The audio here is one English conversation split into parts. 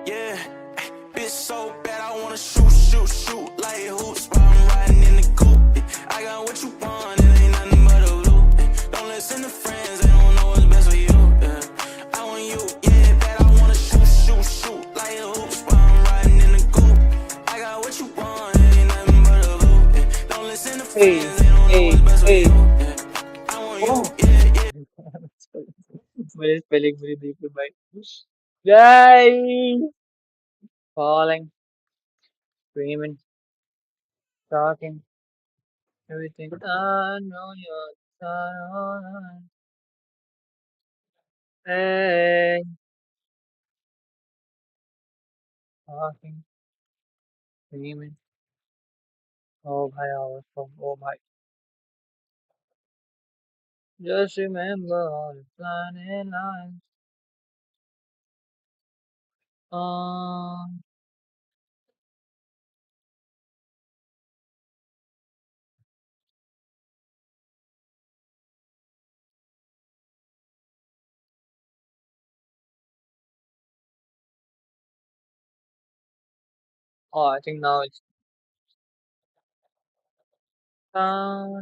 Yeah, bitch so bad I wanna shoot like hoops while I'm riding in the coupe. I got what you want, it ain't nothing but a loop. Don't listen to friends, they don't know what's best for you. I want you, yeah, bad I wanna shoot like hoops while I'm riding in the coupe. I got what you want, it ain't nothing but a loop. Don't listen to friends, they don't know what's best for you. I want you, yeah. मेरे spelling मेरी देख लो भाई. Yay! Falling, screaming, talking, everything. I know you're tired. Hey, talking, screaming. Oh, bhai, I was from. Oh, bhai. Just remember all the planet lines. Um, oh, I think now it's. Now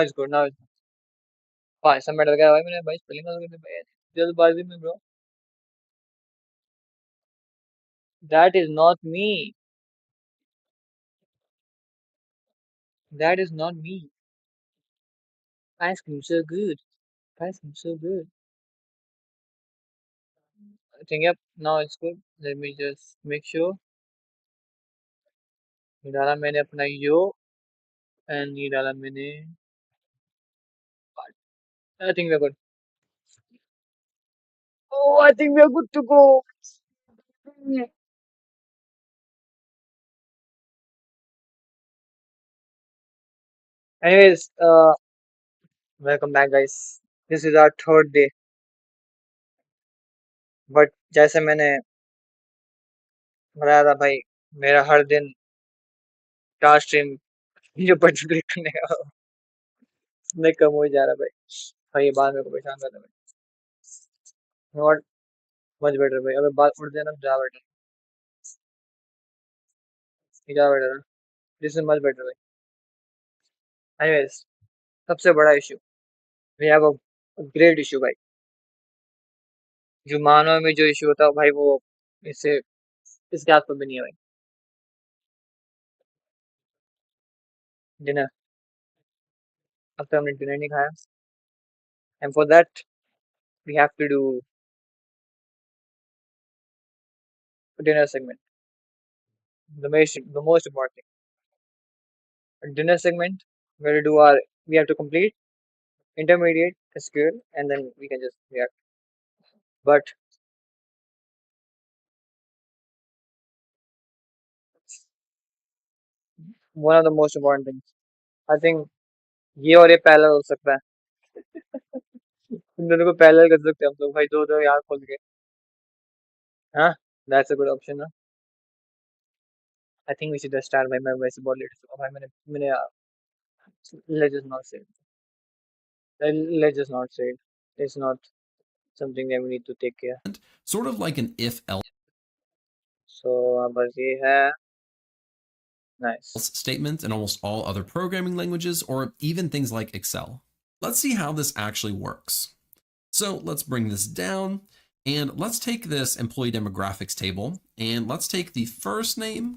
it's good. Now it's. भाई सब medal गया भाई मैंने भाई spelling गलत कर दी भाई जल्दबाजी में bro. That is not me. That is not me. Ice cream so good. Ice cream so good. I think yep. Now it's good. Let me just make sure. ये डाला मैंने अपना यो and ये डाला मैंने. I think we're good. Oh, I think we're good to go. Anyways, welcome back, guys. This is our third day. But जैसे मैंने बताया था भाई मेरा हर दिन टास्क स्ट्रीम जो पार्टिसिपेट करने का उसमें कम हो जा रहा है भाई ये बात मेरे को परेशान कर रहा है भाई. नॉट मच बेटर भाई अगर बात उड़ जाए ना जा बेटर जा better this is much better भाई. एनीवेज सबसे बड़ा issue we have a great issue भाई. जो मानव में जो इशू होता है भाई वो इससे इसके आसपास भी नहीं है भाई. डिनर अब तक हमने डिनर नहीं खाया and for that we have to do dinner segment the most important thing. A dinner segment where we have to complete intermediate SQL and then we can just react. But one of the most important things, I think ये और ये parallel हो सकता है. इन दोनों को parallel कर सकते हैं हम लोग भाई दो दो यार खोल के. हाँ that's a good option ना. I think we should just start भाई मैं वैसे बहुत लेट हो भाई मैंने मैंने let's just not say it. Let's just not say it. It's not something that we need to take care. Sort of like an if-else So बस ये है. Nice. statement in almost all other programming languages or even things like Excel. Let's see how this actually works. So let's bring this down and let's take this employee demographics table and let's take the first name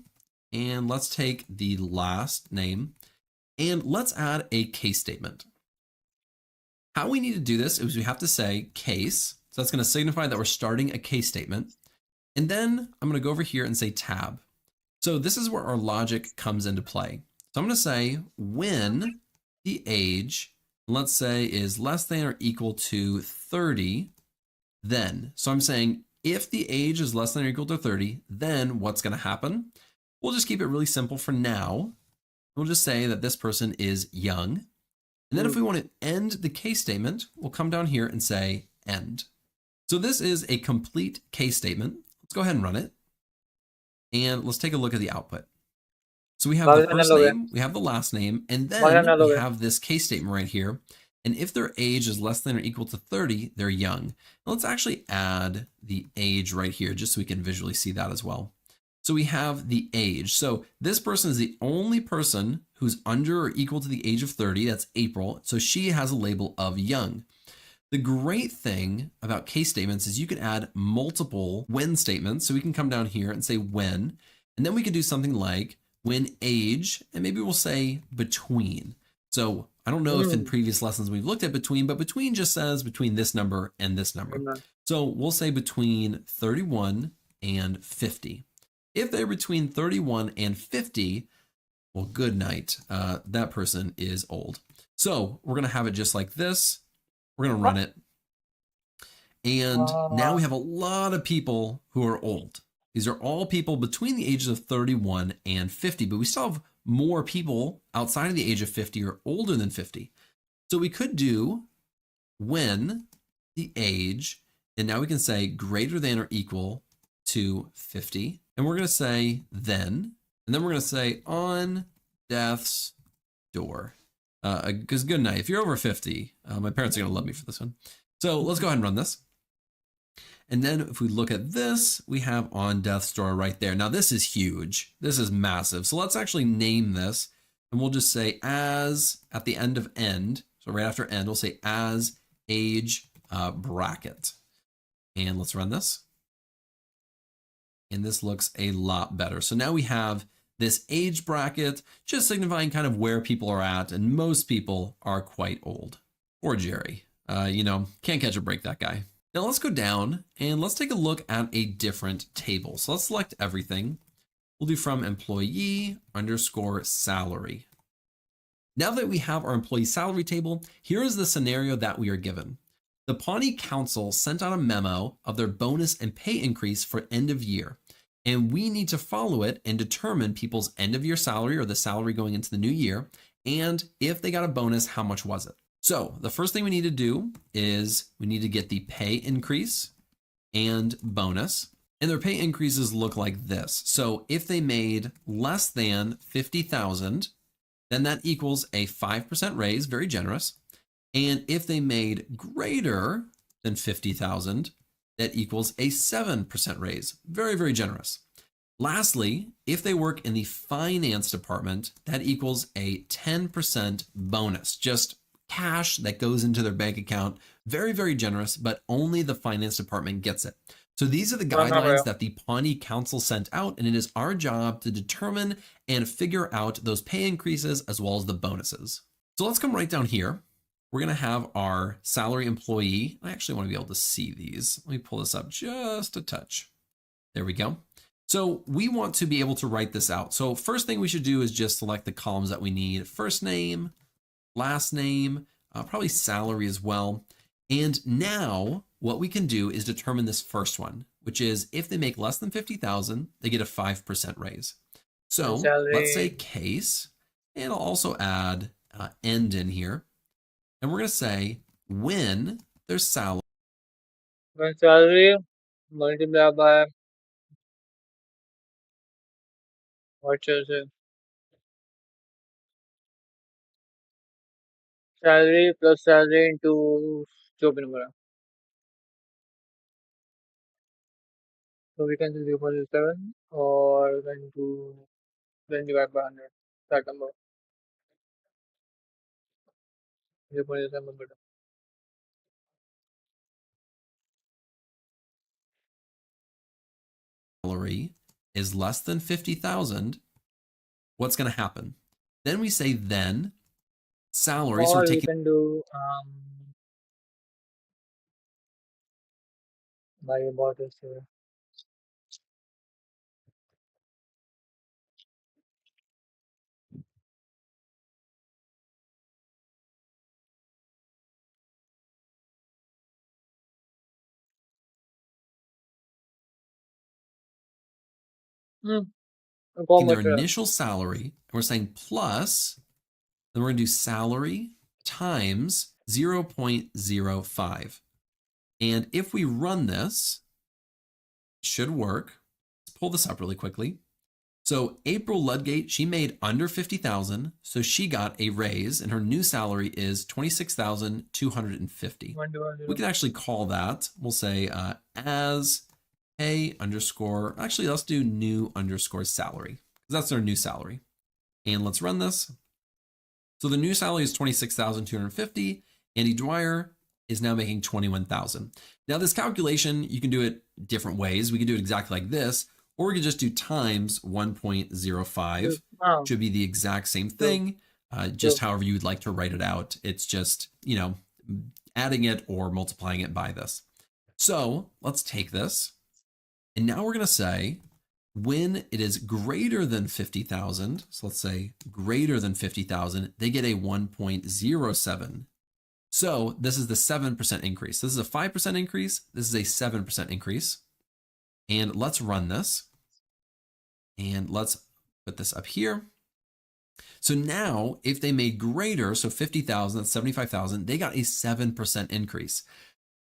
and let's take the last name and let's add a case statement. How we need to do this is we have to say case. So that's going to signify that we're starting a case statement. And then I'm going to go over here and say tab. So this is where our logic comes into play. So I'm going to say when the age, let's say, is less than or equal to 30, then. So I'm saying if the age is less than or equal to 30, then what's going to happen? We'll just keep it really simple for now. We'll just say that this person is young. And then if we want to end the case statement, we'll come down here and say end. So this is a complete case statement. Let's go ahead and run it. And let's take a look at the output. So we have the first name, we have the last name, and then we have this case statement right here. And if their age is less than or equal to 30, they're young. Now let's actually add the age right here just so we can visually see that as well. So we have the age. So this person is the only person who's under or equal to the age of 30. That's April. So she has a label of young. The great thing about case statements is you can add multiple when statements. So we can come down here and say when, and then we can do something like when age, and maybe we'll say between. So I don't know if in previous lessons we've looked at between, but between just says between this number and this number. So we'll say between 31 and 50. If they're between 31 and 50, well, good night. That person is old. So we're going to have it just like this. We're going to run it. And now we have a lot of people who are old. These are all people between the ages of 31 and 50, but we still have more people outside of the age of 50 or older than 50. So we could do when the age, and now we can say greater than or equal to 50. And we're going to say then, and then we're going to say on death's door. Because good night. If you're over 50, my parents are going to love me for this one. So let's go ahead and run this. And then if we look at this, we have on death's door right there. Now this is huge. This is massive. So let's actually name this, and we'll just say as at the end of end. So right after end, we'll say as age bracket. And let's run this. And this looks a lot better. So now we have this age bracket, just signifying kind of where people are at. And most people are quite old. Poor Jerry. Can't catch a break, that guy. Now let's go down and let's take a look at a different table. So let's select everything. We'll do from employee _ salary. Now that we have our employee salary table, here is the scenario that we are given. The Pawnee Council sent out a memo of their bonus and pay increase for end of year, and we need to follow it and determine people's end of year salary or the salary going into the new year, and if they got a bonus, how much was it? So the first thing we need to do is we need to get the pay increase and bonus, and their pay increases look like this. So if they made less than 50,000, then that equals a 5% raise, very generous. And if they made greater than 50,000, that equals a 7% raise, very, very generous. Lastly, if they work in the finance department, that equals a 10% bonus, just cash that goes into their bank account. Very, very generous, but only the finance department gets it. So these are the guidelines that the Pawnee Council sent out, and it is our job to determine and figure out those pay increases as well as the bonuses. So let's come right down here. We're going to have our salary employee. I actually want to be able to see these. Let me pull this up just a touch. There we go. So we want to be able to write this out. So first thing we should do is just select the columns that we need. First name, last name, probably salary as well. And now what we can do is determine this first one, which is if they make less than 50,000, they get a 5% raise. So let's say case, and I'll also add end in here. And we're going to say when their salary. When salary multiplied by what is it? Salary plus salary into जो भी number है. So we can do 0.7 or then divide by 100. That number 0.7 number. Salary is less than 50,000, what's going to happen? Then we say then salary. So Or we're we taking can do by about this here. their initial salary, and we're saying plus, then we're going to do salary times 0.05. And if we run this, it should work. Let's pull this up really quickly. So April Ludgate, she made under 50,000, so she got a raise, and her new salary is 26,250. 1 2 1 We 0. can actually call that. We'll say as a underscore. Actually, let's do new underscore salary because that's their new salary. And let's run this. So the new salary is 26,250. Andy Dwyer is now making 21,000. Now this calculation, you can do it different ways. We can do it exactly like this, or we could just do times 1.05. Oh, Should be the exact same thing, just however you would like to write it out. It's just, adding it or multiplying it by this. So let's take this. And now we're going to say when it is greater than 50,000, so let's say greater than 50,000, they get a 1.07. So this is the 7% increase. This is a 5% increase. This is a 7% increase. And let's run this. And let's put this up here. So now if they made greater, so 50,000, that's 75,000, they got a 7% increase.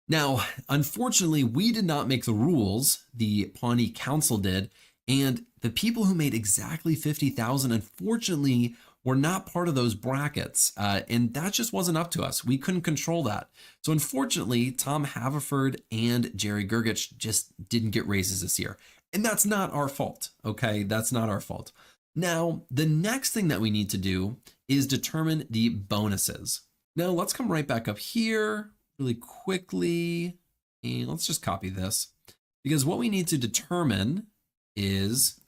Now, unfortunately, we did not make the rules, the Pawnee Council did, and the people who made exactly 50,000, unfortunately, were not part of those brackets, and that just wasn't up to us. We couldn't control that. So unfortunately, Tom Haverford and Jerry Gergich just didn't get raises this year, and that's not our fault, okay? That's not our fault. Now, the next thing that we need to do is determine the bonuses. Now, let's come right back up here really quickly, and let's just copy this because what we need to determine is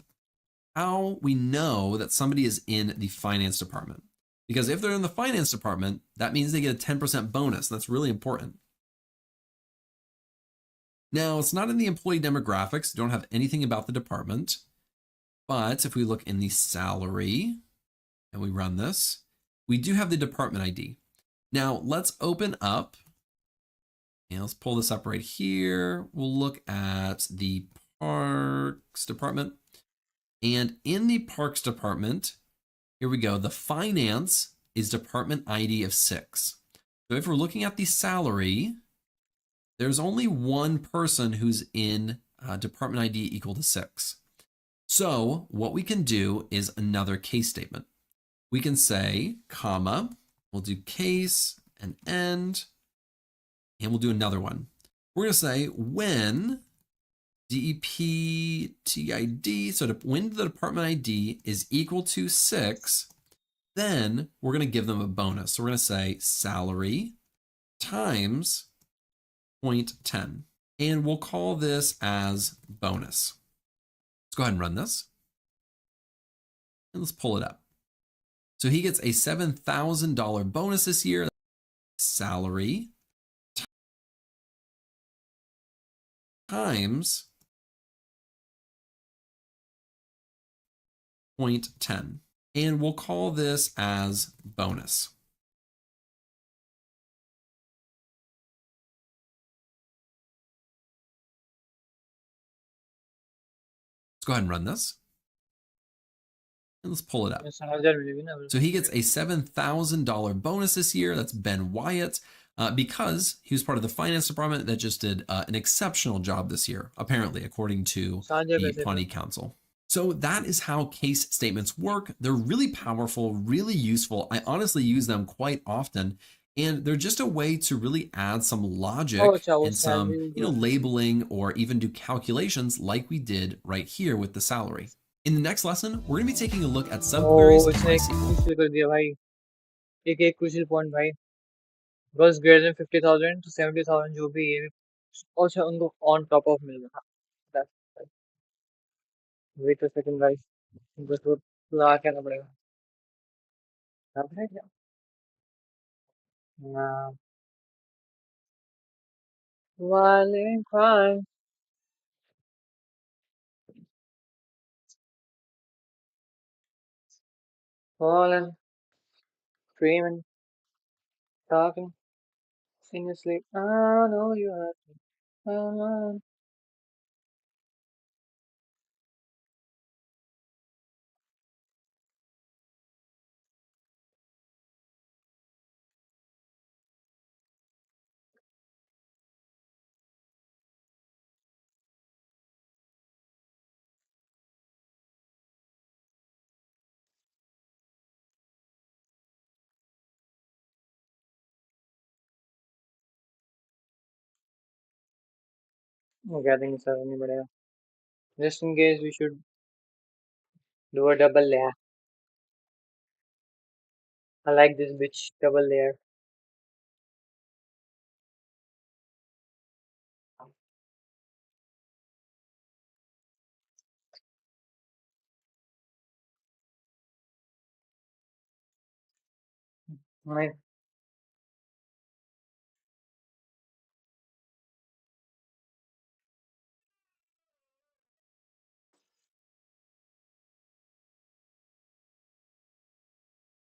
how we know that somebody is in the finance department. Because if they're in the finance department, that means they get a 10% bonus. That's really important. Now, it's not in the employee demographics. Don't have anything about the department. But if we look in the salary and we run this, we do have the department ID. Now, let's open up. And let's pull this up right here. We'll look at the Parks Department. And in the Parks Department, here we go. The finance is department ID of 6. So if we're looking at the salary, there's only one person who's in department ID equal to 6. So what we can do is another case statement. We can say, comma, we'll do case and end. And we'll do another one. We're going to say when DEP-TID, so when the department ID is equal to 6, then we're going to give them a bonus. So we're going to say salary times 0.10. And we'll call this as bonus. Let's go ahead and run this. And let's pull it up. So he gets a $7,000 bonus this year. Salary times 0.10. And we'll call this as bonus. Let's go ahead and run this. And let's pull it up. So he gets a $7,000 bonus this year. That's Ben Wyatt. Because he was part of the finance department that just did an exceptional job this year, apparently, according to the Pawnee Council. So that is how case statements work. They're really powerful, really useful. I honestly use them quite often, and they're just a way to really add some logic and some, labeling or even do calculations like we did right here with the salary. In the next lesson, we're going to be taking a look at subqueries. बस greater than 50,000 to 70,000 जो भी है अच्छा उनको on top of मिल रहा that's right. Wait a second guys बस वो लगा के आना पड़ेगा अब है क्या violin cry falling screaming talking in your sleep I know you hurt me Okay, I think so. नहीं बढ़ेगा. Just in case, we should do a double layer. I like this bitch double layer. Right.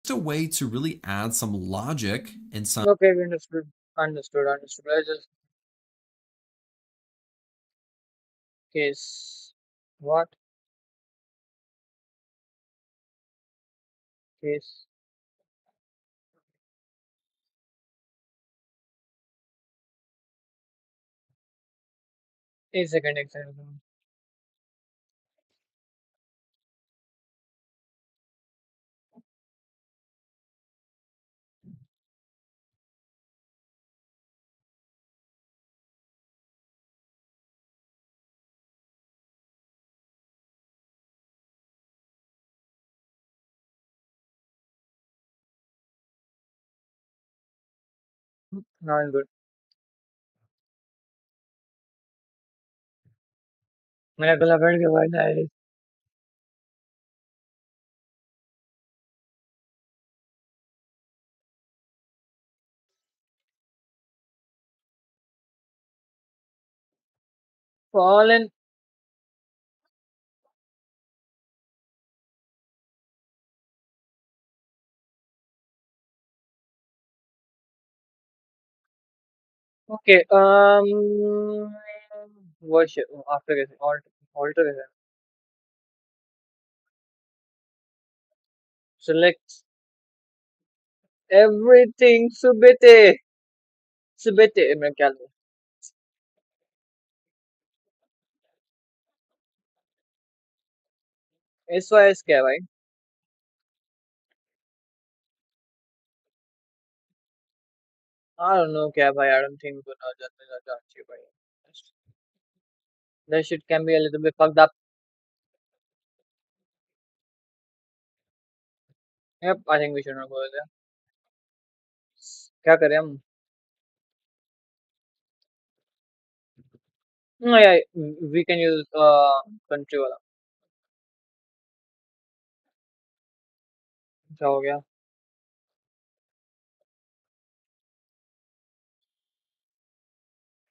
Just a way to really add some logic and some Okay, we understood. Understood. Understood. Let's just case. What case? A second example. Now it's good. मेरा गला बैठ गया भाई diary. Fallen. Okay. What shit? After कैसे? Alter कैसे? Select everything. Subete. Subete. मैं क्या लूँ? SYS क्या है भाई? I don't know क्या है भाई. I don't think वो ना जाना चाहिए भाई. That shit can be a little bit fucked up. Yep, I think we should not go there. क्या करें हम? No, yeah, we can use country वाला. क्या हो गया?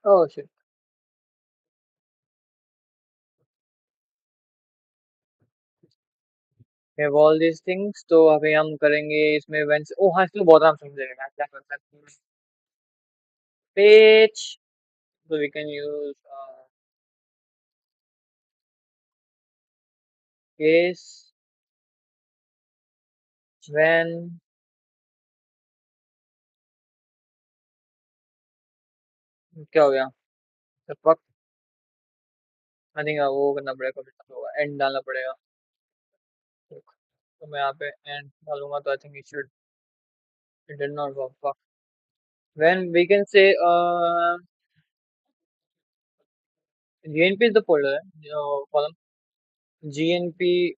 Oh shit. We have all these things. तो अभी हम करेंगे इसमें when से. Oh हाँ इसमें बहुत आराम समझेगा. क्या कर सकते हैं? Page. So we can use case when. क्या हो गया? The fuck. I think वो करना पड़ेगा. कुछ होगा. End डालना पड़ेगा. तो मैं यहाँ पे end डालूंगा तो I think it did not work. Fuck. When we can say GNP is the folder. Column. GNP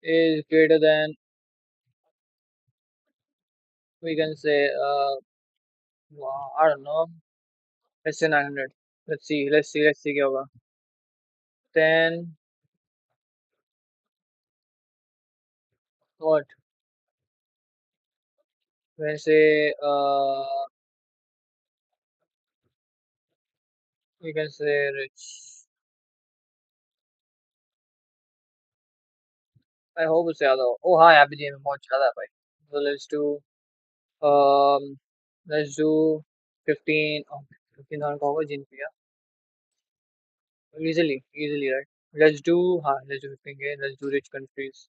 is greater than, we can say I don't know, let's say 900. Let's see क्या होगा. Then what? When say we can say rich. I hope it's ज़्यादा हो. Oh हाँ यहाँ पे GNP बहुत ज़्यादा है भाई. So um let's do 15. Oh, 15,000 का होगा GNP. Easily, right? Let's do 15K. Let's do rich countries.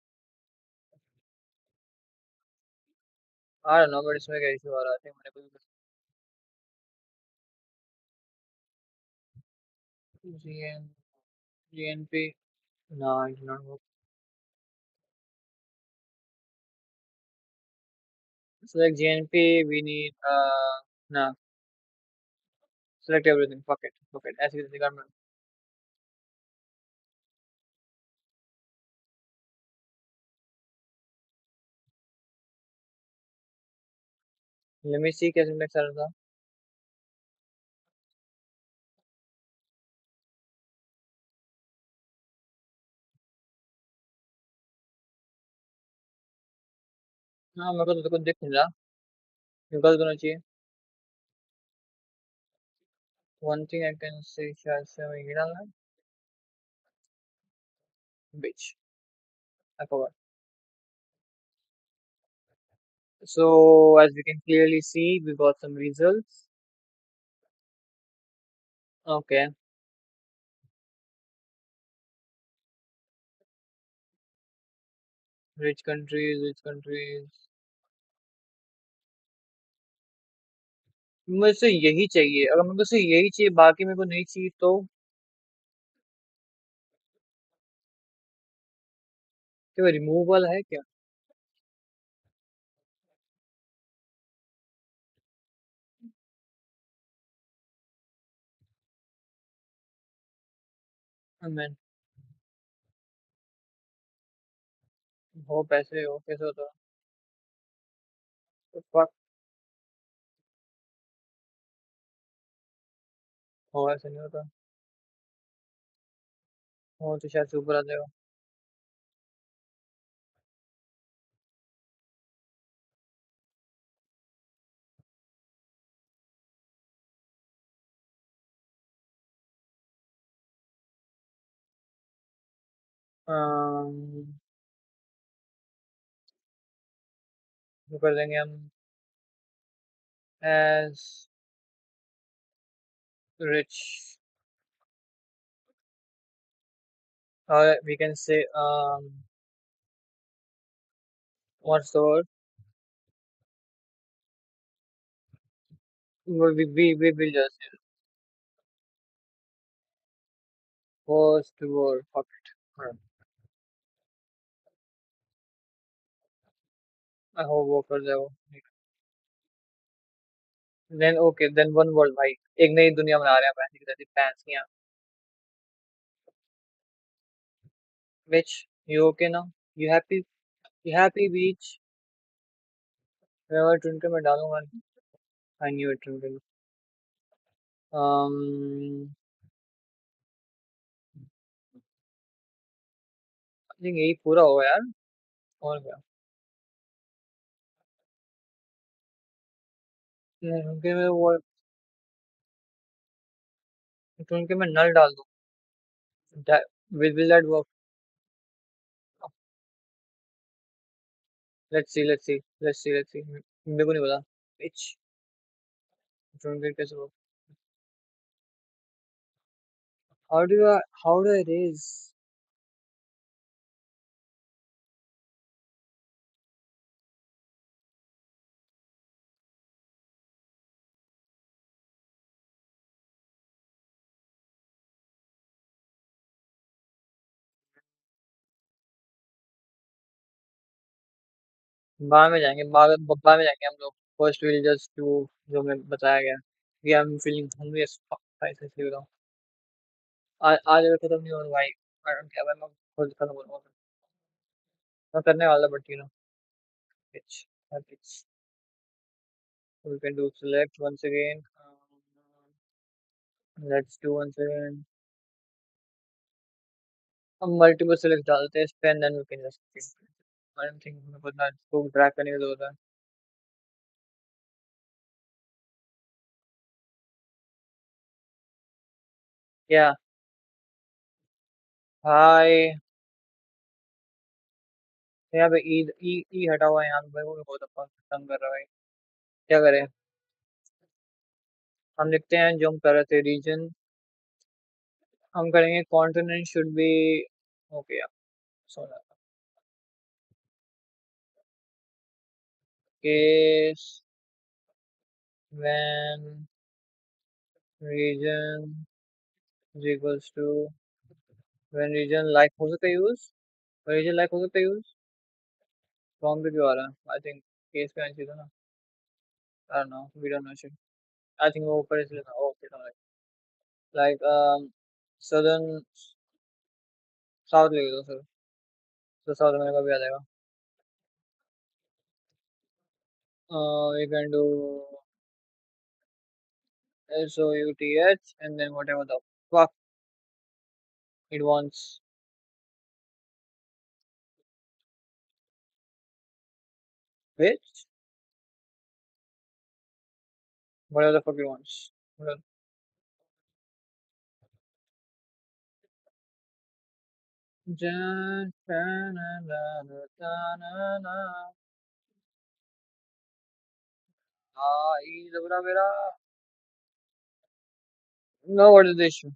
I don't know, but इसमें क्या issue आ रहा है? I think मैंने कुछ GN GNP. No, it did not work. So like GNP, we need no. select everything. Fuck it. ऐसे कैसे करना? Let me see कैसे select कर रहा था. हाँ मेरे को तो कुछ दिख नहीं रहा. गलत होना चाहिए. One thing I can say शायद से हमें ये डालना है. Bitch. I forgot. So as we can clearly see, we got some results. Okay. Rich countries, rich countries. मुझे यही चाहिए. अगर मेरे को सिर्फ यही चाहिए, बाकी मेरे को नहीं चाहिए तो क्या रिमूव वाला है क्या? मैं हो पैसे हो कैसे होता है? तो fuck, हो ऐसे नहीं होता. हो तो शायद से ऊपर आ जाएगा. अम्म, वो कर देंगे हम as rich, or we can say what's the word? We will just post word. Fuck it. I hope वो कर जाए वो. Then okay, then one word भाई. एक नई दुनिया बना रहे हैं पैसे की तरह फैंस की. Which you okay now? You happy? You happy beach? मैं ट्विंकल में डालूंगा. I knew it twinkle. um I think यही पूरा होगा यार. और क्या? ट्विंकल में वो ट्विंकल में नल डाल दूं. Will that work? Let's see. मेरे को नहीं पता. Which ट्विंकल कैसे work? How do I raise? बाद में जाएंगे. बाद में जाएंगे हम लोग. फर्स्ट विल जस्ट टू जो मैं बताया गया. कि I am feeling hungry as fuck. ऐसे फील रहा हूँ. आज अगर खत्म नहीं हो रहा भाई. आई डोंट केयर भाई. मैं खुद खत्म हो रहा हूँ. मैं करने वाला but you know pitch. Pitch. We can do select once again. Let's do once again. हम मल्टीपल सेलेक्ट डालते हैं इस पे and then we can just. I don't think मेरे को ना इसको ड्रैग करने की जरूरत है. क्या? हाय. यहाँ पे ई ई ई हटा हुआ है यहाँ पे भाई. वो बहुत अपन तंग कर रहा है भाई. क्या करें? हम लिखते हैं जो हम कर रहे थे रीजन. हम करेंगे कॉन्टिनेंट शुड बी. ओके यार. सोना. Case when region is equals to when region like हो सकता है यूज. रीजन लाइक हो सकता है यूज. फॉर्म पे क्यों आ रहा है? आई थिंक केस का चाहिए था ना. I don't know. We don't know. I think वो ऊपर इसलिए था. ओके. Like southern साउथ ले लो सर तो साउथ अमेरिका भी आ जाएगा we can do SOUTH and then whatever the fuck it wants which whatever the fuck it wants Whatever- जबरा मेरा no what is the issue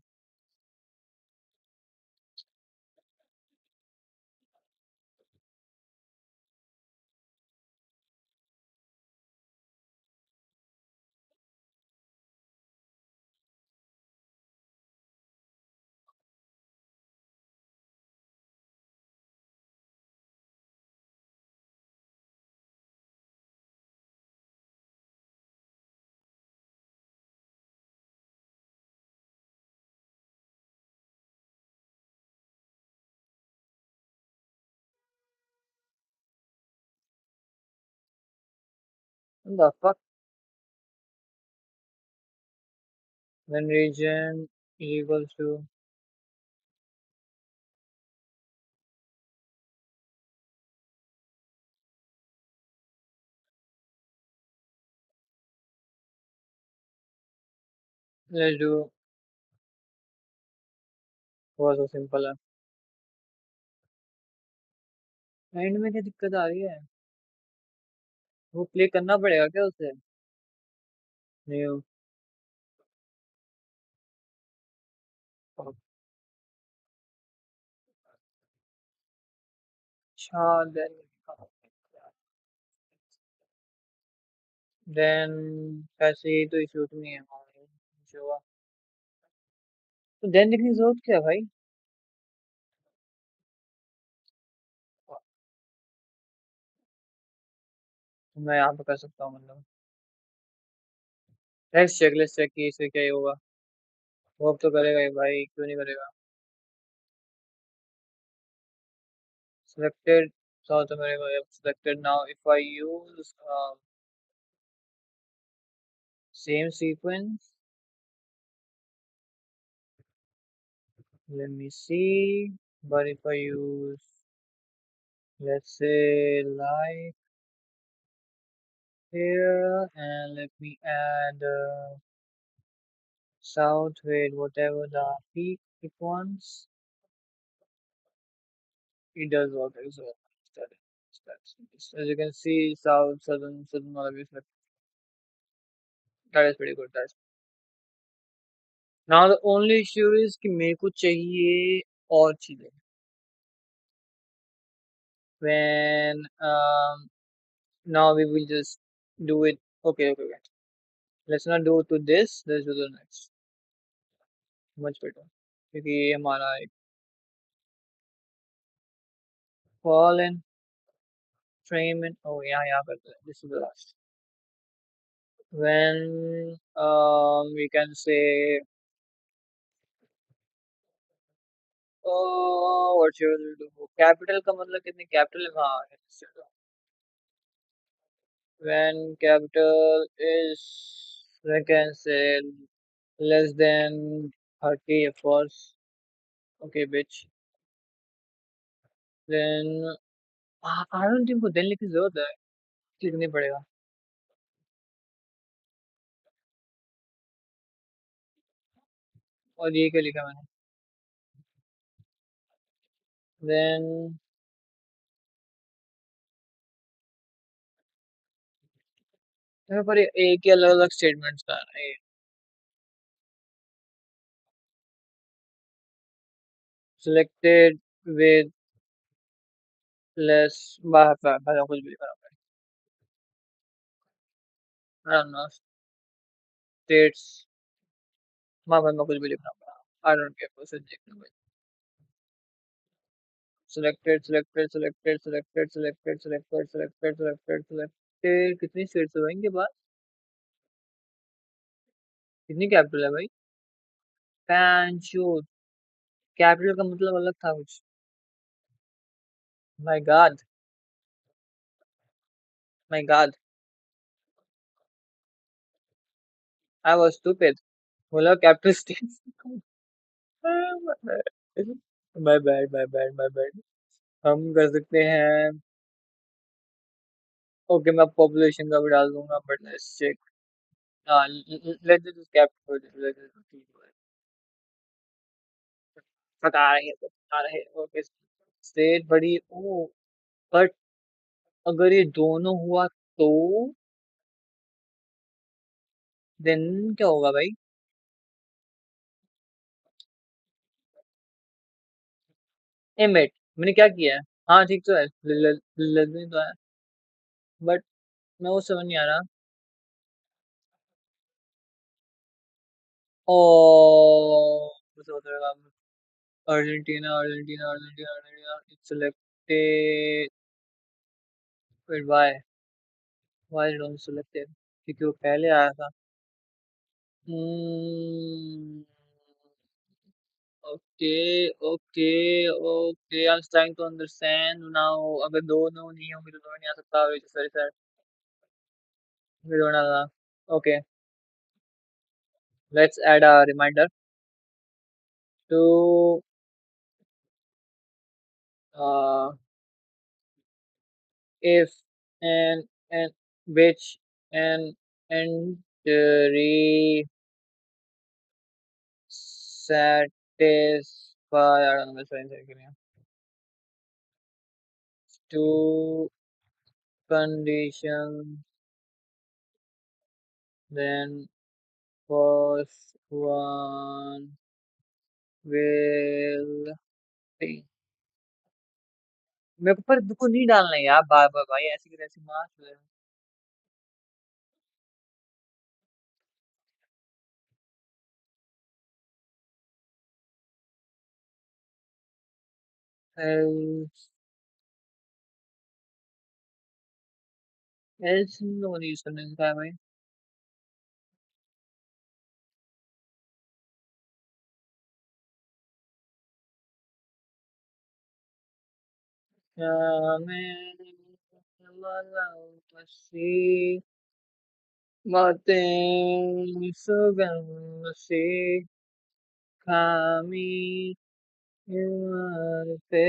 what the fuck when region equals to let's do was so simple है and में क्या दिक्कत आ रही है वो play करना पड़ेगा क्या उसे न्यू अच्छा देन ऐसे ही तो इशू नहीं है हमारे जो तो देन लिखने की जरूरत क्या है भाई तो मैं यहाँ पे कर सकता हूँ मतलब लेट्स चेक कि इससे क्या ही होगा वो अब तो करेगा ही भाई क्यों नहीं करेगा selected South America yep, selected now if I use same sequence let me see but if I use let's say like here and let me add south with whatever the peak it wants it does work as well as you can see southern Malawi is like that is pretty good that's now the only issue is कि मेरे को चाहिए और चीजें when now we will just do it okay let's not do to this let's do the next much better क्योंकि ये हमारा एक call and frame oh यहाँ करते हैं this is the last when we can say oh what should we do capital का मतलब कितनी capital है हाँ when capital is I can say less than 30 of course okay bitch then I don't think को then लिखने की जरूरत है लिखनी पड़ेगा और ये क्या लिखा मैंने then यहाँ पर एक ही अलग अलग स्टेटमेंट्स का है ना ये selected with less बाहर कुछ भी लिखा रहा है I don't know states मैं कुछ भी लिख रहा हूँ I don't care कुछ देखना भाई selected कितनी स्टेट्स हो इनके पास कितनी कैपिटल है भाई पैंचो कैपिटल का मतलब अलग था कुछ. My god. My god. I was stupid. बोला capital state. My bad my bad my bad. हम कर सकते हैं. ओके मैं पॉपुलेशन का भी डाल दूंगा but let's check. Let's just capital. बता रहे हैं बता रहे हैं. ओके स्टेट बड़ी ओ. बट अगर ये दोनों हुआ तो देन क्या होगा भाई. एमिट. मैंने क्या किया है. हाँ ठीक तो है. लेकिन तो है. बट मैं वो समझ नहीं आ रहा. ओ मुझे बता रहा. Argentina Argentina Argentina Argentina it's selected. Wait why don't selected. क्योंकि वो पहले आया था. Hmm. Okay, okay, okay. I'm trying to understand now. अगर दोनों नहीं होंगे तो दोनों नहीं आ सकता. Which is very sad. We don't know. Okay, let's add a reminder to uh, if and which and entry satisfy. I don't know. Sorry. Two conditions, then first one will be. मेरे को पर को नहीं डालना है यार बार बार भाई ऐसे की तैसे मार एल्स. एल्स नो यूज करने का है भाई. क्या मैं वाला पसी बातें सुगंध से खामी पे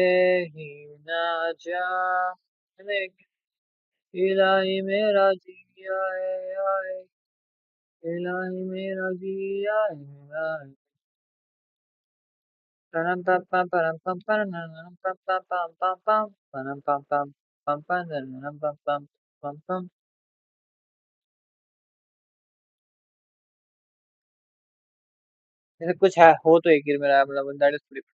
ही ना जा. इलाही मेरा जिया है आए. इलाही मेरा जिया है आए. Pam pam pam pam pam pam pam pam pam pam pam pam pam pam pam pam pam pam pam pam. ऐसे कुछ है हो तो एक ही मेरा मतलब दैट इज प्रीफर.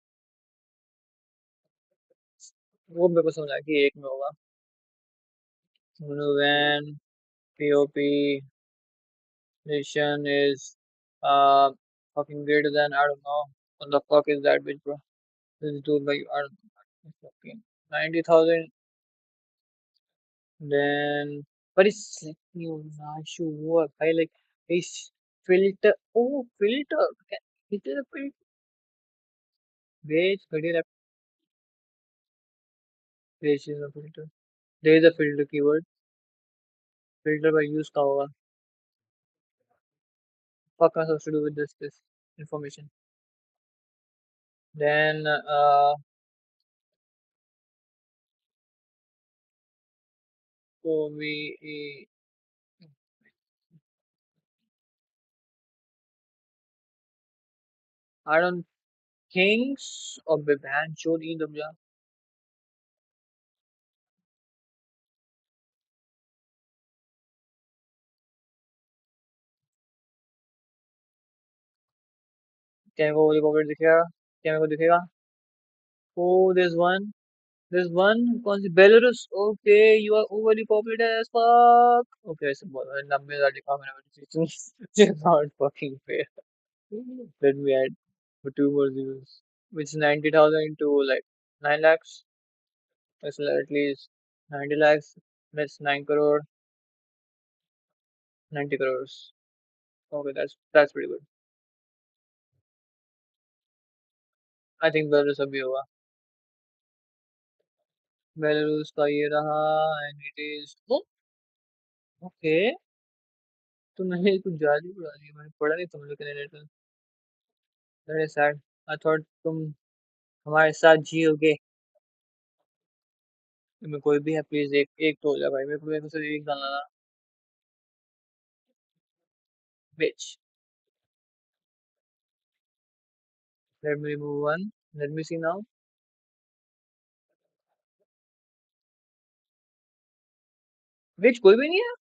वो मेरे को समझा कि एक में होगा. When POP nation is fucking greater than I don't know what the fuck is that bitch bro. This is dude like I don't know fucking 90,000. Then but it's like you not sure I like it's filter. Oh filter. Is there a filter? Wait, study left. Page is a filter. There is a filter keyword. Filter by use का होगा. Fuck am I supposed to do with this information? Then OVE. I don't think or ban चोद ई दब जा. क्या मेरे को overly populate दिखेगा. क्या मेरे को दिखेगा. Oh there's one. There's one. कौन सी Belarus. Okay you are overly populated as fuck. Okay ऐसे बोला 90,000 लिखा मैंने notifications. Not fucking fair. Let me add for two more zeros. Which is 90,000 into like 9 lakhs. That's at least 90 lakhs. That's 9 crore. 90 crores. Okay, that's pretty good. I think Belarus अभी होगा। Belarus का ये रहा and it is okay. तो मैंने कुछ ज्यादा पढ़ा दिया, मैंने पढ़ा नहीं तुम लोग के। Very sad. आई थॉट तुम हमारे साथ जियोगे। में कोई भी है प्लीज, एक एक तो हो जाए भाई, मेरे को सिर्फ एक डालना था। Which? Let me remove one. Let me see now. Which कोई भी नहीं है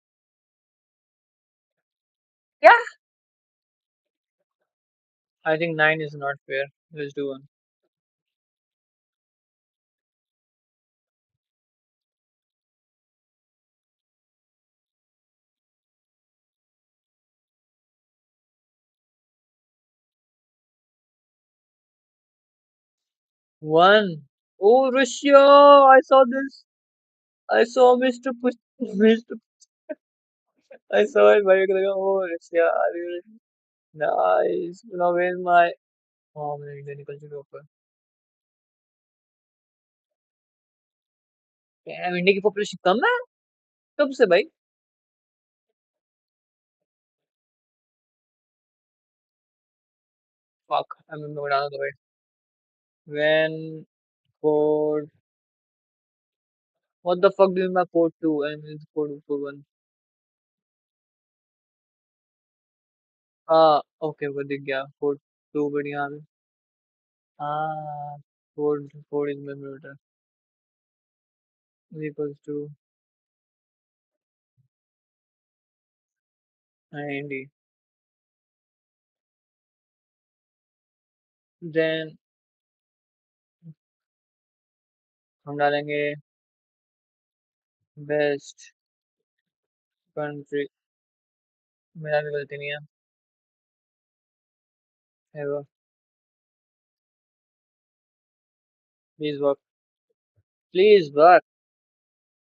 क्या? I think 9 is not fair. Let's do one. One. Oh, Russia! I saw this. I saw Mr. Push. Mr. I saw it. भाई को लगा oh Russia. अरे nice. Now where's my? Oh मैंने इंडिया निकल चुके ऊपर। Damn, इंडिया की population कम है कब से भाई? Fuck. I'm in Madonna the way. When code. What the fuck do you mean by code 2? I mean code 1. हाँ ओके वो दिख गया कोड 2 बढ़िया में। हाँ कोड इज मेमोरेटर equals to 90, देन हम डालेंगे बेस्ट कंट्री। मेरा भी गलती नहीं है। Ever please work, please work,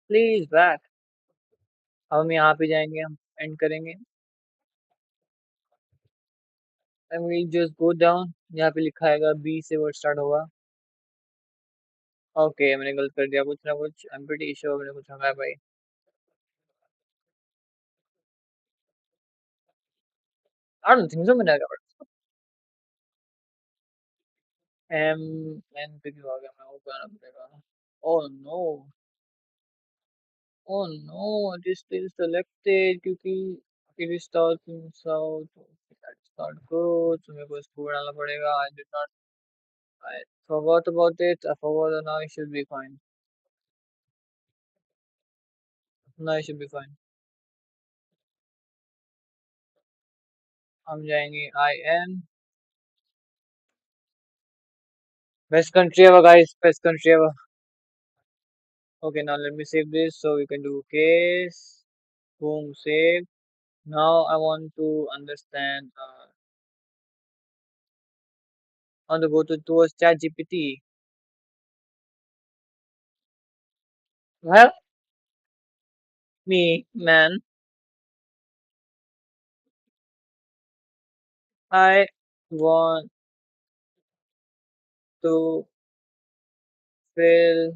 please work. अब हम यहाँ पे जाएंगे, हम एंड करेंगे and we just go down. यहाँ पे लिखा आएगा बी से वर्ड स्टार्ट होगा। ओके मैंने गलत कर दिया कुछ ना कुछ। आई एम प्रीटी श्योर मैंने कुछ हमारा भाई। आई डोंट थिंक सो मैंने एम एन पे क्यों आ गया, मैं वो करना पड़ेगा। Oh no, oh no, it is still selected क्योंकि it is south in south, that's not good, so मेरे को इसको बनाना पड़ेगा। I did not, I forgot about it, I forgot, and now it should be fine, now it should be fine। हम जाएंगे I in best country ever guys, best country ever. Okay, now let me save this so we can do case, boom, save। Now I want to understand, I want to go towards chat GPT। Well, me man, I want to fill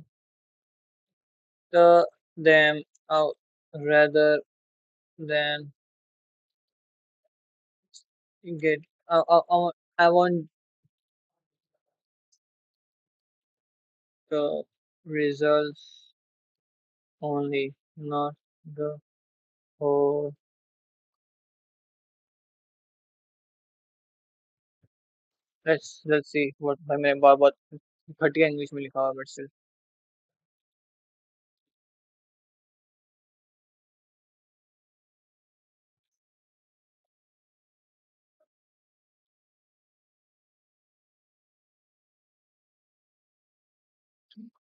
them out rather than get. I want the results only, not the whole। Let's see what भाई मैंने बहुत बहुत घटिया English में लिखा हुआ but still.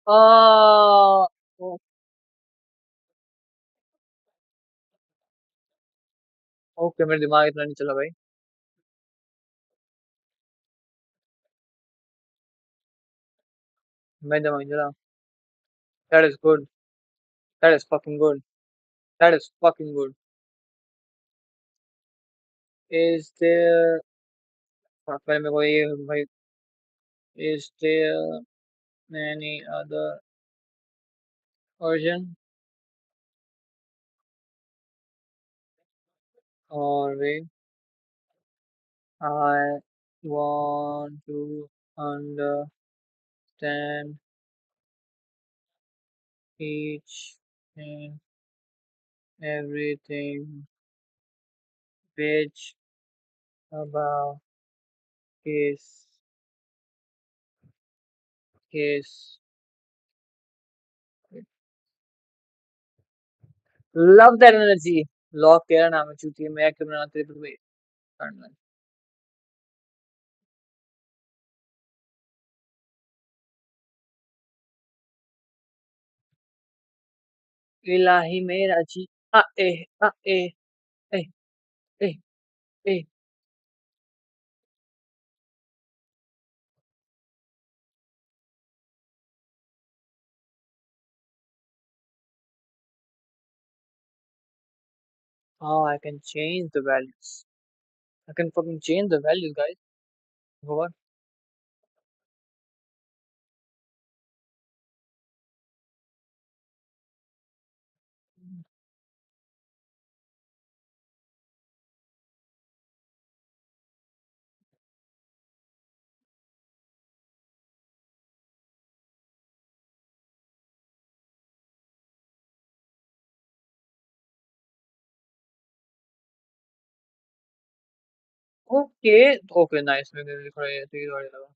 Uh okay मेरा दिमाग इतना नहीं चला भाई। मैं दिमाग नहीं चला। That is good, that is fucking good, that is fucking good। Is there पहले मेरे को ये भाई Is there any other version or way? I want to understand each and everything which about his case. Love that energy. Log kera naam hai chuti मैं क्यों ना तेरे पे करना इलाही मेरा जी आ ए ए ए Oh, I can change the values. I can fucking change the values, guys. What? Okay, okay, nice. मैं थोड़ा ये तेज वाले लगा.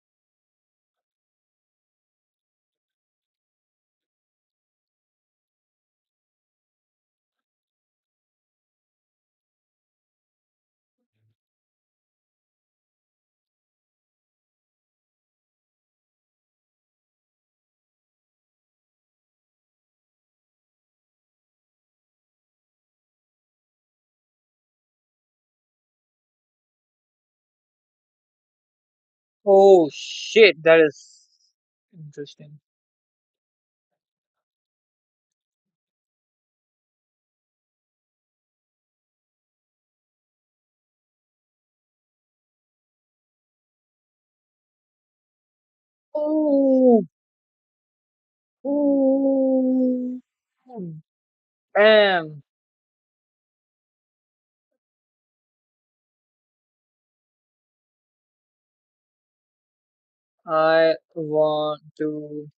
Oh shit, that is interesting. Oh, oh, damn. I want to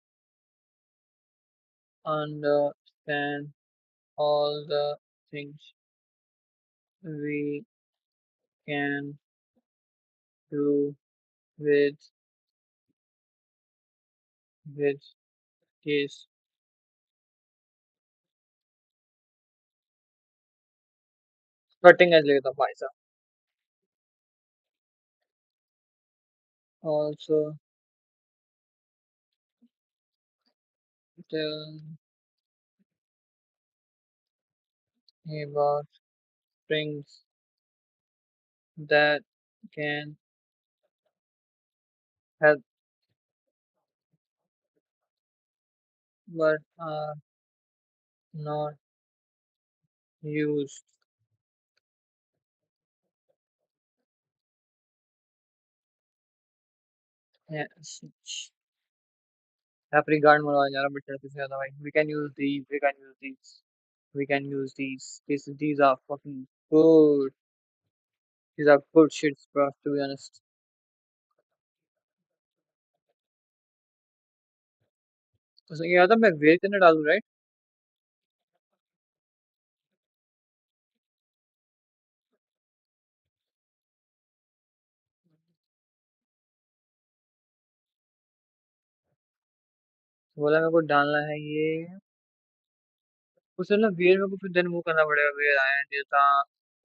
understand all the things we can do with with this. Cutting edge लेता भाई साहब. Also tell me about things that can help but are not used. Yes. Every guard मरवा जा रहा but से ज्यादा भाई. We can use these. We can use these. We can use these. These are fucking good. These are good shits, bro. To be honest. So ये आता मैं wait करने डालूं right? बोला मेरे को डालना है ये. उसे ना वेट मेरे को फिर देन वो करना पड़ेगा वेट आया ये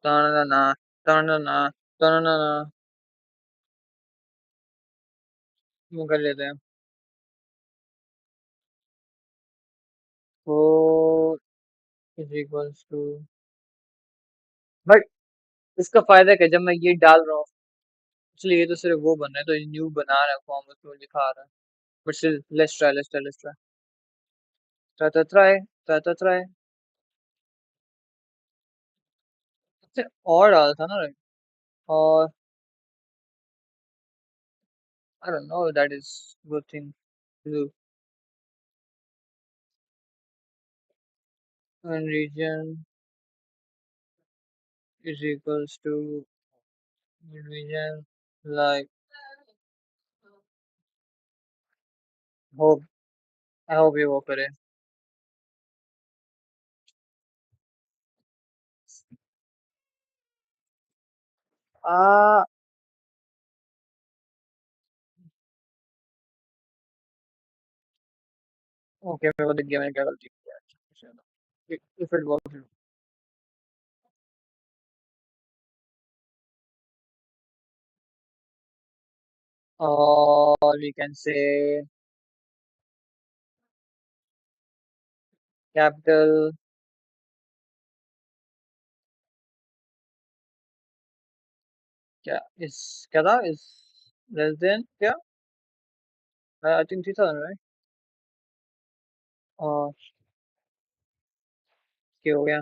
ताना ना ताना ना ताना ना वो कर लेते हैं. Four is equals to but इसका फायदा क्या जब मैं ये डाल रहा हूँ. इसलिए ये तो सिर्फ वो बन रहा है तो न्यू बना रहा है फॉर्म उसमें लिखा आ रहा है. But still let's try try. सबसे और डाला था ना right? और I don't know. That is good thing to do. And region is equals to region. Like hope. I hope you work it. Ah, okay. मेरे को दिख गया मैंने क्या गलती की है. चलो. If it works. Or we can say capital. क्या था? Is less than क्या? I think 3000, right? और क्या हो गया?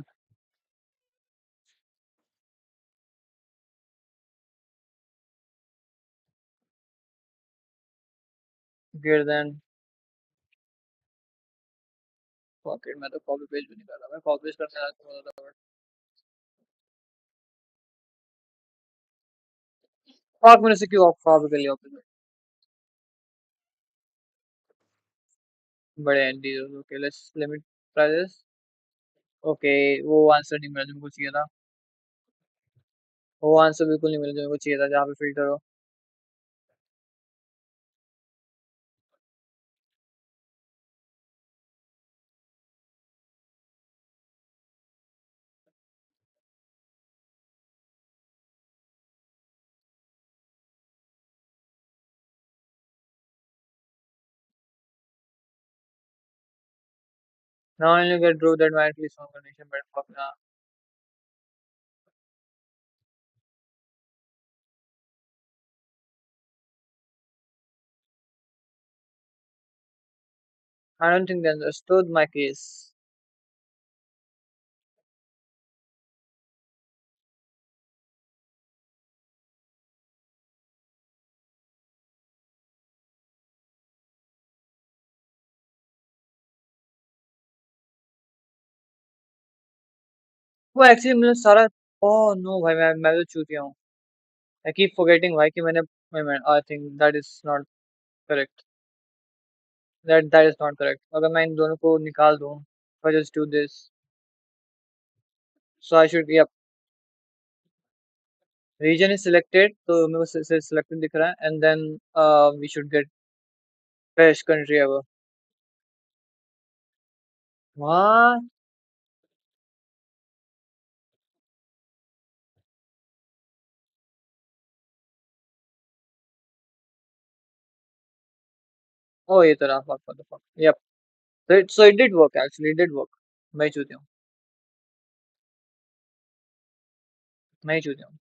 Greater than. पॉकेट में तो कॉपी पेज भी निकाला मैं कॉपी पेज करने आता हूँ तो 5 मिनट से क्यों कॉपी कर लिया ऑफिस में बड़े anti okay let's limit price okay वो आंसर नहीं मिला जो मुझको चाहिए था वो आंसर बिल्कुल नहीं मिला जो मुझको चाहिए था जहाँ पे फिल्टर हो now only get draw that might be some condition but fuck nah. I don't think they understood my case वो एक्चुअली मैंने सारा ओह नो भाई मैं तो चूतिया हूँ I keep forgetting why कि मैंने I think that is not correct that is not correct अगर मैं इन दोनों को निकाल दूँ if I just do this so I should yeah region is selected तो मेरे को selected दिख रहा है and then we should get best country ever what oh ये तो रहा fuck what the fuck yep so it did work actually it did work मैं ही चूतिया हूँ मैं ही चूतिया हूँ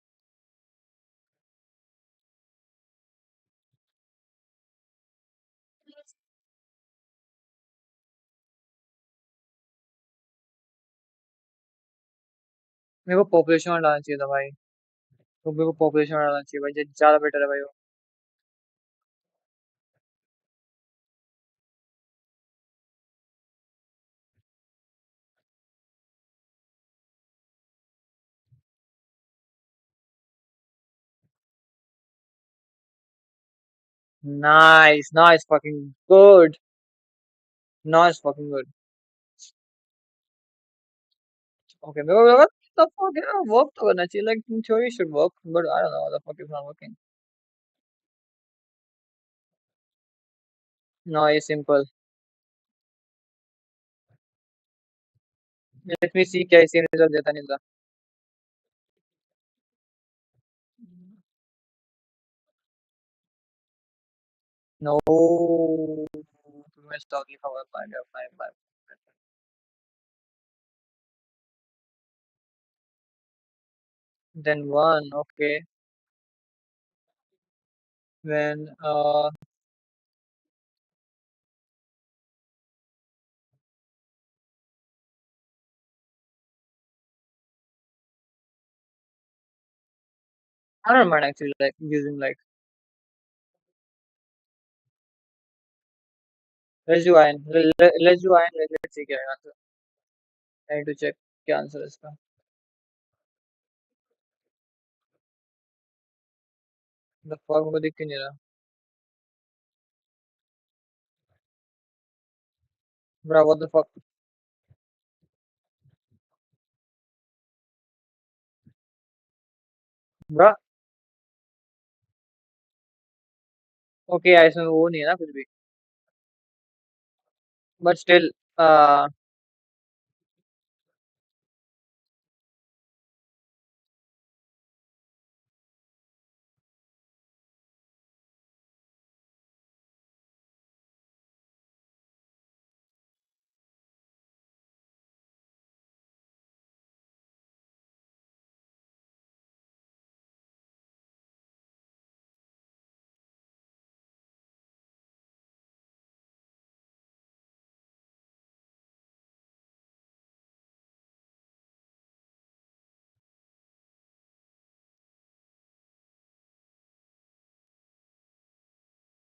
मेरे को पॉपुलेशन में डालना चाहिए था भाई तो मेरे को पॉपुलेशन में डालना चाहिए भाई ज्यादा बेटर है भाई वो nice fucking good nice fucking good okay मेरे को what the fuck यार work तो करना चाहिए like in theory should work but I don't know what the fuck is not working no ये simple let me see क्या इसी result देता नहीं था no मैं स्टॉक लिखा हुआ है five then one okay when I don't mind actually like using like Let's do iron. Let's do iron. Let's see क्या answer. I need to check क्या आंसर है इसका. The fuck मुझको दिख क्यों नहीं रहा? Bro, what the fuck? Bro, okay, इसमें वो नहीं है ना कुछ भी. But still, uh,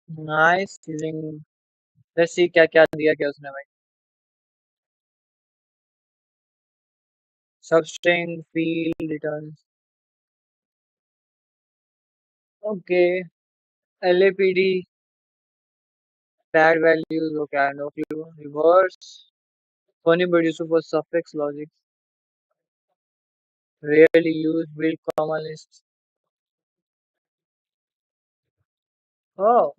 nice using. Let's see क्या क्या दिया क्या उसने भाई. Substring field returns. Okay. LAPD tag values. Okay, I have no clue. Reverse. Funny but useful for suffix logic. Rarely used. Build comma lists. Oh,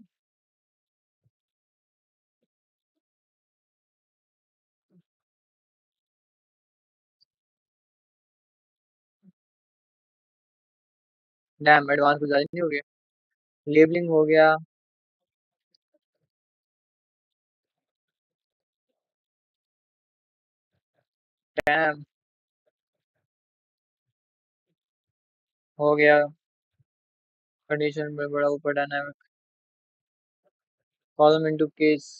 damn. Advanced कुछ ज्यादा नहीं हो गया. Labeling हो गया. Damn. हो गया. Condition में बड़ा ऊपर dynamic. Column into case.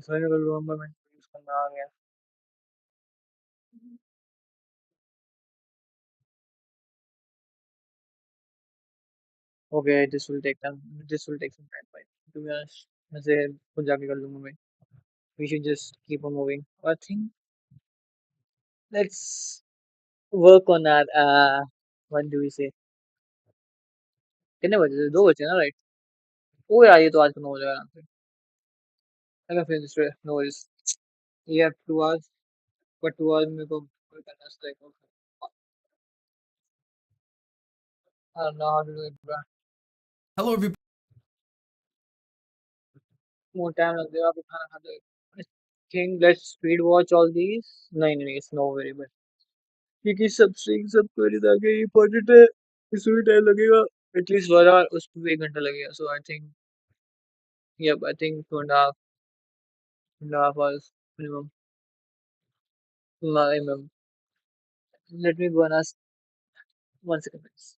Sorry, I remember मैं use करना आ गया. Okay, this will take time. This will take some time, but to be honest, वैसे खुद जाके कर लूंगा मैं. We should just keep on moving. I think let's work on that. What do we say? कितने बजे? 2 बजे ना, right? Oh यार ये तो आज खत्म हो जाएगा आराम से. I can finish this way. No worries. You have 2 hours, but 2 hours मेरे को करना है like okay. I don't know how to do it, bro. Hello, everybody. More time लग जाएगा फिर खाना खाते. I think let's speed watch all these. नहीं नहीं नहीं, it's no very bad. क्योंकि सब स्ट्रिंग सब क्वेरीज आगे इंपॉर्टेंट है. इसमें भी टाइम लगेगा. एटलीस्ट 1 hour, उस पर भी 1 घंटा लगेगा. So I think, yep, I think 2.5 hours minimum. Minimum. Let me go and ask 1 second, please.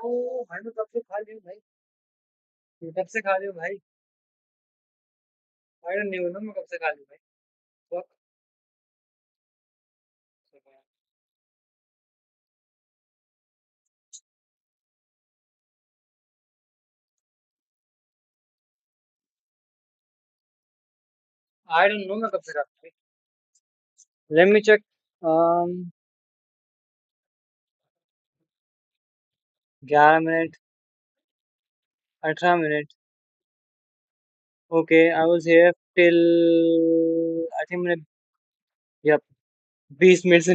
ओ भाई मैं कब से खा रही हूँ भाई, मैं कब से खा रही हूँ भाई, आई डोंट न्यू नो मैं कब से खा रही हूँ भाई। Fuck. आई डोंट नो मैं कब से खा रही हूँ। Let me check. um 11 minute, 18 minute. Okay I was here till, I think मैंने, यप, 20 मिनट से।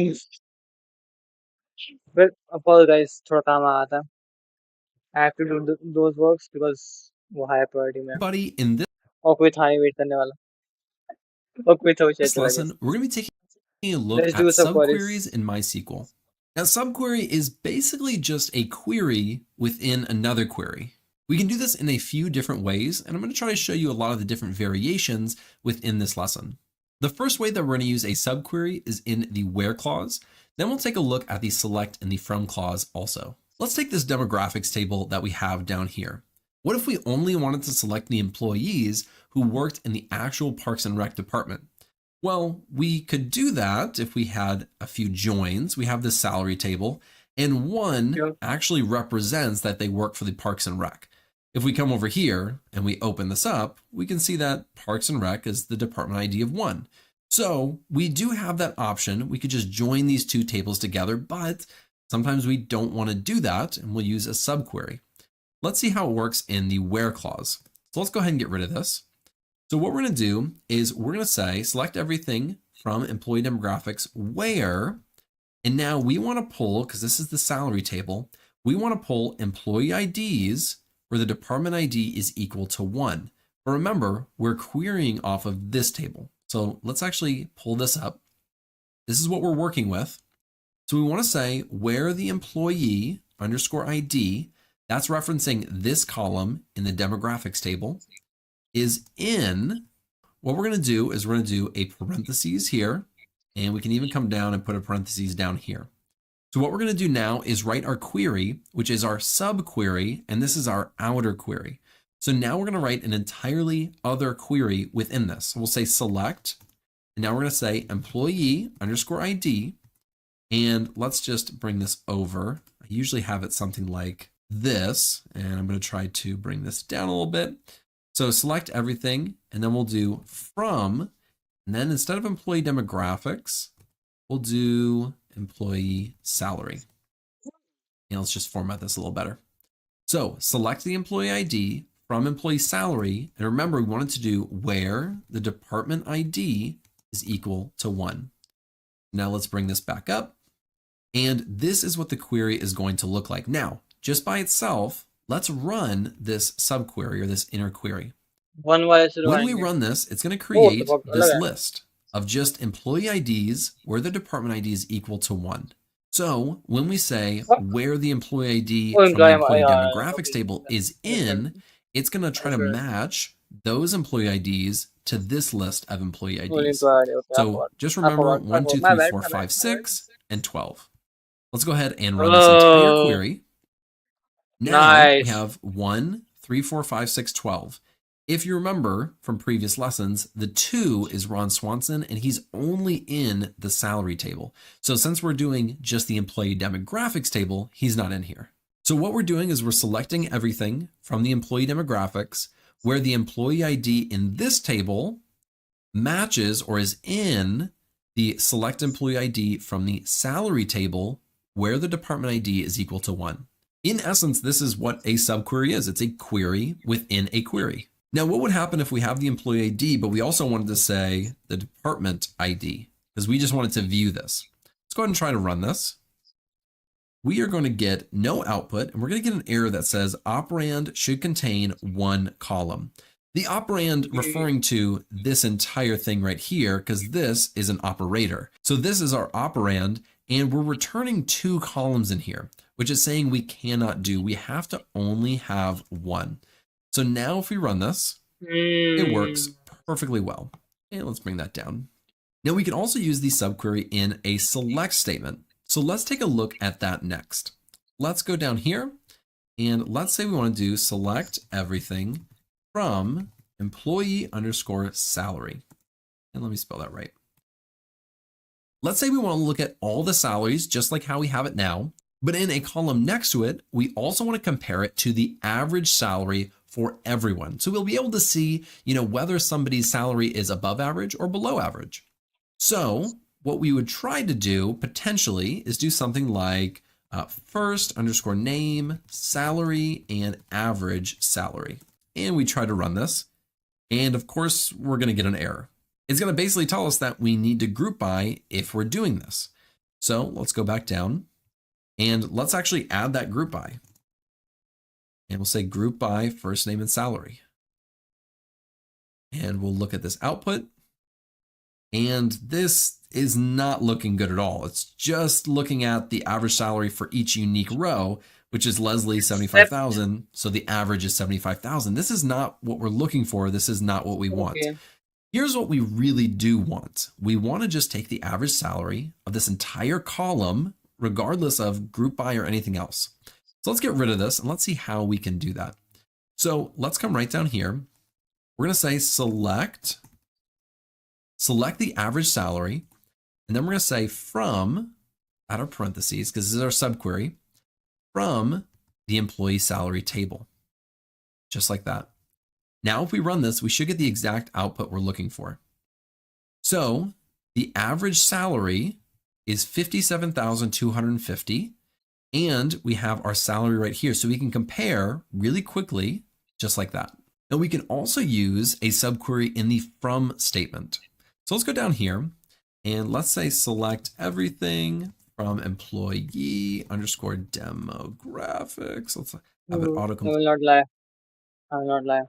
फिर अपोलोजाइज, थोड़ा काम आ रहा था। I have to do those works because वो हाई प्रायोरिटी में है Everybody, in और कोई था नहीं वेट करने वाला, और कोई था वो शायद this चला गया। lesson, we're going to be taking a look let's at do सब queries. subqueries in MySQL. Now, subquery is basically just a query within another query. We can do this in a few different ways, and I'm going to try to show you a lot of the different variations within this lesson. The first way that we're going to use a subquery is in the where clause. Then we'll take a look at the select and the from clause also. Let's take this demographics table that we have down here. What if we only wanted to select the employees who worked in the actual Parks and Rec department? Well, we could do that if we had a few joins. We have this salary table, and one actually represents that they work for the Parks and Rec. If we come over here and we open this up, we can see that Parks and Rec is the department ID of 1. So we do have that option. We could just join these two tables together, but sometimes we don't want to do that, and we'll use a subquery. Let's see how it works in the where clause. So let's go ahead and get rid of this. So what we're going to do is we're going to say select everything from employee demographics where, and now we want to pull, because this is the salary table, we want to pull employee IDs where the department ID is equal to 1. But remember, we're querying off of this table. So let's actually pull this up. This is what we're working with. So we want to say where the employee underscore ID, that's referencing this column in the demographics table, is in, what we're going to do is we're going to do a parentheses here, and we can even come down and put a parentheses down here. So what we're going to do now is write our query, which is our subquery, and this is our outer query. So now we're going to write an entirely other query within this. So we'll say select, and now we're going to say employee underscore ID, and let's just bring this over. I usually have it something like this, and I'm going to try to bring this down a little bit. So select everything, and then we'll do from, and then instead of employee demographics, we'll do employee salary. And let's just format this a little better. So select the employee ID from employee salary, and remember we wanted to do where the department ID is equal to 1. Now let's bring this back up, and this is what the query is going to look like. Now, just by itself, let's run this subquery or this inner query. When we run this, it's going to create this list of just employee IDs where the department ID is equal to 1. So when we say where the employee ID from the employee demographics table is in, it's going to try to match those employee IDs to this list of employee IDs. So just remember 1, 2, 3, 4, 5, 6, and 12. Let's go ahead and run this entire query. Now we have 1, 3, 4, 5, 6, 12. If you remember from previous lessons, the 2 is Ron Swanson, and he's only in the salary table. So since we're doing just the employee demographics table, he's not in here. So what we're doing is we're selecting everything from the employee demographics where the employee ID in this table matches or is in the select employee ID from the salary table where the department ID is equal to 1. In essence, this is what a subquery is. It's a query within a query. Now, what would happen if we have the employee ID, but we also wanted to say the department ID, because we just wanted to view this. Let's go ahead and try to run this. We are going to get no output, and we're going to get an error that says operand should contain 1 column. The operand referring to this entire thing right here, because this is an operator. So this is our operand, and we're returning 2 columns in here, which is saying we cannot do. We have to only have 1. So now if we run this, it works perfectly well. And let's bring that down. Now we can also use the subquery in a select statement. So let's take a look at that next. Let's go down here, And let's say we want to do select everything from employee underscore salary. And let me spell that right. Let's say we want to look at all the salaries just like how we have it now, but in a column next to it, we also want to compare it to the average salary for everyone. So we'll be able to see, whether somebody's salary is above average or below average. So what we would try to do potentially is do something like first underscore name, salary, and average salary. And we try to run this. And of course, we're going to get an error. It's going to basically tell us that we need to group by if we're doing this. So let's go back down and let's actually add that group by. And we'll say group by first name and salary. And we'll look at this output. And this is not looking good at all. It's just looking at the average salary for each unique row, which is Leslie 75,000. So the average is 75,000. This is not what we're looking for. This is not what we want. Here's what we really do want. We want to just take the average salary of this entire column, regardless of group by or anything else. So let's get rid of this and let's see how we can do that. So let's come right down here. We're going to say select the average salary, and then we're going to say from, out of parentheses, because this is our subquery, from the employee salary table, just like that. Now, if we run this, we should get the exact output we're looking for. So the average salary is $57,250, and we have our salary right here. So we can compare really quickly, just like that. And we can also use a subquery in the from statement. So let's go down here and let's say select everything from employee underscore demographics. Let's have it auto I will not lie. I will not lie.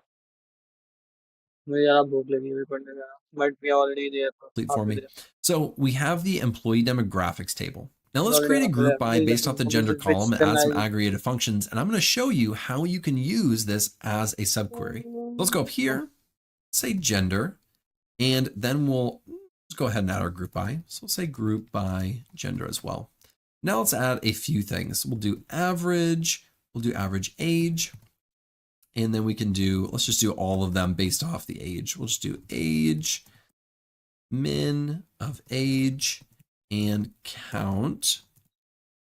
मुझे ज़्यादा भूख लगी है पढ़ने का, but we are already there. complete for me. So we have the employee demographics table. Now let's create a group by based off the gender column and add some aggregated functions. And I'm going to show you how you can use this as a subquery. Let's go up here, say gender, and then we'll just go ahead and add our group by. So we'll say group by gender as well. Now let's add a few things. We'll do average, we'll do average age, and then we can do, let's just do all of them based off the age. We'll just do age, min of age, and count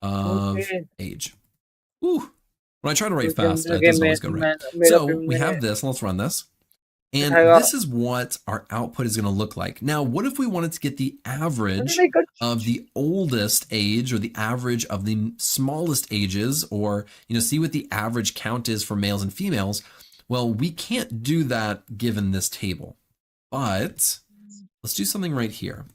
of age. Ooh. When I try to write fast, it doesn't always go right. So we have this. Let's run this. And this is what our output is going to look like. Now, what if we wanted to get the average of the oldest age or the average of the smallest ages, or, see what the average count is for males and females? Well, we can't do that given this table, but let's do something right here.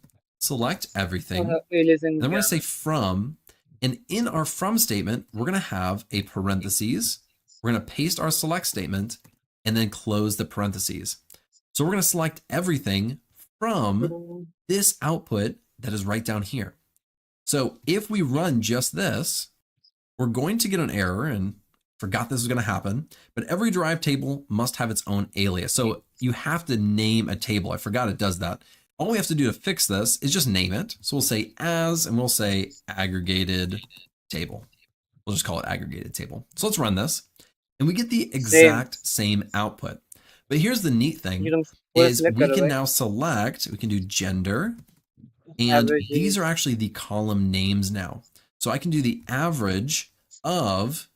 Select everything. Then we're going to say from, and in our from statement, we're going to have a parentheses. We're going to paste our select statement and then close the parentheses. So we're going to select everything from this output that is right down here. So if we run just this, we're going to get an error, and forgot this was going to happen, but every derived table must have its own alias. So you have to name a table. I forgot it does that. All we have to do to fix this is just name it. So we'll say as, and we'll say aggregated table. We'll just call it aggregated table. So let's run this. And we get the exact same output. But here's the neat thing is we can now select, we can do gender, and these are actually the column names now. So I can do the average of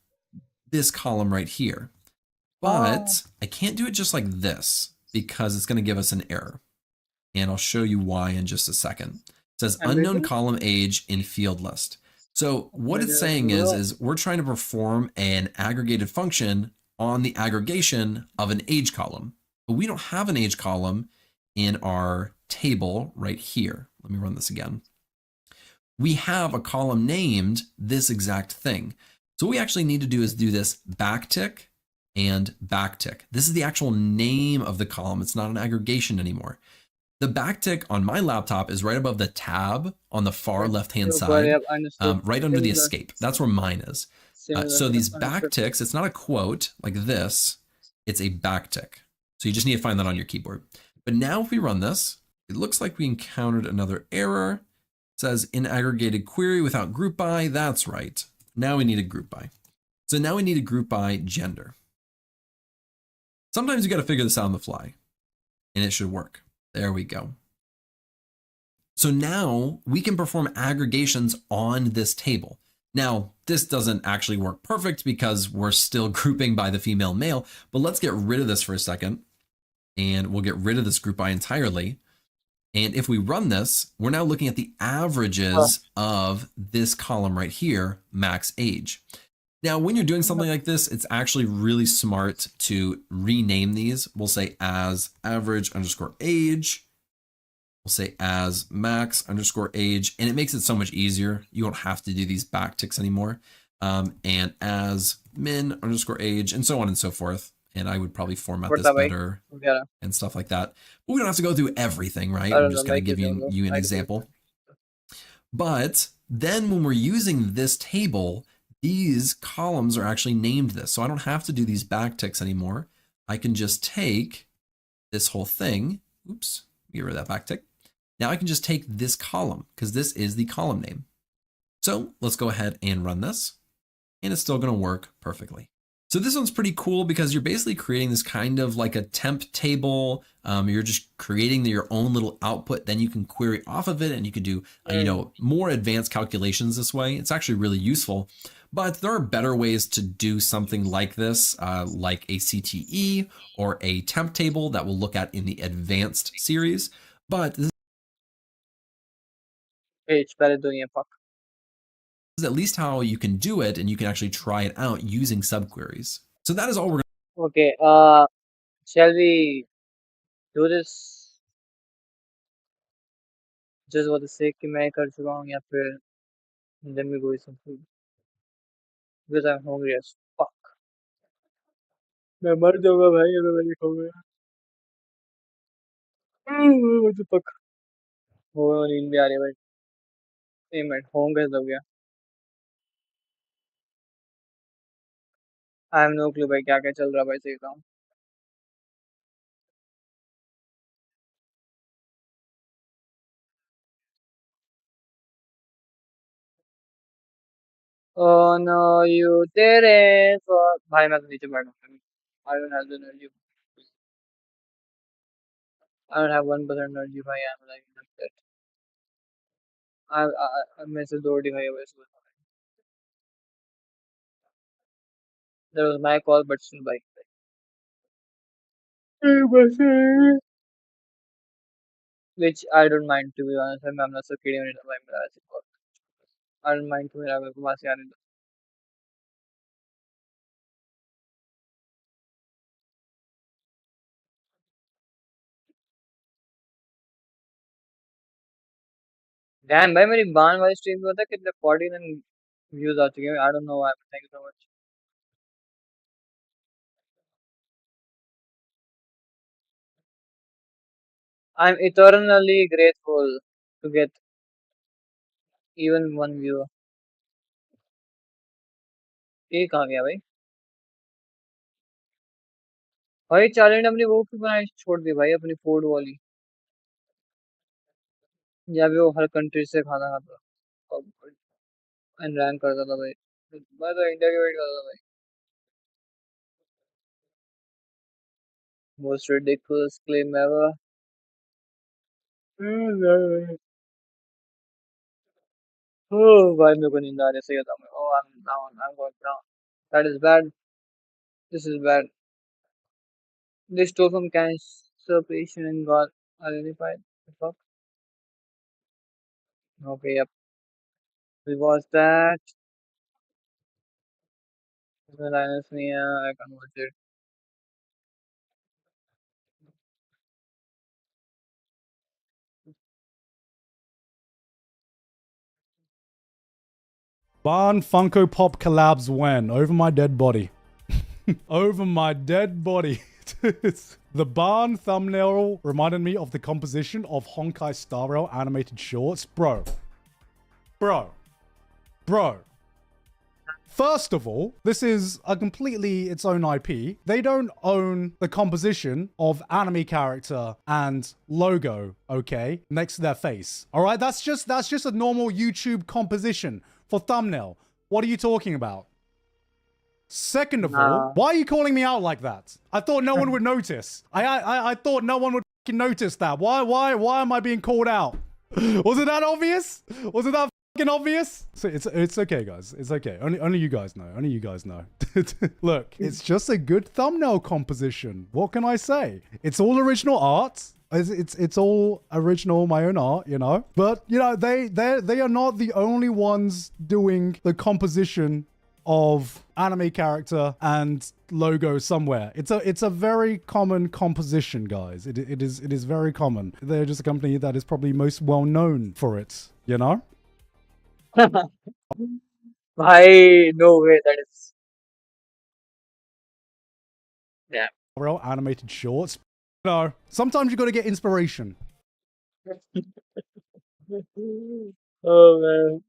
this column right here, but I can't do it just like this because it's going to give us an error. And I'll show you why in just a second. It says unknown column age in field list. So what it's saying is we're trying to perform an aggregated function on the aggregation of an age column, but we don't have an age column in our table right here. Let me run this again. We have a column named this exact thing. So what we actually need to do is do this backtick and backtick. This is the actual name of the column. It's not an aggregation anymore. The backtick on my laptop is right above the tab on the far left-hand side, right under the escape. That's where mine is. So these backticks, it's not a quote like this, it's a backtick. So you just need to find that on your keyboard. But now if we run this, it looks like we encountered another error. It says in aggregated query without group by. That's right. Now we need a group by. So now we need to group by gender. Sometimes you got to figure this out on the fly, and it should work. There we go. So now we can perform aggregations on this table. Now, this doesn't actually work perfect because we're still grouping by the female male, but let's get rid of this for a second. And we'll get rid of this group by entirely. And if we run this, we're now looking at the averages of this column right here, max age. Now, when you're doing something like this, it's actually really smart to rename these. We'll say as average underscore age. We'll say as max underscore age, and it makes it so much easier. You don't have to do these backticks anymore. And as min underscore age, and so on and so forth. And I would probably format this better and stuff like that. But we don't have to go through everything, right? I'm just going to give you an example. But then when we're using this table, these columns are actually named this. So I don't have to do these backticks anymore. I can just take this whole thing. Oops, get rid of that backtick. Now I can just take this column because this is the column name. So let's go ahead and run this, and it's still going to work perfectly. So this one's pretty cool because you're basically creating this kind of like a temp table. You're just creating your own little output. Then you can query off of it, and you can do more advanced calculations this way. It's actually really useful. But there are better ways to do something like this, like a CTE or a temp table that we'll look at in the advanced series. But this is at least how you can do it, and you can actually try it out using subqueries. So that is all we're going to. Okay, shall we do this just for the sake कि मैं कर चुका हूँ या फिर then we go with some food because I'm hungry as fuck. मैं मर जाऊंगा भाई अगर मैं नहीं खाऊंगा. What the fuck? वो नींद भी आ रही है भाई. एक मिनट होम कैसे हो गया? I have no clue भाई क्या क्या चल रहा है भाई. सही बताऊं Oh no, you didn't. भाई मैं तो नीचे बैठा हूँ. I don't have the energy. I don't have 1% energy भाई. I'm like that. मैं से दो रोटी खाई है वैसे. That was my call, but still भाई. Which I don't mind to be honest. I'm not so kidding on it. I don't mind to मेरा मेरे को वहाँ से आने दो. Damn भाई मेरी बान वाली स्ट्रीम में होता है कितने 49 views आ चुके हैं. I don't know why. Thank you so much. I'm eternally grateful to get even one viewer. ये कहाँ गया भाई? भाई चैलेंज अपनी वो क्यों बनाई छोड़ दी भाई अपनी फूड वाली. या भी वो हर कंट्री से खाना खाता एंड रैंक करता था भाई. मैं तो इंडिया की वेट करता था भाई. Most ridiculous claim ever. Oh भाई मेरे को नींद आ रही है. सही बताऊं मैं. Oh I'm down. I'm going down. That is bad. This is bad. They stole from cancer patient and got identified. The fuck? Okay, yep. We watched that. इसमें लाइनस नहीं है. I can't watch it. Barn Funko Pop collabs when? Over my dead body. Over my dead body. The barn thumbnail reminded me of the composition of Honkai Star Rail animated shorts. Bro. First of all, this is a completely its own IP. They don't own the composition of anime character and logo, okay, next to their face. All right, that's just a normal YouTube composition for thumbnail. What are you talking about? Second of all, Nah. why are you calling me out like that? I thought no one would notice. I thought no one would fucking notice that. Why am I being called out? Was it that obvious? Was it that fucking obvious? So it's okay, guys. It's okay. Only you guys know. Only you guys know. Look, it's just a good thumbnail composition. What can I say? It's all original art. It's all original, my own art, you know. But you know, they are not the only ones doing the composition of anime character and logo somewhere. It's a very common composition, guys. It is very common. They're just a company that is probably most well known for it, you know? Bhai, no way that is. Yeah. Real animated shorts. No. Sometimes you gotta get inspiration. Oh man.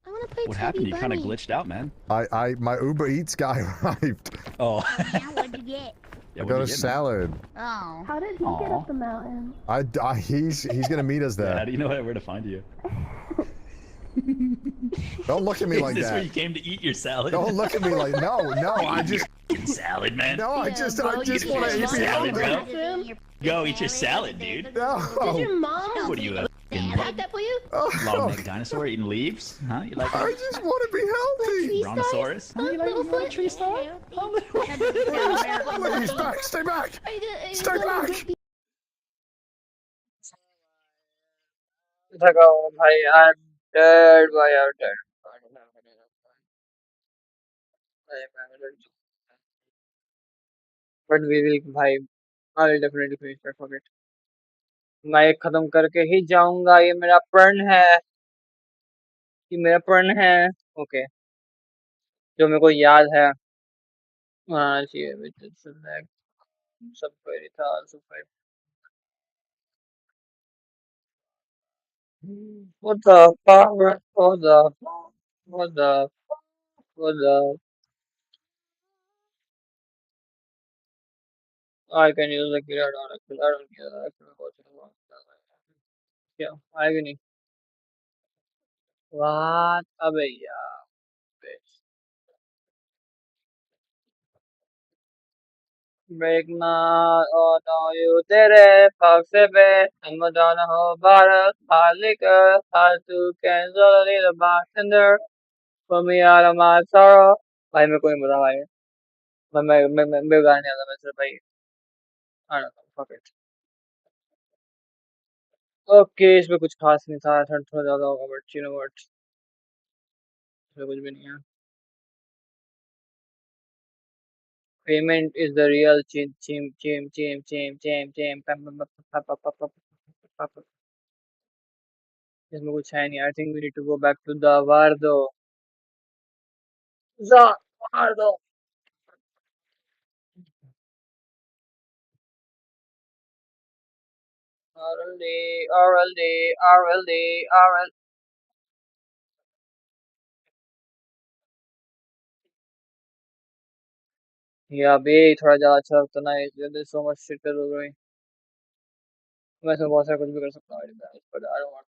I want to play What Tubby happened? You kind of Bunny. glitched out, man. My Uber Eats guy arrived. Oh. Yeah, what'd you get? Yeah, I what'd got you a get, man? salad. Oh. How did he get up the mountain? He's gonna meet us Yeah, how there. do you know where to find you? Don't look at me like Is this where you that. came to eat your salad? Don't look at me like no. I just Fucking salad, man. no. I just want to eat salad, salad. bro. Go eat your salad, dude. No. Did your mom What are you, a fucking make that for you? long-necked dinosaur eating leaves? Huh? You like I that? just want to be healthy. Brontosaurus? Huh? You like a tree star? Look, he's back. Stay back. Stay back. थका हूँ भाई. I'm dead. Bhai, I'm dead. I don't have any enough time. I'm dead. But we will, bhai. I'll definitely finish that. Forget. मैं ये खत्म करके ही जाऊंगा. ये मेरा प्रण है. ये मेरा प्रण है. ओके. जो मेरे को याद है. हाँ जी, सब कोई था. सब कोई. What the fuck? What the? What the? What the? I can use the killer on a killer. I don't care. I can go to the one. Yeah, I can. What? अबे यार. bitch. Break my oh no you did it. Fuck it. I'm a down a whole bottle. Hot liquor. Hard to cancel. Need a bartender. Put me out of my sorrow. भाई मेरे को नहीं पता भाई. मैं गाने वाला मैं सिर्फ भाई. I don't know. Fuck it. Okay इसमें कुछ खास नहीं था. थोड़ा ज्यादा होगा बट you know what. इसमें कुछ भी नहीं है. Payment is the real chim. इसमें कुछ है नहीं. I think we need to go back to the Vardo. Vardo. RLD. या बे थोड़ा ज्यादा अच्छा लगता ना. There's so much shit कर रही. मैं इसमें बहुत सारा कुछ भी कर सकता हूँ. But I don't want.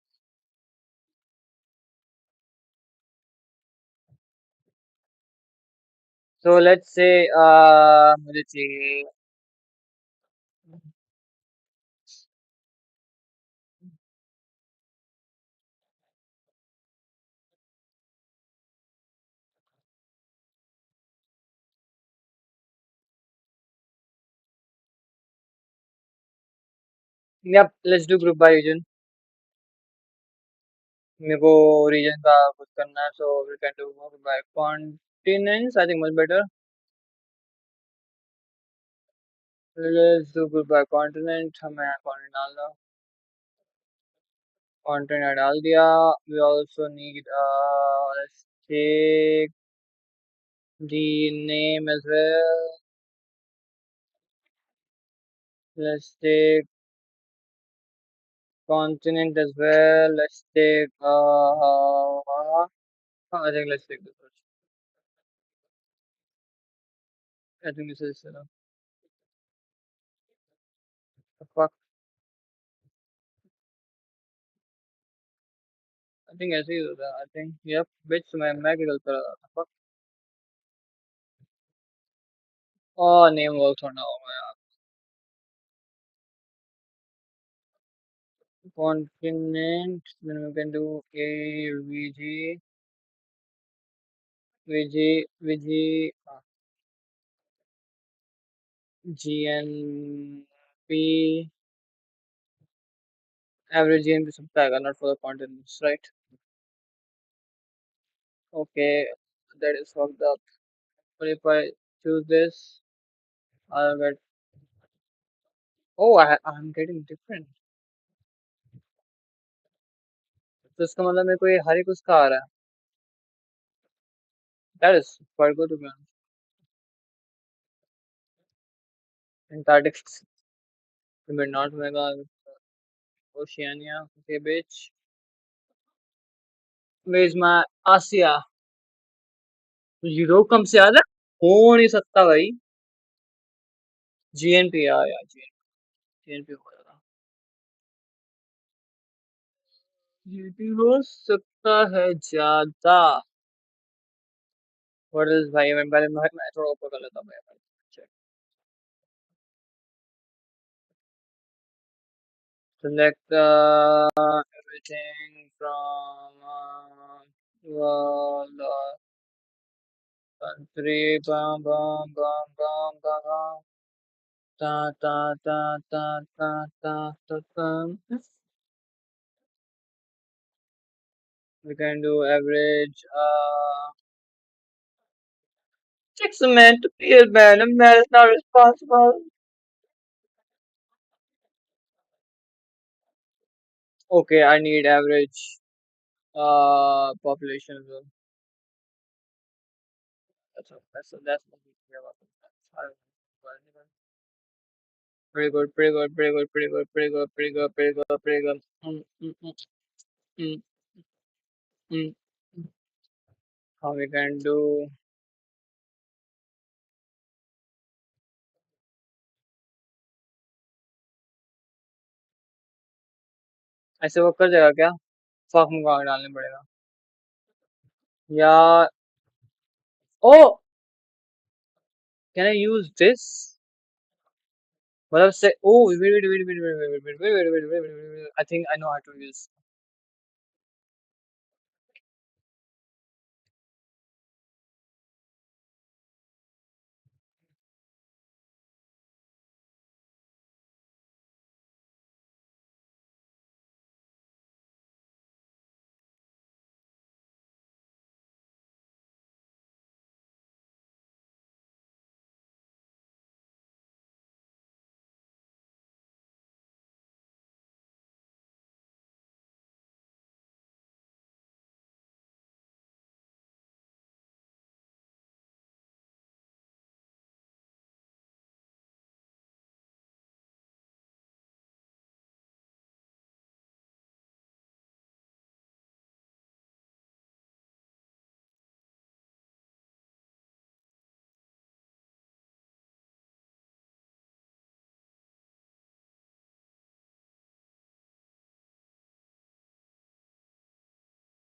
So let's say मुझे चाहिए. Yep, let's do group by region. मेरे को region का कुछ करना है. So we can do group by continents. I think much better. Let's do group by continent. हमें continent डालना. Continent डाल दिया. We also need let's take the name as well. Let's take continent as well. Let's take I think let's take this one. I think this is fuck. I think ऐसे ही होता है. I think yep. Bitch मैं क्या गलत कर रहा था. Fuck. Oh, name work थोड़ा होगा यार. Continent. Then we can do A V G V G V G G N P. Average GNP सबका आएगा, not for the continents, right? Okay, that is fucked up. But if I choose this, I'll get. Oh, I'm getting different. तो इसका मतलब मेरे को ये हर एक उसका आ रहा है. That is quite good to be honest. Antarctic, but not mega. Oceania, okay, bitch. Where's my Asia? Europe कम से आ रहा है? हो नहीं सकता भाई. GNP या GNP हो जाएगा. GNP हो सकता है ज्यादा. What is भाई मैं थोड़ा ऊपर कर लेता हूँ भाई. Check. Select everything from world country. Bam bam bam bam bam bam. Ta ta ta ta ta ta ta ta. We can do average. Takes a man to be a man. A man is not responsible. Okay, I need average population as well. That's what we care about. Pretty good, pretty good, pretty good, pretty good, pretty good, pretty good, pretty good, pretty good. Mm, mm. How we can do? ऐसे वो कर जाएगा क्या? Fuck मुझे आगे डालने पड़ेगा. या oh, can I use this? मतलब से oh wait. I think I know how to use.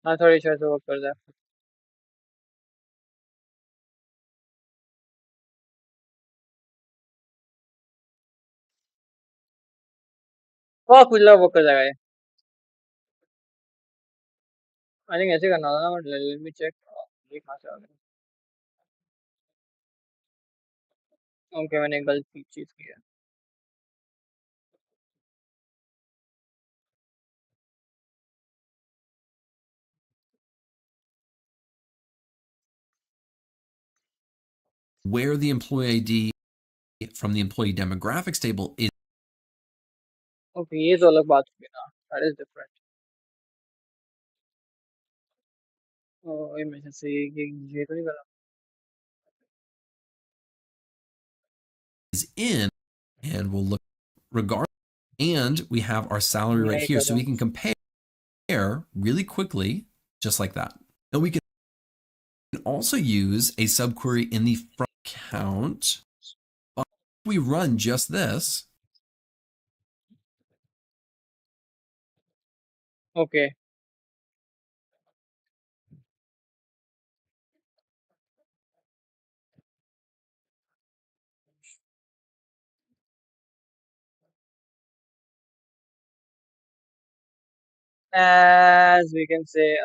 हाँ थोड़ी शायद से वो कर जाए. फक मुझे लगा वो कर जाएगा ये. I think ऐसे करना था ना. But let me check. ये कहाँ से आ गया? Okay, मैंने एक गलती चीज की है. Where the employee ID from the employee demographics table is Okay, ये तो अलग बात हुई ना. That is different. Oh, ये मैं से ये तो नहीं करा. in, and we'll look regardless. And we have our salary right नहीं here. So करा. we can compare really quickly, just like that. And we can also use a subquery in the front count. We run just this. Okay. as we can say,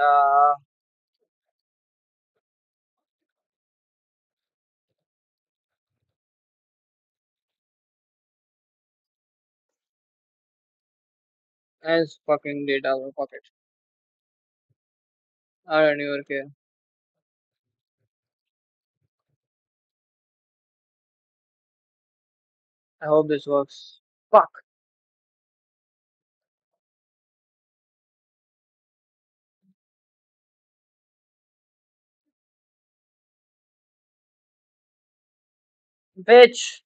as fucking data out pocket. I don't even care. I hope this works. Fuck. Bitch.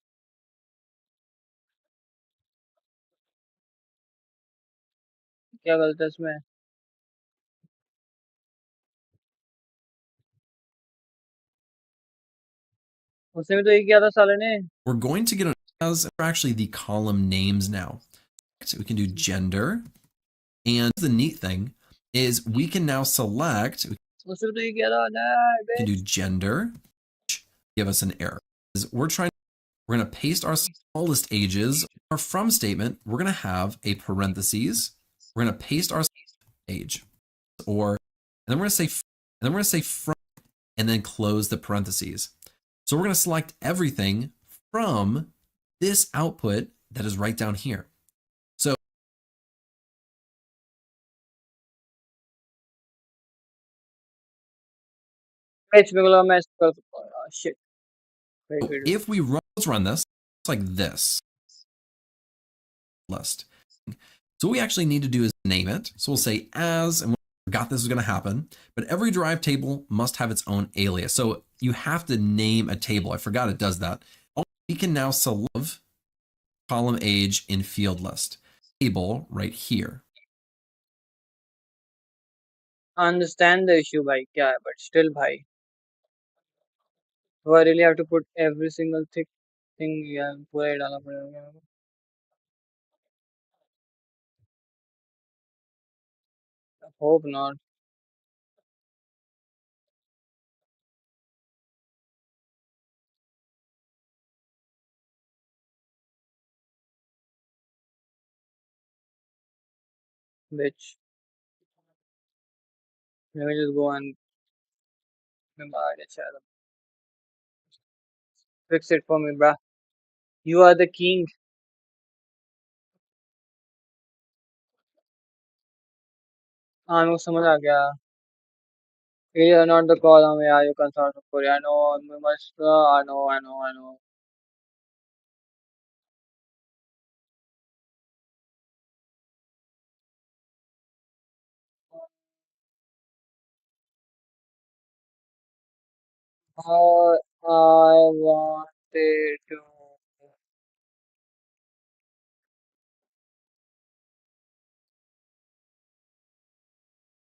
क्या गलत है इसमें? उसने भी तो ये किया था साले ने. We're going to get an as actually the column names now. So we can do gender. And the neat thing is we can now select, we उसने भी तो ये किया था. Nah, can do bitch. gender, give us an error. We're going to paste our smallest ages. Our from statement, we're going to have a parentheses. We're going to paste our age, or, and then we're going to say from, and then close the parentheses. So we're going to select everything from this output that is right down here. So Bitch, मेरे को लगा मैं इसको कर सकता हूँ. Shit. Wait. if we run this, it's like this list. So what we actually need to do is name it. So we'll say as, and we forgot this was going to happen, but every derived table must have its own alias. So you have to name a table. I forgot it does that. We can now select column age in field list table right here. I understand the issue, भाई क्या है, but still भाई. Do I really have to put every single thing? Yeah, पूरा ही डालना पड़ेगा मेरे को. I hope not. Bitch. Let me just go and fix it for me, bruh. You are the king. हाँ मेरे को समझ आ गया. You are not the column. Yeah, you can start of Korea. I know. We must. I know. I wanted to.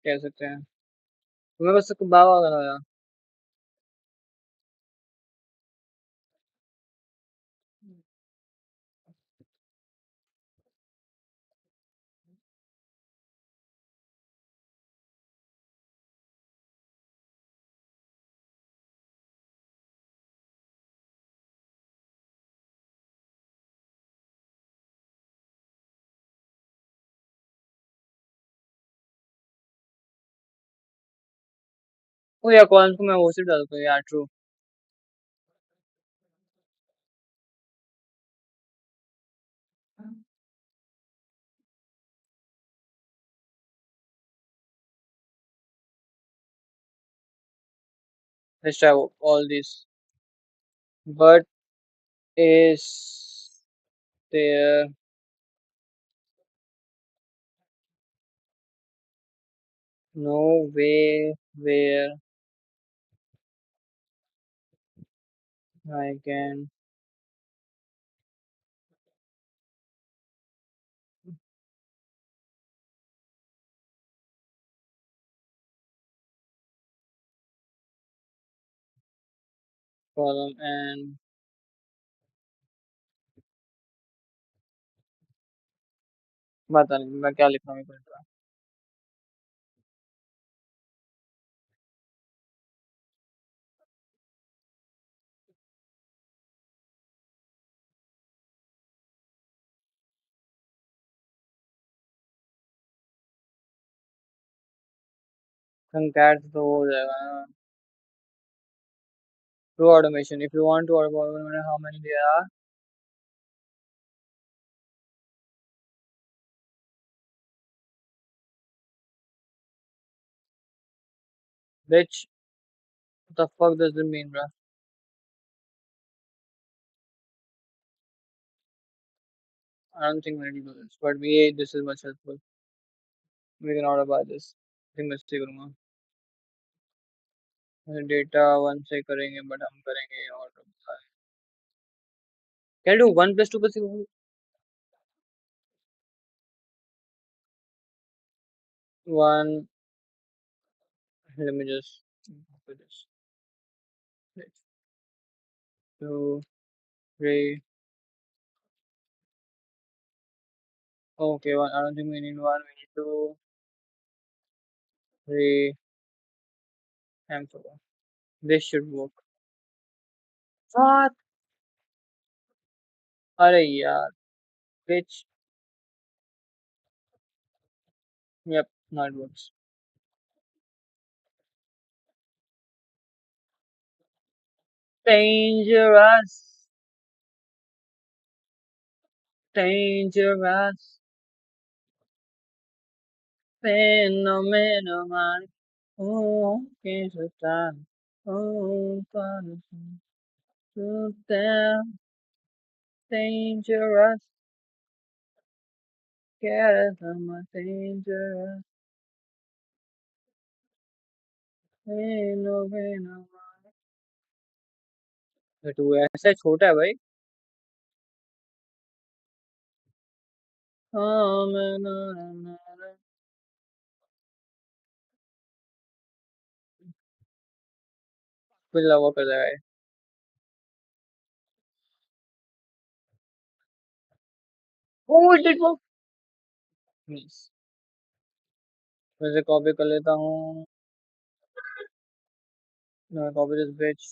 कह सकते हैं. तुम्हें बस बाबा का यार. ओ यार कॉलम्स को मैं वो सिर्फ डालता हूँ यार. True. Let's try all these. But is there no way where I can column and पता नहीं मैं क्या लिख रहा हूँ. concat तो हो जाएगा ना. True automation. If you want to automate how many there are, which the fuck does it mean, bruh? I don't think we need to do this, but this is much helpful. We can order by this. I think मैं इससे करूँगा. Data 1 से करेंगे, but हम करेंगे order by. Can I do 1 plus 2 plus 3? 1. Let me just do this. 2, 3. Okay, 1. I don't think we need 1. We need 2, 3, and 4. This should work. What? अरे यार. Which? Yep, now it works. Dangerous. Dangerous. Phenomenal. Oh, can't stop. Oh, to them. Dangerous. Get them dangerous. Phenomenal. तू ऐसा छोटा है भाई. हाँ मैं कुछ लगा कर रहा है. Oh, it did work. Nice. मैं इसे कॉपी कर लेता हूँ. मैं copy this bitch.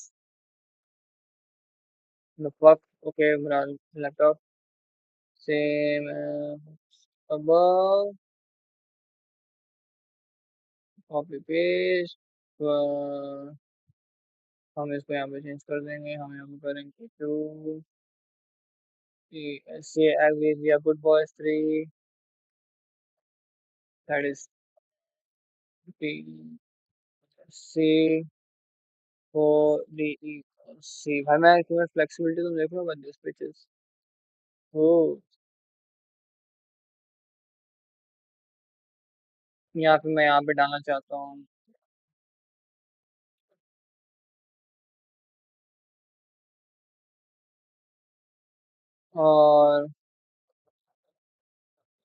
The fuck. Okay, मेरा laptop. Same as above. Copy paste. हम इसको यहाँ पे चेंज कर देंगे. हम यहाँ पे करेंगे 2. See, as we are good boys 3. That is B. C. 4. D. E. C. भाई मैं तुम्हें flexibility तुम देख लो बस this bitches. Oh. यहाँ पे मैं यहाँ पे डालना चाहता हूँ. और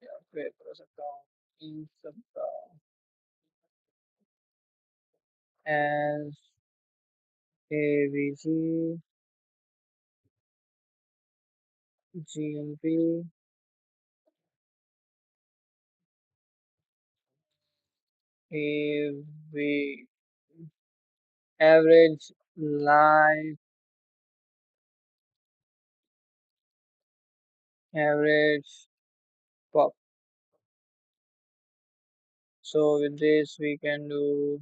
या फिर कर सकता हूँ इन सब का as avg gmp av average life average pop. So with this we can do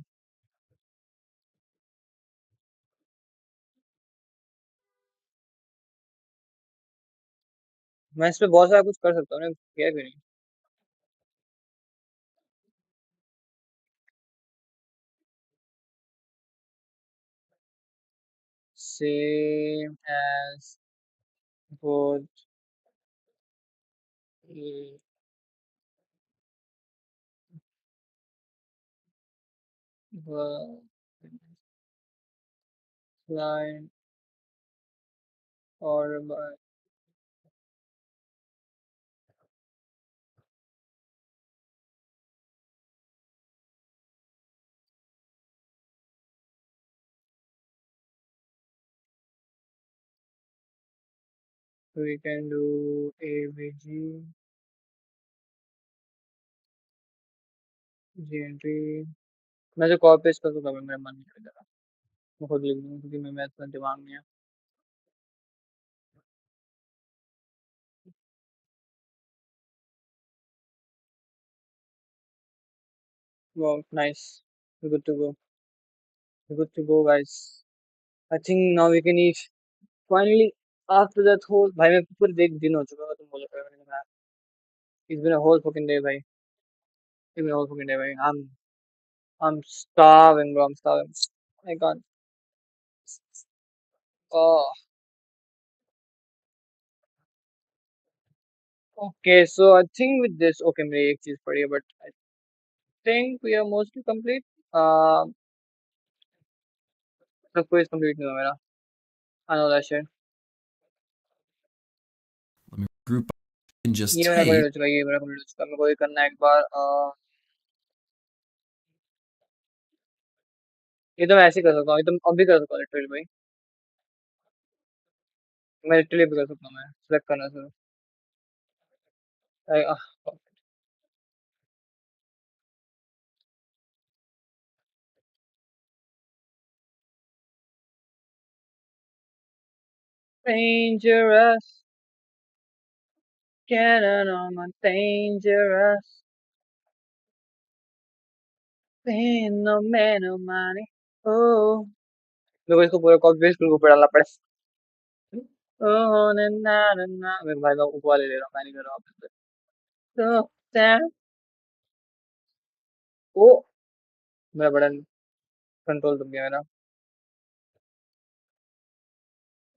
मैं इस पे बहुत सारा कुछ कर सकता हूँ ना. किया भी नहीं. Same as both the line or by we can do avg gnt. मैं जो कॉपी पेस्ट कर दूंगा मेरा मन नहीं करेगा. मैं खुद लिख दूंगा क्योंकि मैं इतना दिमाग नहीं है. Wow, nice. Good to go. Good to go, guys. I think now we can eat. Finally, after that whole भाई मैं पूरे दिन हो चुका है तुम बोलो मैंने कहा it's been a whole fucking day भाई it's been a whole fucking day भाई I'm starving bro I'm starving I can't oh okay so I think with this okay मेरी एक चीज पड़ी है but I think we are mostly complete सब कुछ complete नहीं हुआ मेरा I know that shit Let me group and just ये मेरा complete take. हो चुका है ये मेरा complete हो चुका है मेरे को ये करना है एक बार ये तो मैं ऐसे ही कर सकता हूँ ये तो अभी कर सकता हूँ लिटरली भाई मैं लिटरली भी कर सकता हूँ मैं सिलेक्ट करना है सिर्फ dangerous cannon on my dangerous pain no man no money oh मेरे को इसको पूरा कॉपी पेस्ट करके ऊपर डालना पड़ेगा oh ना मेरे भाई का ऊपर ले ले रहा हूँ मैं नहीं कर रहा हूँ वापस से so sad ओ मेरा बड़ा कंट्रोल दब गया मेरा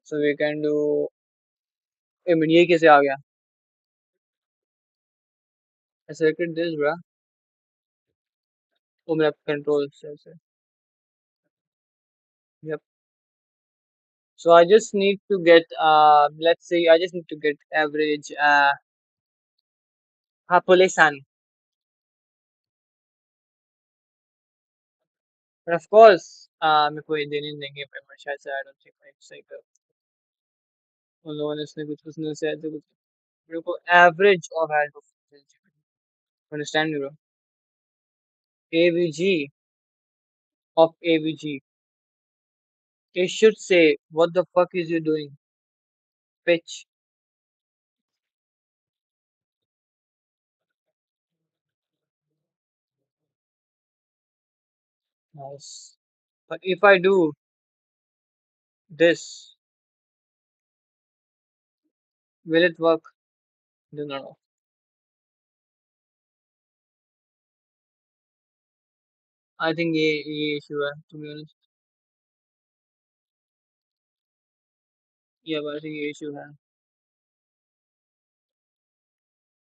so we can do a minute ये कैसे आ गया I selected this bro वो मेरा कंट्रोल से yep so I just need to get let's say I just need to get average population but of course मेरे को ये देने नहीं देंगे पेमेंट शायद से I don't think मैं सही कर उन लोगों ने इसने कुछ उसने से ऐसे कुछ मेरे को average of health understand me bro AVG of AVG it should say what the fuck is you doing pitch nice but if I do this will it work do not know I think ये issue है to be honest yeah but I think ये issue है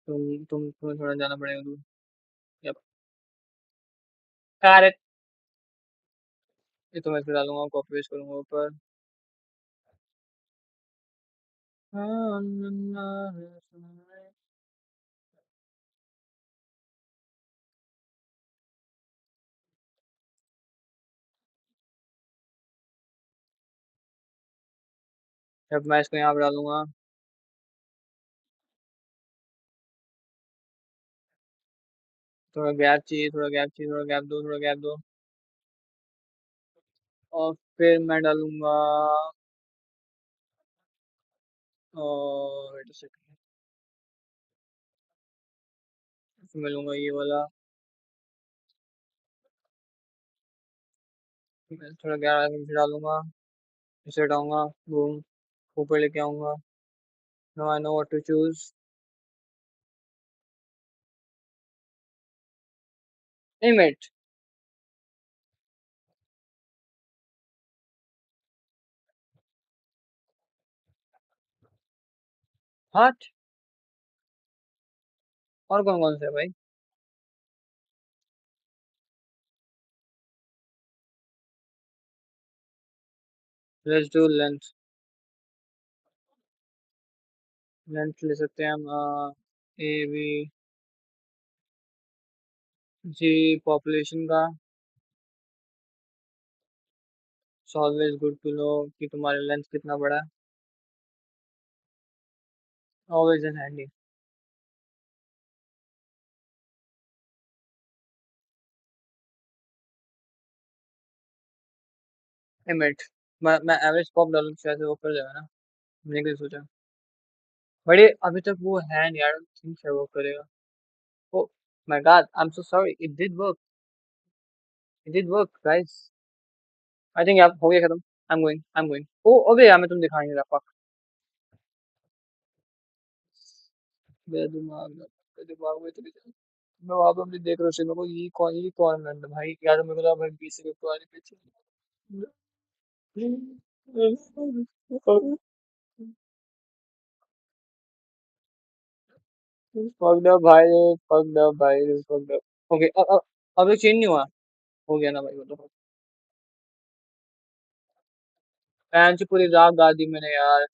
तुम्हें थोड़ा जाना पड़ेगा दूर yep got it ये तो मैं इसमें डालूंगा कॉपी पेस्ट करूंगा ऊपर जब मैं इसको यहाँ पे डालूंगा थोड़ा गैप चाहिए थोड़ा गैप चाहिए थोड़ा गैप दो थोड़ा गैप दो और फिर मैं डालूंगा और वेट अ सेकंड फिर मैं लूंगा ये वाला मैं थोड़ा गैप फिर डालूंगा इसे हटाऊंगा बूम ऊपर लेके आऊंगा now I know what to choose इमेट हट और कौन कौन से है भाई लेट्स डू लेंथ लेंथ ले सकते हैं हम ए बी जी पॉपुलेशन का it's always good to know कि तुम्हारा लेंथ कितना बड़ा है ऑलवेज इन हैंडी इमेट मैं एवरेज पॉप डालूं शायद से वो कर जाएगा ना मैंने क्या सोचा बड़े अभी तक वो है नहीं आई डोंट थिंक वो करेगा oh my god I am so sorry it did work It did work, guys. I think यार हो गया खत्म. I'm going. Oh, अबे यार मैं तुम दिखा नहीं रहा. Fuck. बेदिमाग में तो मैं वहां पे अपनी देख रहा हूँ. मेरे को ये कौन है भाई? यार मेरे को तो भाई पीछे के पुराने पीछे. Fucked up भाई. Fucked up भाई. Fucked up. Okay. अब ये चेंज नहीं हुआ. हो गया ना भाई वो तो. फैन से पूरी रात गा दी मैंने यार.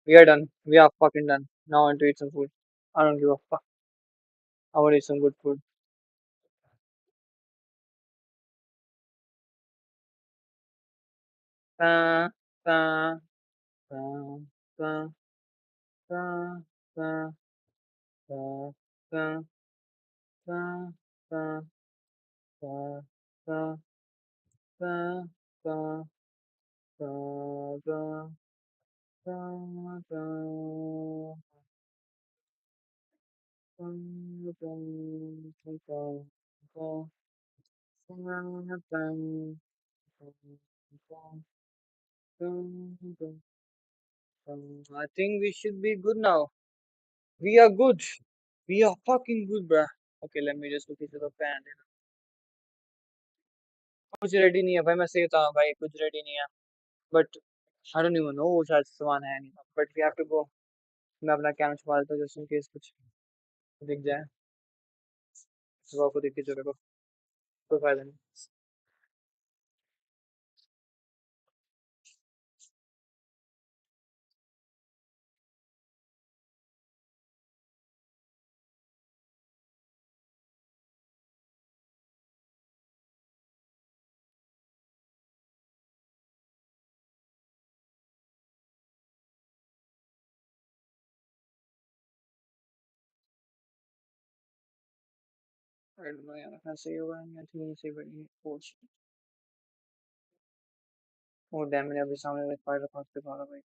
We are done. We are fucking done. Now I want to eat some food. I don't give a fuck. I want to eat some good food. Uh, uh, uh, uh, uh, uh, uh, uh, uh, uh, uh, uh, uh, uh, I think we should be good now. We are good. We are fucking good, bruh. Okay, let me just look into the fan. कुछ ready नहीं है भाई. मैं सही बता रहा हूँ भाई. कुछ रेडी नहीं है. But I don't even know. वो शायद सामान है नहीं. But we have to go. मैं अपना कैम छुपा देता हूँ जस्ट इन केस कुछ दिख जाए. सुबह को दिख के चले को कोई फायदा नहीं. आई डोंट नो यार. ऐसे ही होगा. आई थिंक से बड़ी कोच. Oh damn. मैंने अभी सामने स्पाइडर भागते भागा भाई.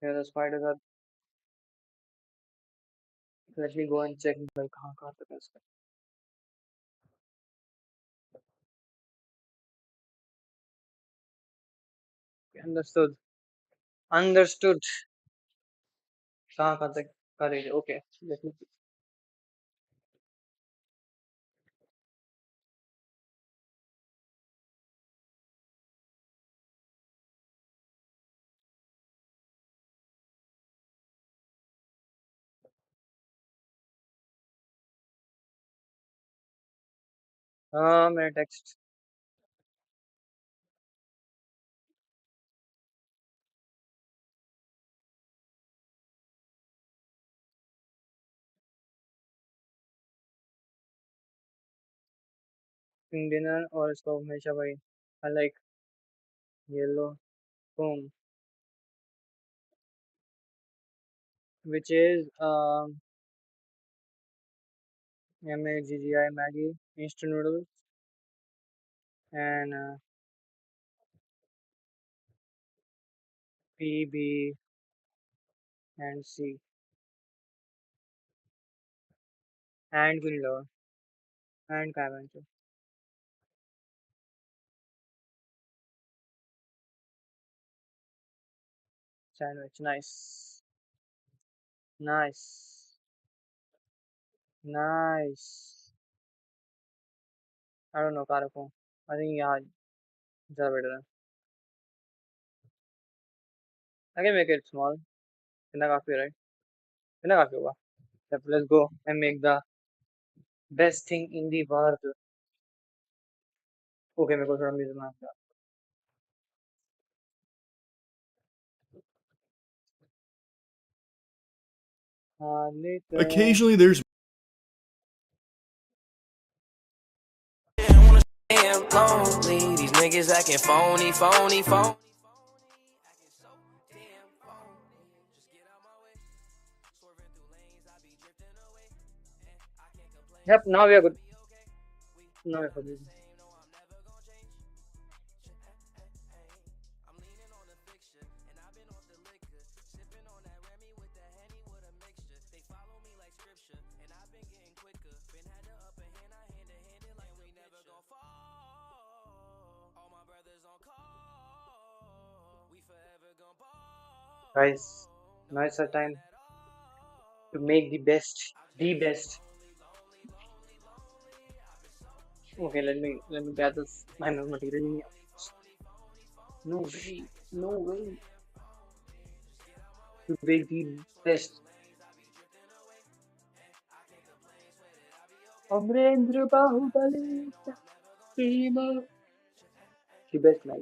फिर स्पाइडर का. Let me go and check भाई कहाँ कहाँ तक है इसका. अंडरस्टूड. अंडरस्टूड. कहाँ कहाँ तक कर रही है. ओके. Let me. हाँ मैंने टेक्स्ट. डिनर और इसको हमेशा भाई. I like yellow foam which is Maggi instant noodles and P B and C and vanilla and cabbage sandwich. Nice. Nice. Nice. I don't know Carafon. I think yeah, it's better. I can make it small. Kinda coffee, right? Kinda coffee होगा. Let's go and make the best thing in the world. Okay, मेरे को थोड़ा music मारना. हाँ later. Occasionally, there's Damn lonely. These niggas acting phony, phony, phony. Acting so damn phony. Just get out my way. Swerving through lanes, I be drifting away. And I can't complain. Yep, now we are good. Now we are good. No, I'm never gonna change. I'm leaning on the fixture, and I've been off the liquor. Sipping on that Remy with the Henny with a mixture. They follow me like scripture, and I've been getting quicker. Been had the upper hand, I hand to hand it like we never. Guys, now it's our time to make the best. The best. Okay, let me gather my material. No way. No way. To make the best. Amrendra Bahubali. The best life.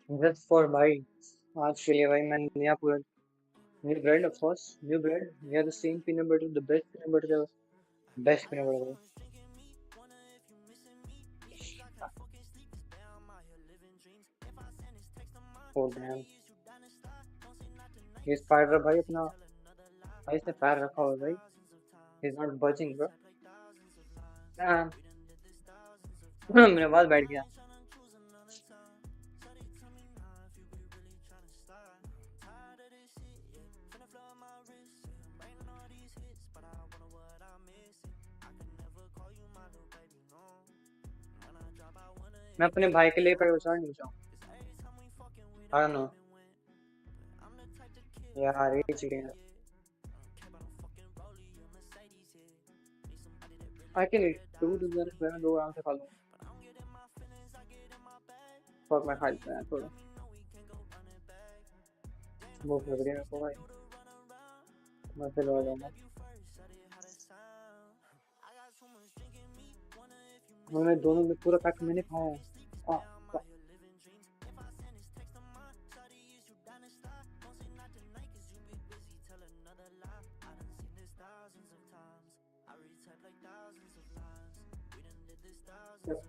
Just for भाई आज के लिए भाई मैंने नया पूरा new bread of course new bread we have the same peanut butter the best peanut butter ever best peanut butter ever. Oh damn ये spider भाई अपना भाई इसने पैर रखा हुआ है भाई he's not budging bro damn मेरा बाल बैठ गया मैं अपने भाई के लिए परेशान नहीं हूँ I don't know यार ये चीजें I can eat two to the मैं दो आराम से खा लूँ fuck मैं खा लेता है थोड़ा भूख लग रही है मेरे को भाई मैं फिर आ जाऊंगा मैंने दोनों में पूरा पैक मैंने खाया है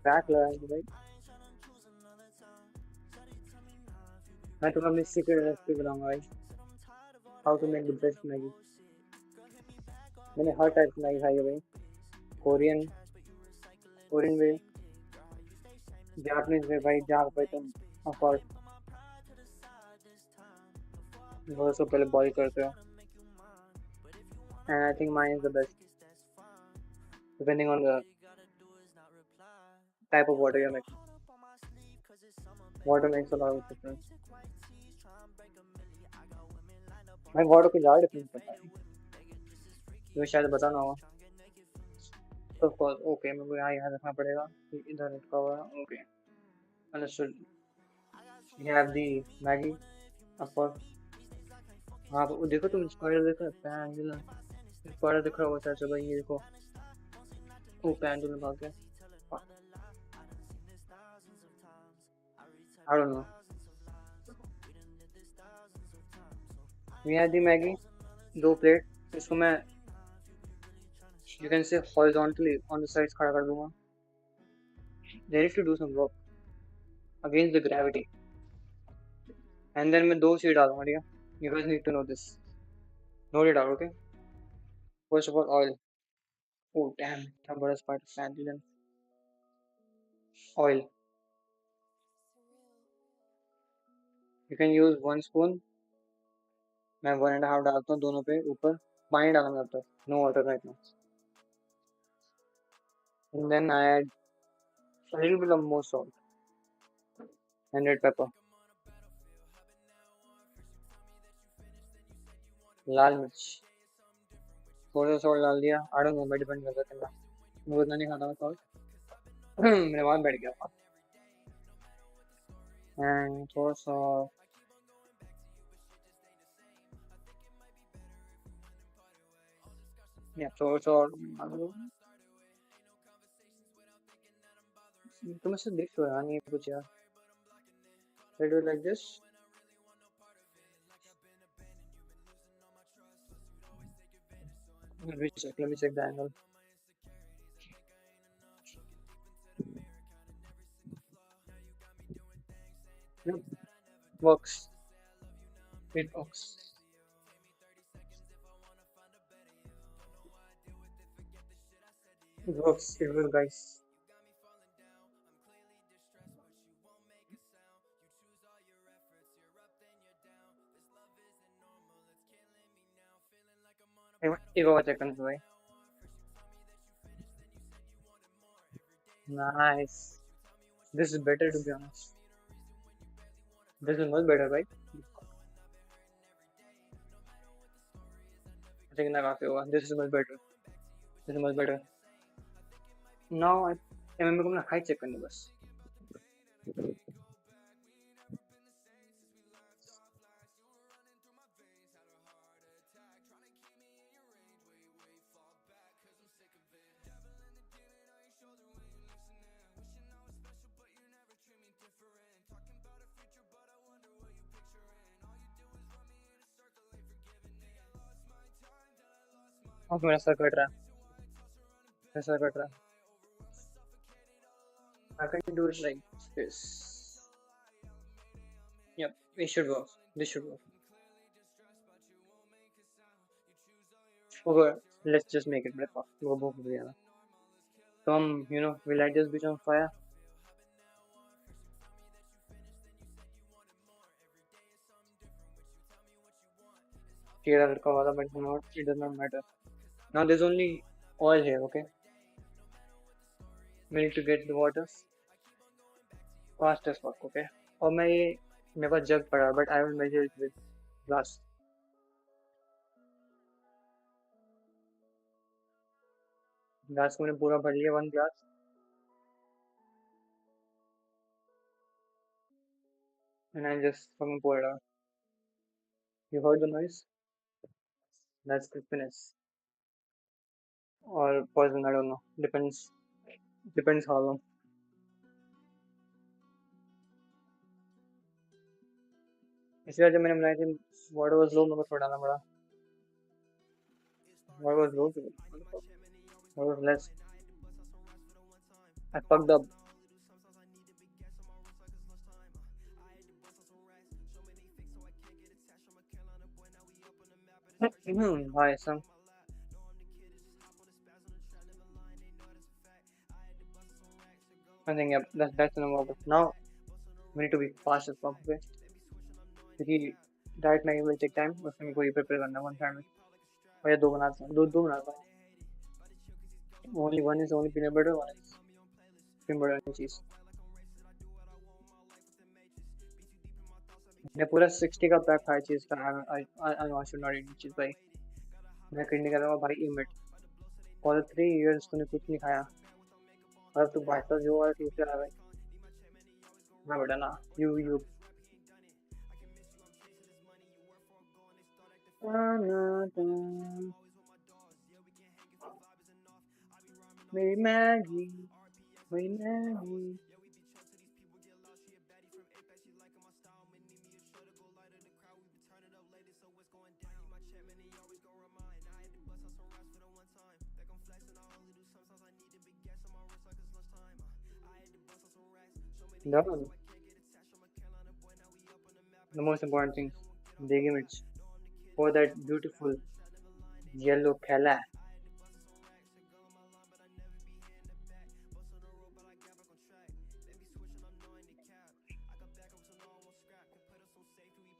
पैक लगाएंगे भाई मैं तुम्हें अपनी सीक्रेट रेसिपी बताऊंगा भाई how to make the best Maggi मैंने हर टाइप की मैगी खाई है भाई कोरियन वे जापानीज वे भाई जहाँ पे तुम ऑफ कोर्स वो सब पहले बॉईल करते हो and I think mine is the best depending on the type of water you're making. Water makes a lot of difference. भाई water को ज़्यादा difference पता है ये शायद बताना होगा of course okay मेरे को यहाँ रखना पड़ेगा इधर रखा हुआ है okay understood you have the Maggi of course हाँ तो देखो तुम स्पाइडर देखो पैंडुलम स्पाइडर दिख रहा होता है भाई ये देखो ओ पैंडुलम भाग गया I don't know we have the Maggi 2 plate इसको मैं you can say horizontally on the sides खड़ा कर दूंगा they need to do some work against the gravity and then मैं 2 सीड डालूंगा ठीक है you guys need to know this note it out okay first of all oil oh damn इतना बड़ा spider pendulum oil you can use 1 spoon मैं 1.5 डालता हूँ दोनों पे ऊपर पानी डालूंगा तब तक no water right now and then I add a little bit of more salt and red pepper लाल मिर्च थोड़ा सा सॉल्ट डाल दिया I don't know मैं डिपेंड करता है मैं उतना नहीं खाता हूँ सॉल्ट मेरे वहाँ बैठ गया and थोड़ा सा yeah थोड़ा सा तुम ऐसे देख तो यार नहीं कुछ यार I do it like this let me check the angle yep works it works It works. It will, guys. Ego seconds away. Nice. This is better, to be honest. This is much better, right? I think ना काफी होगा. This is much better. This is much better. Now I मेरे को ना high check करनी बस. Okay मेरा sir cut रहा है. मेरा सर कट रहा है. I can do it like this. Yep, it should work. This should work. Okay, let's just make it breakfast. Go both together. Come, we light this bitch on fire. Tear लड़का वाला, but it does not matter. Now there's only oil here, okay? We need to get the water fast as fuck, okay? और मैं ये मेरे पास जग पड़ा, but I will measure it with glass. Glass को मैंने पूरा भर लिया, 1 glass. And I just fucking pour it out. You heard the noise? That's crispiness. Or poison, I don't know. Depends how long. इसी वजह जब मैंने बनाई थी, water was low, मेरे को थोड़ा डालना पड़ा. Water was low, water was less. I fucked up. Hi, son. I think yep, that's enough of it. Now we need to be fast as fuck, okay? क्योंकि डाइट नहीं will take time. उसमें मेरे को ये prepare करना है 1 sandwich. और ये 2 बनाता हूँ. 2 बनाता हूँ. Only one is only peanut butter, one is peanut butter and cheese. मैं पूरा 60 का पैक खाया चीज का. I should not eat चीज भाई. मैं किडनी कर रहा हूँ भाई इमिट. For 3 years तूने कुछ नहीं खाया. अब तू भाषा जो है ठीक है भाई. मैं बेटा ना. You. मेरी Maggi. Done. The most important thing, big image for that beautiful yellow color.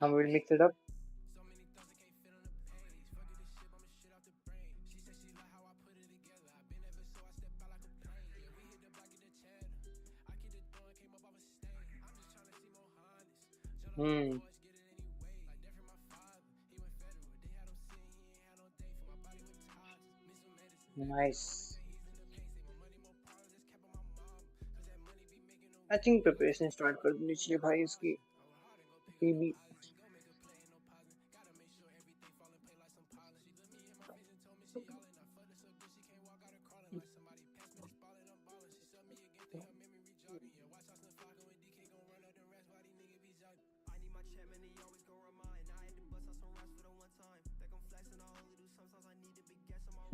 Now we'll mix it up. Nice. I think preparation start कर देनी चाहिए भाई इसकी. PB.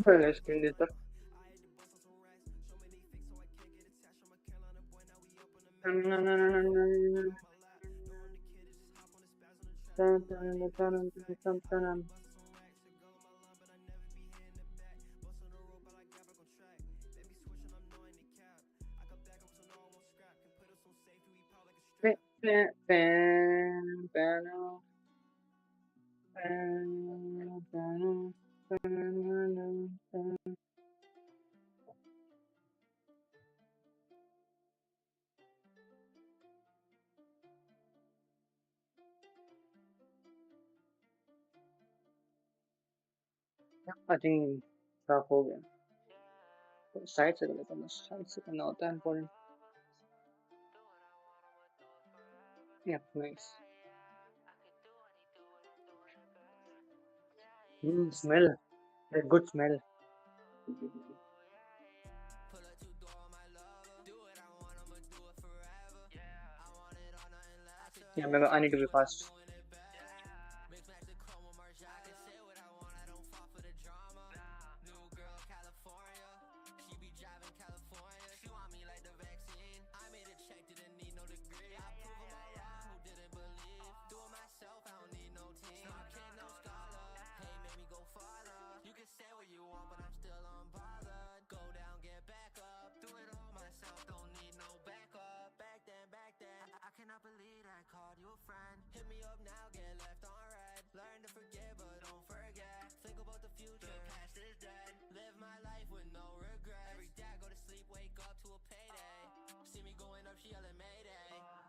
Let's clean this up. I think साफ हो गया. Side से कर लेता हूँ बस. साइड से करना होता है important. Yeah, nice. Smell. A good smell. Yeah, I need to be fast.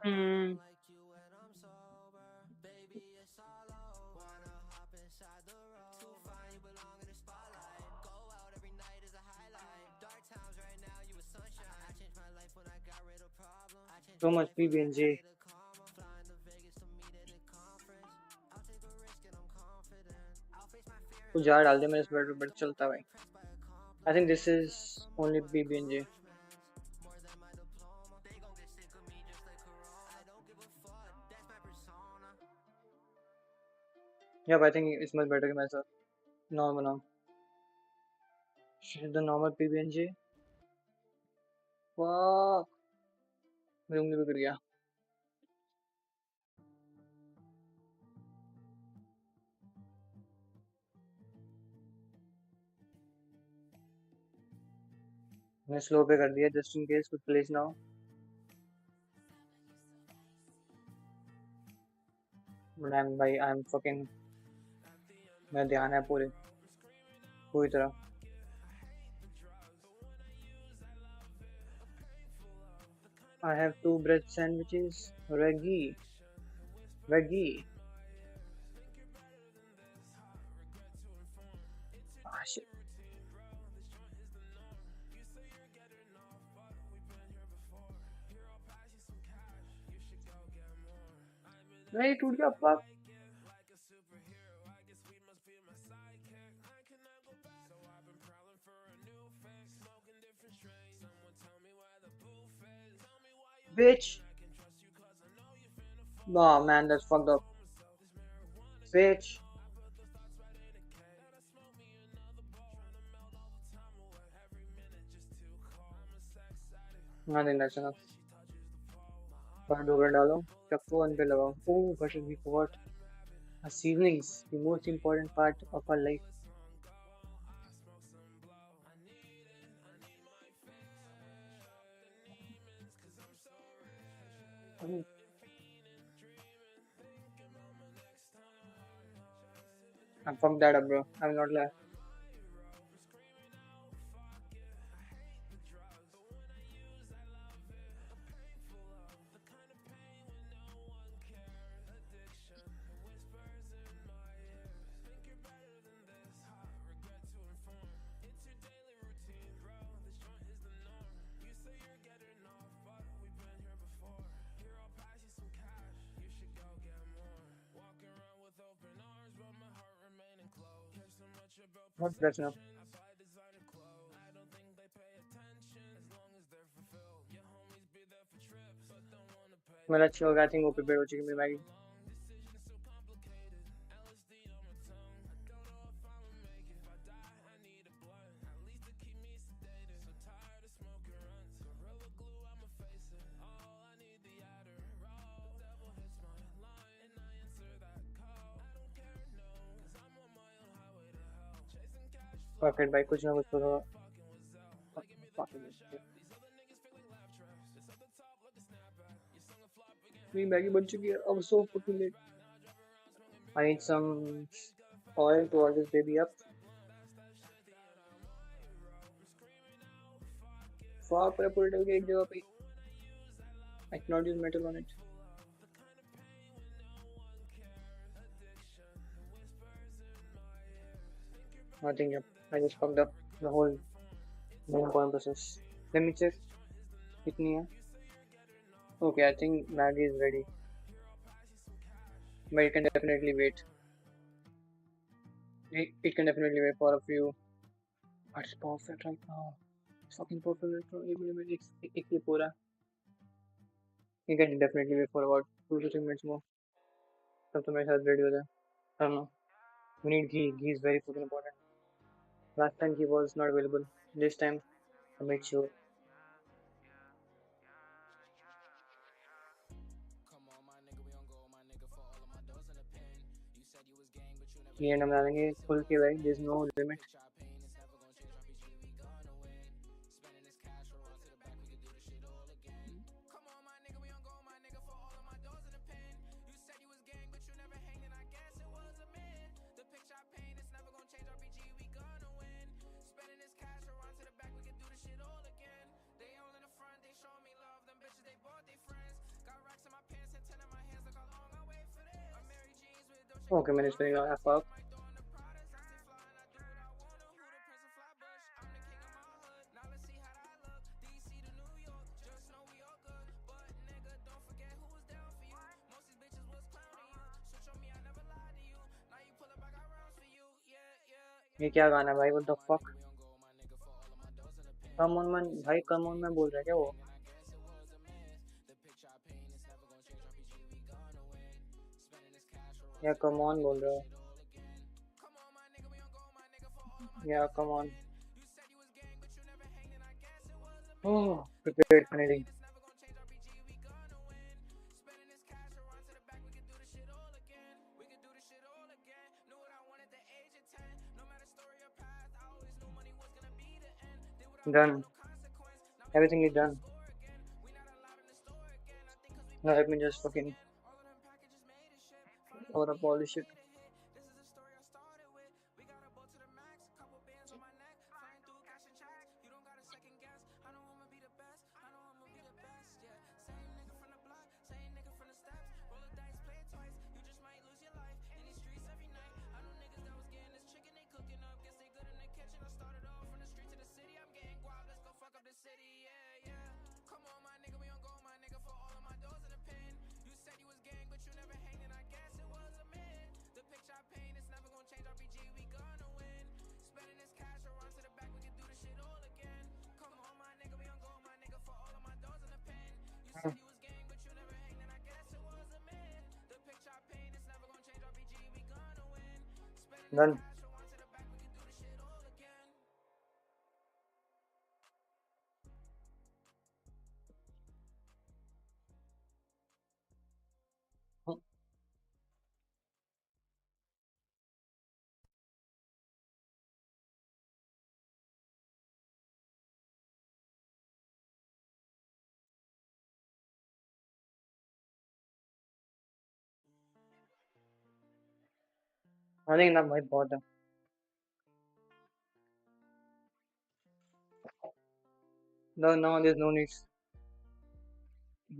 Hmm. So much PB&J. कुछ जार डाल दे मेरे स्वेटर पर चलता भाई. I think this is only PB&J. Yeah, but I think it's much better कि मैं ऐसा normal बनाऊं. Should the normal PB&J? Fuck. मेरी उंगली भी गिर गया. मैं स्लो पे कर दिया just in case कुछ place ना हो. But I'm fucking. मेरा ध्यान है पूरी तरह. I have 2 bread sandwiches. Reggie. Ah shit. नहीं टूट गया fuck. Bitch. Oh man, that's fucked up. Bitch. I think that's enough. पर डोगर डालो. चक्को वन पे लगाओ. Oh, but we forgot. Our seasonings, the most important part of our life. I fucked that up, bro. I will not lie. That's enough. मेरा अच्छा होगा. I think वो prepare हो चुकी है मेरी मैगी. Perfect भाई. कुछ ना कुछ तो मेरी मैगी बन चुकी है. I'm so fucking late. I need some oil to oil this baby up. Fuck, I put it again एक जगह पे. I cannot use metal on it. I think yep, I just fucked up the whole main point process. Let me check. कितनी है? Okay, I think Maggie is ready. But it can definitely wait. It can definitely wait for a few. But it's perfect right now. It's fucking perfect. एक clip हो रहा है. You can definitely wait for about 2 to 3 minutes more. तब तो मेरे साथ ready हो जाए. I don't know. We need ghee. Ghee is very fucking important. Last time ghee was not available. This time I made sure. ये हम डालेंगे खुल के भाई. There's no limit. Okay, मैंने इस पे लगाया fuck. ये क्या गाना है भाई? What the fuck? Come on man, भाई come on मैं बोल रहा है क्या वो? या come on बोल रहा है. या come on. Oh, prepared finally. Done. Everything is done. Now let me just fucking cover up all this shit. Done. I think enough भाई बहुत है. No, there's no need.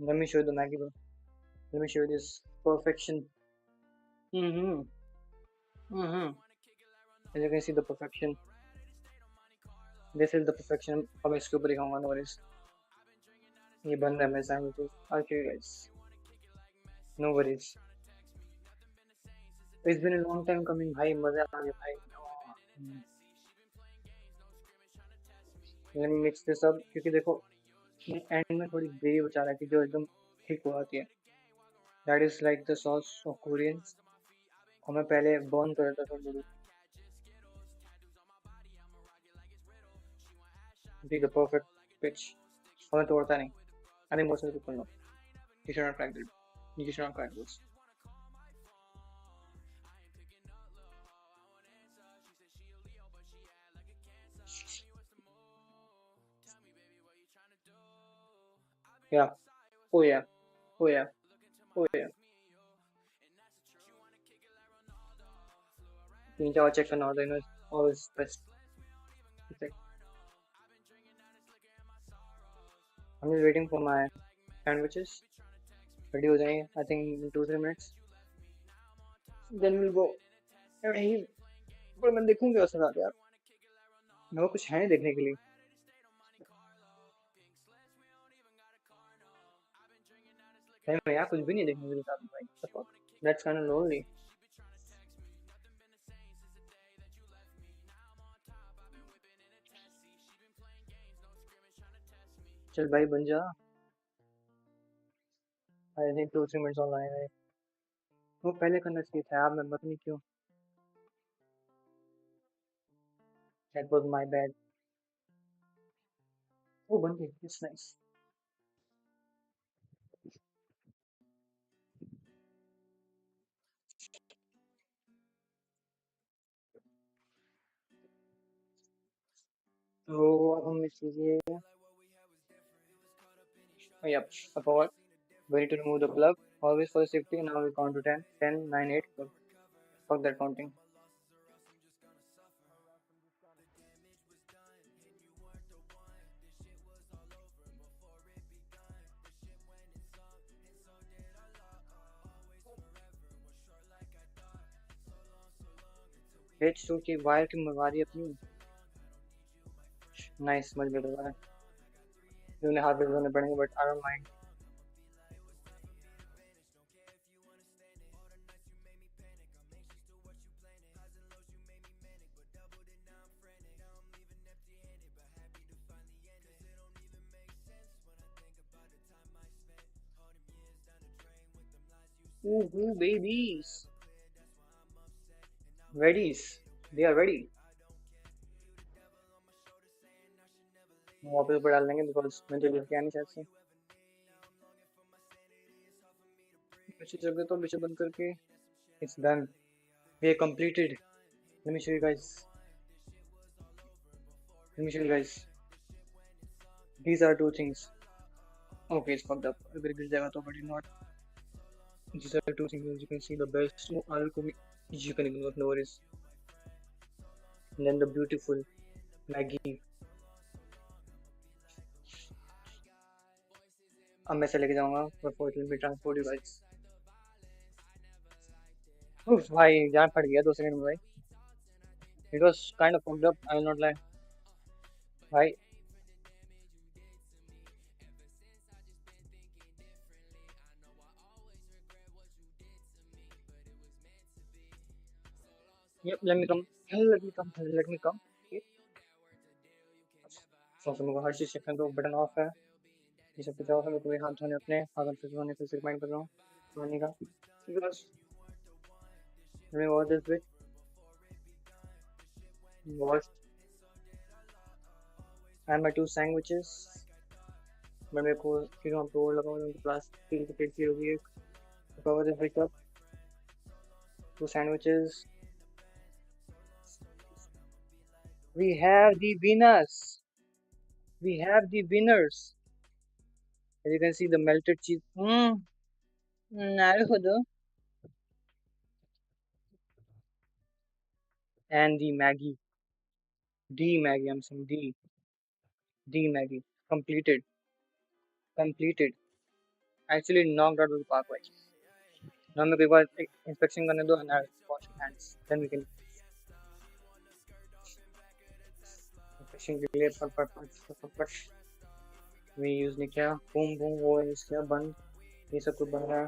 Let me show you the Maggie bro. Let me show you this perfection. As you can see the perfection. This is the perfection. अब मैं इसके ऊपर ही खाऊंगा. No worries. ये बन रहा है मेरे सामने तो. I'll show you guys. No worries. It's been a long time coming भाई. मजा आ गया भाई. Let me mix this up क्योंकि देखो एंड में थोड़ी ग्रेवी बचा रहा है जो एकदम थिक हो जाती है. That is like the sauce of Koreans. और मैं पहले बर्न कर रहा था थोड़ी. Be the perfect pitch. और मैं तोड़ता नहीं. I think most of the people know. You should not crack it. You should not crack this. Yeah. Oh yeah. Oh yeah. Oh yeah. 3-4 check करना होता है ना, always best. It's like, I'm just waiting for my sandwiches. Ready हो जाएंगे, I think in 2-3 minutes. Then we'll go. नहीं, पर मैं देखूंगा उसके साथ यार, मेरे को कुछ है नहीं देखने के लिए. नहीं यार, कुछ भी नहीं देखने के लिए साथ में भाई. What the fuck? That's kind of lonely. चल भाई बन जा. I think 2-3 minutes online है. वो पहले करना चाहिए था यार, मैं पता नहीं क्यों. That was my bad. वो बन गई. It's nice. तो अब हम इसलिए, oh yep, I forgot. We need to remove the plug. Always for safety. Now we count to 10. 10, 9, 8. Fuck that counting. H2 की वायर की मंगवा रही अपनी. Nice, much better है. उन्हें हाथ पे धोने पड़ेंगे, but I don't mind. Ooh, babies. Readies. They are ready. वापस ऊपर डाल देंगे because मैं तो लेके आनी चाहिए. अच्छी जगह तो पीछे बंद करके. It's done. We are completed. Let me show you guys. These are 2 things. Okay, it's fucked up. अगर गिर जाएगा तो but not. These are 2 things. As you can see, the best. You can ignore, no worries. And then the beautiful Maggie. अब मैं से लेके जाऊंगा before it will be transport you guys. Oof, भाई जान फट गया 2 सेकंड में भाई. It was kind of fucked up. I will not lie. भाई yep, let me come. Okay. So मेरे को हर चीज चेक करने दो. बटन ऑफ है. ये सब कुछ ऑफ है. मेरे को हाथ धोने अपने. हाथ फिर धोने फिर से रिमाइंड कर रहा हूँ धोने का. Because let me wash this bit. Wash. And my 2 sandwiches. मैं मेरे को फिर वहाँ पे वो लगाऊँ उनको प्लास्टिक की प्लेट की होगी एक. Cover this bit up. 2 sandwiches. We have the winners. As you can see, the melted cheese. Naruhodo. And the Maggie. I'm saying D Maggie. Completed. Actually knocked out of the park, right? Now मैं एक बार inspection करने दो and I'll wash your hands. Then we can. Inspection के लिए फट. We use ने क्या? Boom वो use किया बंद. ये सब कुछ बंद है.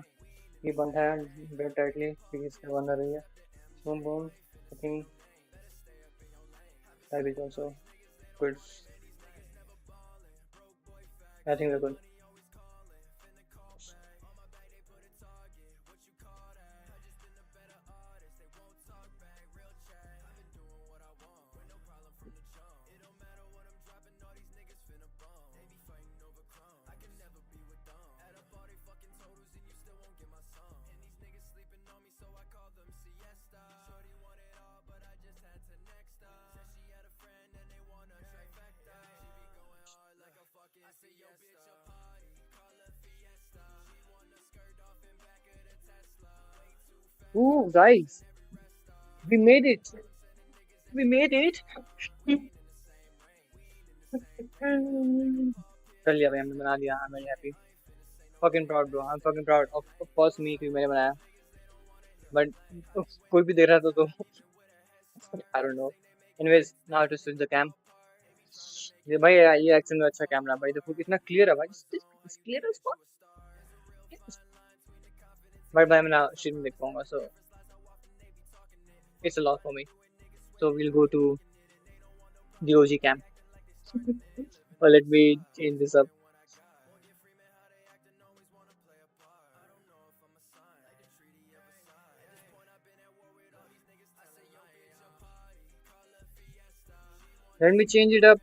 ये बंद है very tightly. फिर इसका बंद रही है. Boom. I think that is also good. I think we're good. I say, yo, bitch, Ooh, guys, we made it. We made it. कर लिया भाई, हमने बना दिया. I'm very happy. Fucking proud, bro. I'm fucking proud of course me क्योंकि मैंने बनाया. But कोई भी देख रहा था तो I don't know. Anyways, now to switch the cam. ये भाई ये एक्शन में अच्छा कैमरा भाई, देखो कितना क्लियर है भाई. It's clear as fuck. But भाई मैं ना shit नहीं देख पाऊंगा, so it's a lot for me. So we'll go to the OG cam. Well, let me change this up. Let me change it up.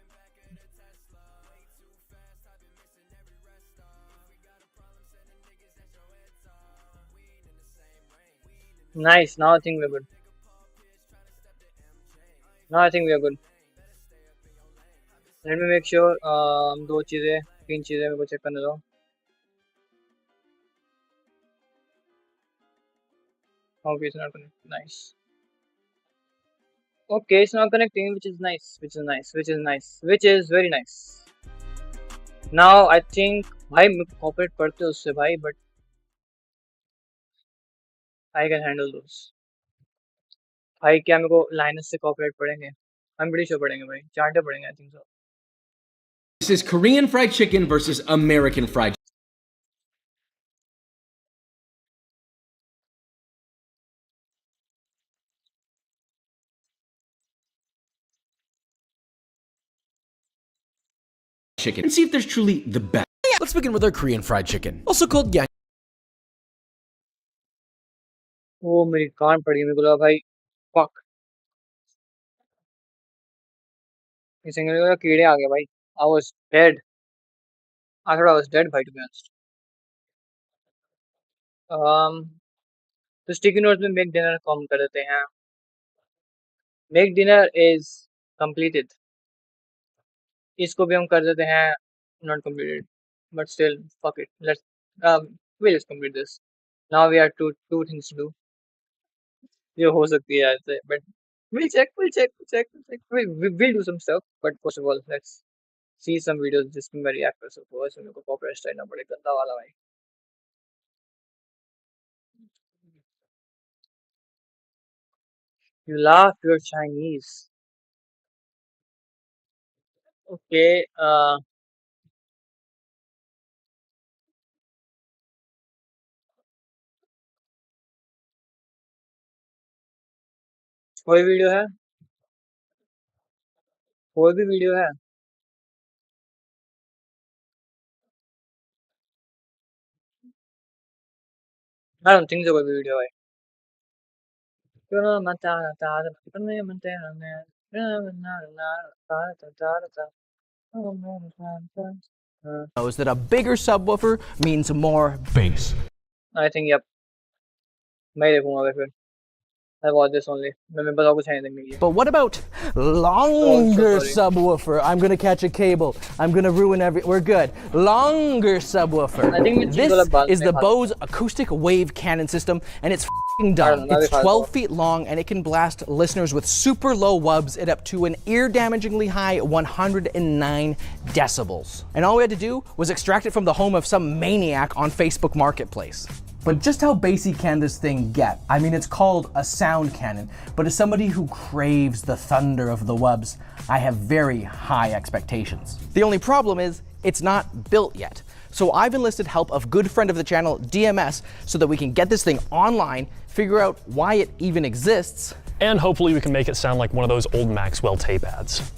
Nice. Now I think we're good. Now I think we are good. Let me make sure दो चीजें तीन चीजें मेरे को check करने दो. Okay, it's not connecting. Nice. Okay, it's not connecting, which is nice. Which is nice. Which is nice. Which is very nice. Now I think भाई मेरे को cooperate पड़ते हैं उससे भाई, but I can handle those. भाई क्या मेरे को लाइनस से cooperate पड़ेंगे? I'm pretty sure पड़ेंगे भाई. चार्टे पड़ेंगे, I think so. This is Korean fried chicken versus American fried chicken and see if there's truly the best. Let's begin with our Korean fried chicken, also called yang. वो मेरी कान पड़ गई, मेरे को लगा भाई fuck. इसे मेरे को लगा कीड़े आ गए भाई. I was dead. I thought I was dead भाई, to be honest. तो स्टिकी नोट्स में मेक डिनर कॉम कर देते हैं. Make dinner is completed. इसको भी हम कर देते हैं not completed, but still fuck it. Let's we'll just complete this. Now we have two things to do. ये हो सकती है ऐसे, but we'll check. We'll do some stuff, but first of all let's see some videos जिसमें मैं react कर सकता हूँ. ऐसे मेरे को कॉपीराइट स्ट्राइक ना पड़े गंदा वाला भाई. You laugh, you're Chinese. Okay, कोई वीडियो है? कोई भी वीडियो है? I don't think so कोई भी वीडियो है. Knows that a bigger subwoofer means more bass. I think yep. मैं ही देखूंगा फिर. I watch this only. मैं बता कुछ है नहीं देखने. But what about longer sorry. subwoofer? I'm gonna catch a cable. I'm gonna ruin We're good. Longer subwoofer. I think This is the Bose acoustic wave cannon system, and it's f***ing dumb. It's 12 feet long, and it can blast listeners with super low wubs at up to an ear-damagingly high 109 decibels. And all we had to do was extract it from the home of some maniac on Facebook Marketplace. But just how bassy can this thing get? I mean, it's called a sound cannon, but as somebody who craves the thunder of the wubs, I have very high expectations. The only problem is, it's not built yet. So I've enlisted help of good friend of the channel, DMS, so that we can get this thing online, figure out why it even exists. And hopefully we can make it sound like one of those old Maxwell tape ads.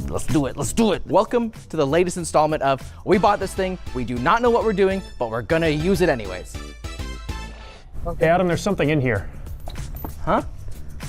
Let's do it. Welcome to the latest installment of We Bought This Thing, we do not know what we're doing, but we're gonna use it anyways. Hey Adam, there's something in here. Huh?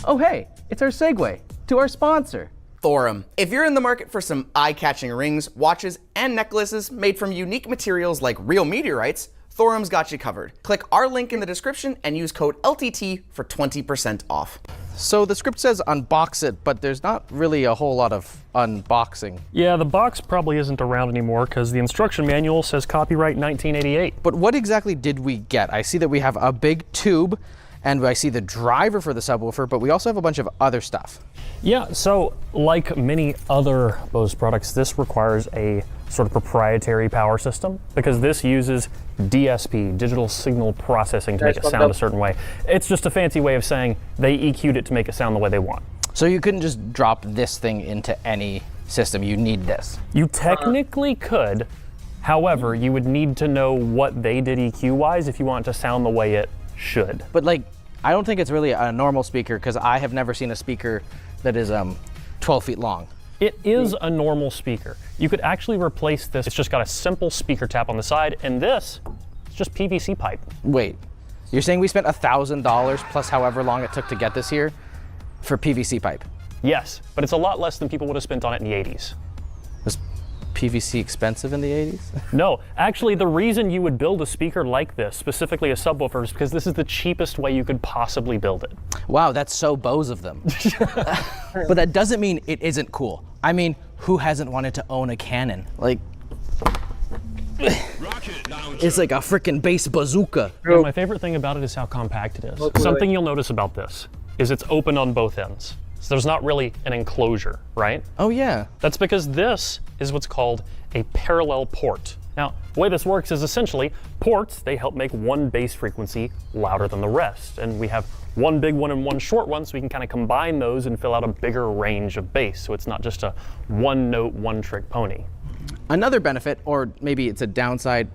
Oh hey, it's our segue to our sponsor. Thorum. If you're in the market for some eye-catching rings, watches, and necklaces made from unique materials like real meteorites, Thorum's got you covered. Click our link in the description and use code LTT for 20% off. So the script says unbox it, but there's not really a whole lot of unboxing. Yeah, the box probably isn't around anymore because the instruction manual says copyright 1988. But what exactly did we get? I see that we have a big tube and I see the driver for the subwoofer, but we also have a bunch of other stuff. Yeah, so like many other Bose products, this requires a sort of proprietary power system because this uses DSP, digital signal processing, to make it sound a certain way. It's just a fancy way of saying they EQ'd it to make it sound the way they want. So you couldn't just drop this thing into any system, you need this. You technically could, however, you would need to know what they did EQ-wise if you want it to sound the way it should. But like, I don't think it's really a normal speaker because I have never seen a speaker that is 12 feet long. It is a normal speaker. You could actually replace this. It's just got a simple speaker tap on the side, and this is just PVC pipe. Wait, you're saying we spent $1,000 plus however long it took to get this here for PVC pipe? Yes, but it's a lot less than people would have spent on it in the 80s. Was PVC expensive in the 80s? No, actually the reason you would build a speaker like this, specifically a subwoofer, is because this is the cheapest way you could possibly build it. Wow, that's so Bose of them. But that doesn't mean it isn't cool. I mean, who hasn't wanted to own a cannon? Like, it's like a freaking bass bazooka. And my favorite thing about it is how compact it is. Something you'll notice about this is it's open on both ends. So there's not really an enclosure, right? Oh yeah. That's because this is what's called a parallel port. Now, the way this works is essentially ports, they help make one bass frequency louder than the rest. And we have one big one and one short one, so we can kind of combine those and fill out a bigger range of bass. So it's not just a one note, one trick pony. Another benefit, or maybe it's a downside,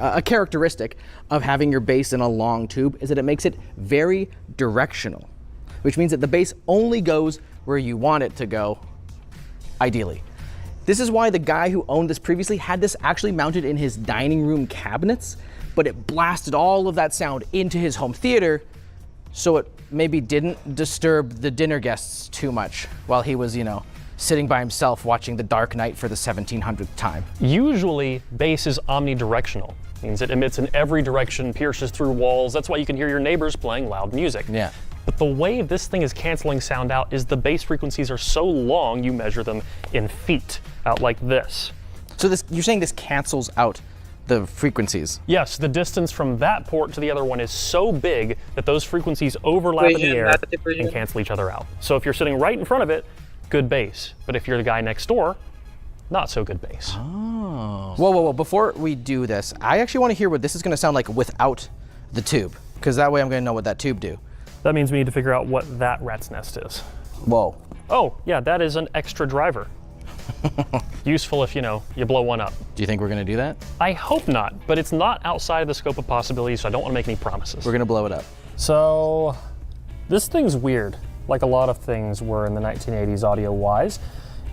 a characteristic of having your bass in a long tube is that it makes it very directional, which means that the bass only goes where you want it to go, ideally. This is why the guy who owned this previously had this actually mounted in his dining room cabinets, but it blasted all of that sound into his home theater, so it maybe didn't disturb the dinner guests too much while he was, you know, sitting by himself watching The Dark Knight for the 1700th time. Usually, bass is omnidirectional. Means it emits in every direction, pierces through walls. That's why you can hear your neighbors playing loud music. Yeah. But the way this thing is canceling sound out is the bass frequencies are so long, you measure them in feet, out like this. So this, you're saying this cancels out the frequencies? Yes, the distance from that port to the other one is so big that those frequencies overlap in the air and cancel each other out. So if you're sitting right in front of it, good bass. But if you're the guy next door, not so good bass. Oh. Whoa, whoa, whoa, before we do this, I actually want to hear what this is going to sound like without the tube, because that way I'm going to know what that tube do. That means we need to figure out what that rat's nest is. Whoa. Oh, yeah, that is an extra driver. Useful if, you know, you blow one up. Do you think we're going to do that? I hope not, but it's not outside of the scope of possibilities, so I don't want to make any promises. We're going to blow it up. So, this thing's weird, like a lot of things were in the 1980s audio-wise.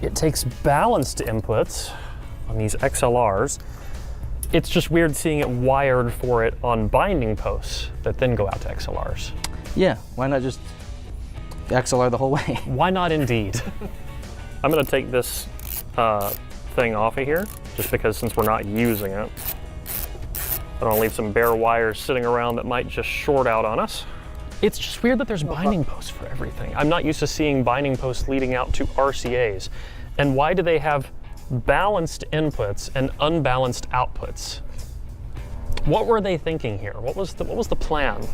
It takes balanced inputs on these XLRs. It's just weird seeing it wired for it on binding posts that then go out to XLRs. Yeah, why not just XLR the whole way? Why not indeed? I'm gonna take this thing off of here, just because since we're not using it, I don't wanna leave some bare wires sitting around that might just short out on us. It's just weird that there's binding posts for everything. I'm not used to seeing binding posts leading out to RCAs. And why do they have balanced inputs and unbalanced outputs? What were they thinking here? What was the plan?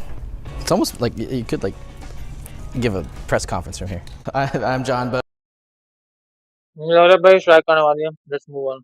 It's almost like you could like give a press conference from here. I'm John, but Let's move on.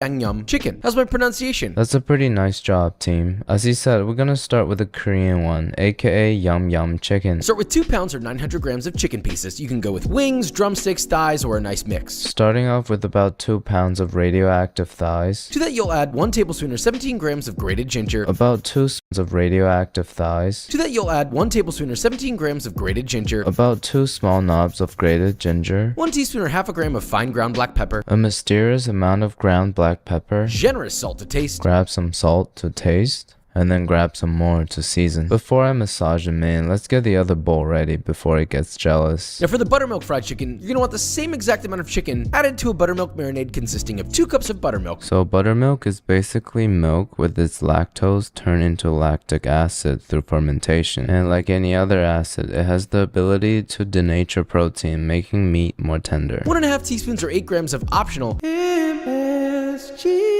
Yum chicken. How's my pronunciation? That's a pretty nice job, team. As he said, we're gonna start with the Korean one, aka Yum Yum Chicken. Start with 2 pounds or 900 grams of chicken pieces. You can go with wings, drumsticks, thighs, or a nice mix. Starting off with about 2 pounds of radioactive thighs. To that you'll add 1 tablespoon or 17 grams of grated ginger. About 2 spoons of radioactive thighs. To that you'll add 1 tablespoon or 17 grams of grated ginger. About 2 small knobs of grated ginger. 1 teaspoon or half a gram of fine ground black pepper. A mysterious amount of ground black pepper. Generous salt to taste. Grab some salt to taste. And then grab some more to season. Before I massage him in, let's get the other bowl ready before it gets jealous. Now for the buttermilk fried chicken, you're gonna want the same exact amount of chicken added to a buttermilk marinade consisting of 2 cups of buttermilk. So buttermilk is basically milk with its lactose turned into lactic acid through fermentation. And like any other acid, it has the ability to denature protein, making meat more tender. 1.5 teaspoons or 8 grams of optional MSG.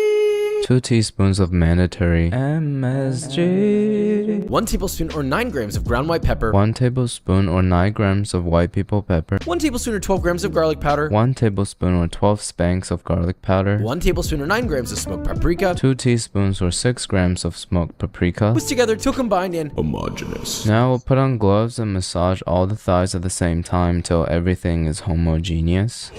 2 teaspoons of mandatory MSG. 1 tablespoon or 9 grams of ground white pepper. 1 tablespoon or 9 grams of white people pepper. 1 tablespoon or 12 grams of garlic powder. 1 tablespoon or 12 spanks of garlic powder. 1 tablespoon or 9 grams of smoked paprika. 2 teaspoons or 6 grams of smoked paprika. Whisk together till combined and homogeneous. Now we'll put on gloves and massage all the thighs at the same time till everything is homogeneous.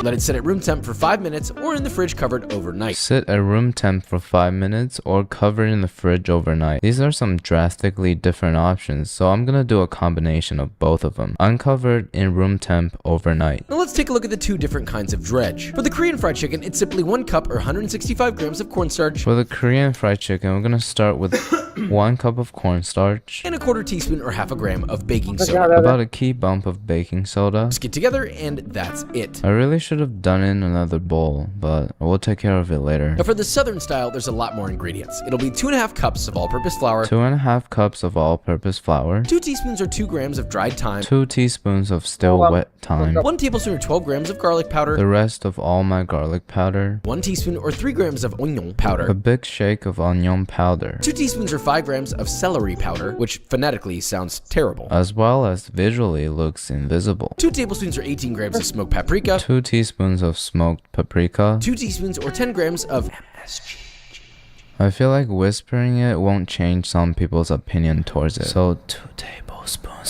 Let it sit at room temp for 5 minutes or in the fridge covered overnight. Sit at room temp for 5 minutes or cover it in the fridge overnight. These are some drastically different options, so I'm gonna do a combination of both of them. Uncovered in room temp overnight. Now let's take a look at the 2 different kinds of dredge. For the Korean fried chicken, it's simply 1 cup or 165 grams of cornstarch. For the Korean fried chicken, we're gonna start with 1 cup of cornstarch and a 1/4 teaspoon or 1/2 gram of baking soda. About a key bump of baking soda. Whisk it together and that's it. I really should have done it in another bowl, but we'll take care of it later. Now for the southern style, there's a lot more ingredients. It'll be 2.5 cups of all-purpose flour, 2.5 cups of all-purpose flour, 2 teaspoons or 2 grams of dried thyme, 2 teaspoons of still wet thyme, 1 tablespoon or 12 grams of garlic powder, the rest of all my garlic powder, 1 teaspoon or 3 grams of onion powder, a big shake of onion powder, 2 teaspoons or 5 grams of celery powder, which phonetically sounds terrible, as well as visually looks invisible, 2 tablespoons or 18 grams of smoked paprika, 2 teaspoons of smoked paprika, 2 teaspoons or 10 grams of MSG. I feel like whispering it won't change some people's opinion towards it. So 2 tablespoons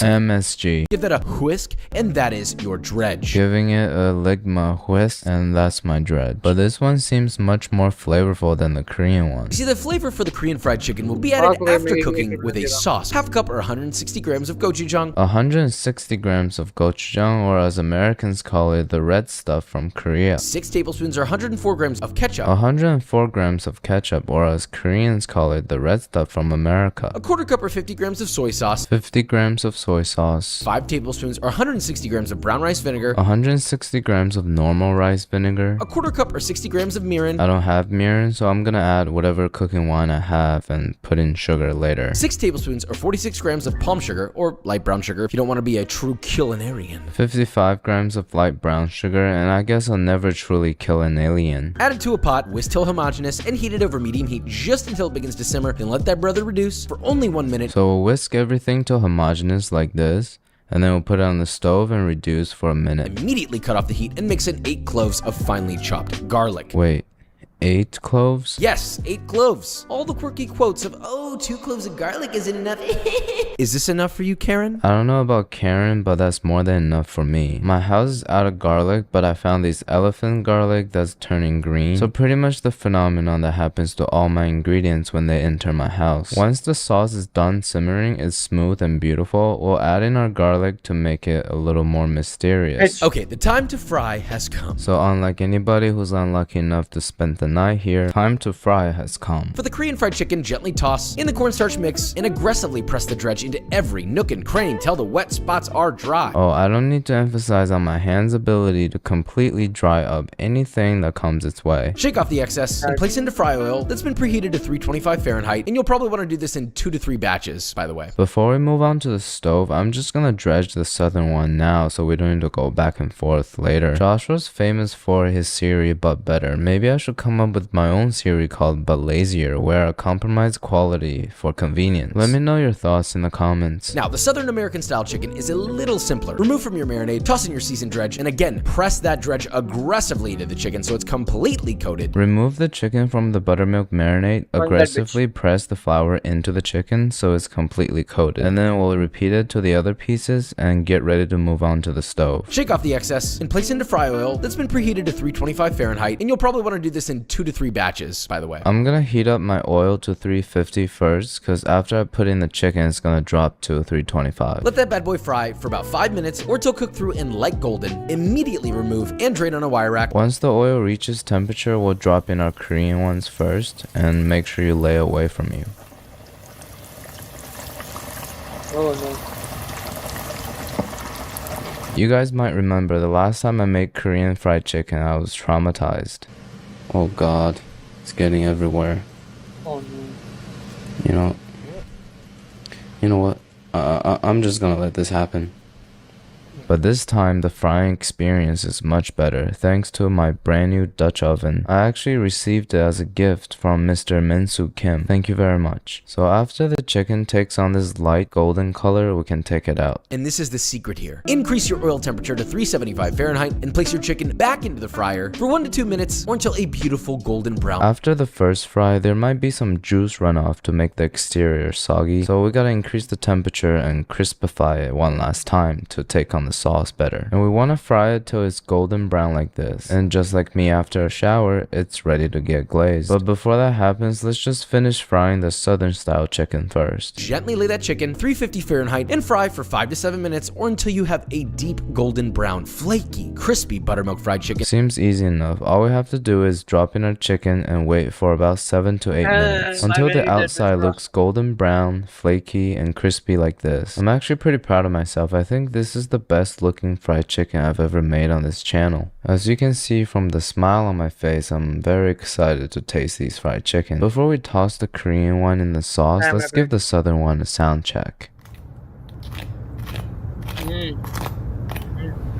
MSG. Give that a whisk, and that is your dredge. Giving it a ligma whisk, and that's my dredge. But this one seems much more flavorful than the Korean one. See, the flavor for the Korean fried chicken will be added after cooking with a sauce. 1/2 cup or 160 grams of gochujang. 160 grams of gochujang, or as Americans call it, the red stuff from Korea. 6 tablespoons or 104 grams of ketchup. 104 grams of ketchup, or as Koreans call it, the red stuff from America. 1/4 cup or 50 grams of soy sauce. 50 grams of soy sauce. 5 tablespoons or 160 grams of brown rice vinegar. 160 grams of normal rice vinegar. 1/4 cup or 60 grams of mirin. I don't have mirin, so I'm gonna add whatever cooking wine I have and put in sugar later. 6 tablespoons or 46 grams of palm sugar, or light brown sugar if you don't want to be a true culinarian. 55 grams of light brown sugar, and I guess I'll never truly kill an alien. Add it to a pot, whisk till homogeneous, and heat it over medium heat just until it begins to simmer. Then let that brother reduce for only 1 minute. So we'll whisk everything till homogeneous like this, and then we'll put it on the stove and reduce for a minute. Immediately cut off the heat and mix in 8 cloves of finely chopped garlic. Wait, 8 cloves? Yes, 8 cloves. All the quirky quotes of, oh, 2 cloves of garlic isn't enough. Is this enough for you, Karen? I don't know about Karen, but that's more than enough for me. My house is out of garlic, but I found this elephant garlic that's turning green. So pretty much the phenomenon that happens to all my ingredients when they enter my house. Once the sauce is done simmering, it's smooth and beautiful, we'll add in our garlic to make it a little more mysterious. Okay, the time to fry has come. So unlike anybody who's unlucky enough to spend the night here, time to fry has come. For the Korean fried chicken, gently toss in the cornstarch mix and aggressively press the dredge into every nook and cranny till the wet spots are dry. Oh, I don't need to emphasize on my hand's ability to completely dry up anything that comes its way. Shake off the excess and place into fry oil that's been preheated to 325 Fahrenheit, and you'll probably want to do this in 2 to 3 batches, by the way. Before we move on to the stove, I'm just gonna dredge the southern one now so we don't need to go back and forth later. Joshua's famous for his Siri but better. Maybe I should come up with my own Siri called but lazier, where I compromise quality for convenience. Let me know your thoughts in the comments. Now, the Southern American style chicken is a little simpler. Remove from your marinade, toss in your seasoned dredge, and again, press that dredge aggressively into the chicken so it's completely coated. Remove the chicken from the buttermilk marinade, aggressively press the flour into the chicken so it's completely coated, and then we'll repeat it to the other pieces and get ready to move on to the stove. Shake off the excess and place into fry oil that's been preheated to 325 Fahrenheit, and you'll probably want to do this in 2 to 3 batches, by the way. I'm gonna heat up my oil to 350 first, because after I put in the chicken, it's gonna drop to 325. Let that bad boy fry for about 5 minutes or till cooked through and light golden. Immediately remove and drain on a wire rack. Once the oil reaches temperature, we'll drop in our Korean ones first, and make sure you lay away from you. Oh no. You guys might remember the last time I made Korean fried chicken, I was traumatized. Oh god, it's getting everywhere. Oh no. You know what? I'm just gonna let this happen. But this time, the frying experience is much better thanks to my brand new Dutch oven. I actually received it as a gift from Mr. Minsu Kim. Thank you very much. So after the chicken takes on this light golden color, we can take it out. And this is the secret here. Increase your oil temperature to 375 Fahrenheit and place your chicken back into the fryer for 1 to 2 minutes or until a beautiful golden brown. After the first fry, there might be some juice runoff to make the exterior soggy, so we gotta increase the temperature and crispify it one last time to take on the sauce better. And we want to fry it till it's golden brown like this. And just like me after a shower, it's ready to get glazed. But before that happens, let's just finish frying the southern style chicken first. Gently lay that chicken 350 Fahrenheit and fry for 5 to 7 minutes or until you have a deep golden brown, flaky, crispy buttermilk fried chicken. Seems easy enough. All we have to do is drop in our chicken and wait for about 7 to 8 minutes until the outside looks golden brown, flaky, and crispy like this. I'm actually pretty proud of myself. I think this is the best looking fried chicken I've ever made on this channel. As you can see from the smile on my face, I'm very excited to taste these fried chicken. Before we toss the Korean one in the sauce, let's give the southern one a sound check.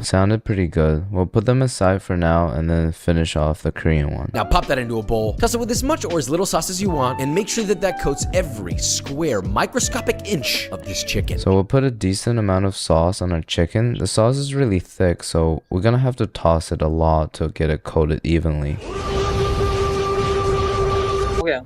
Sounded pretty good. We'll put them aside for now and then finish off the Korean one. Now pop that into a bowl, toss it with as much or as little sauce as you want, and make sure that that coats every square microscopic inch of this chicken. So we'll put a decent amount of sauce on our chicken. The sauce is really thick, so we're gonna have to toss it a lot to get it coated evenly. Okay.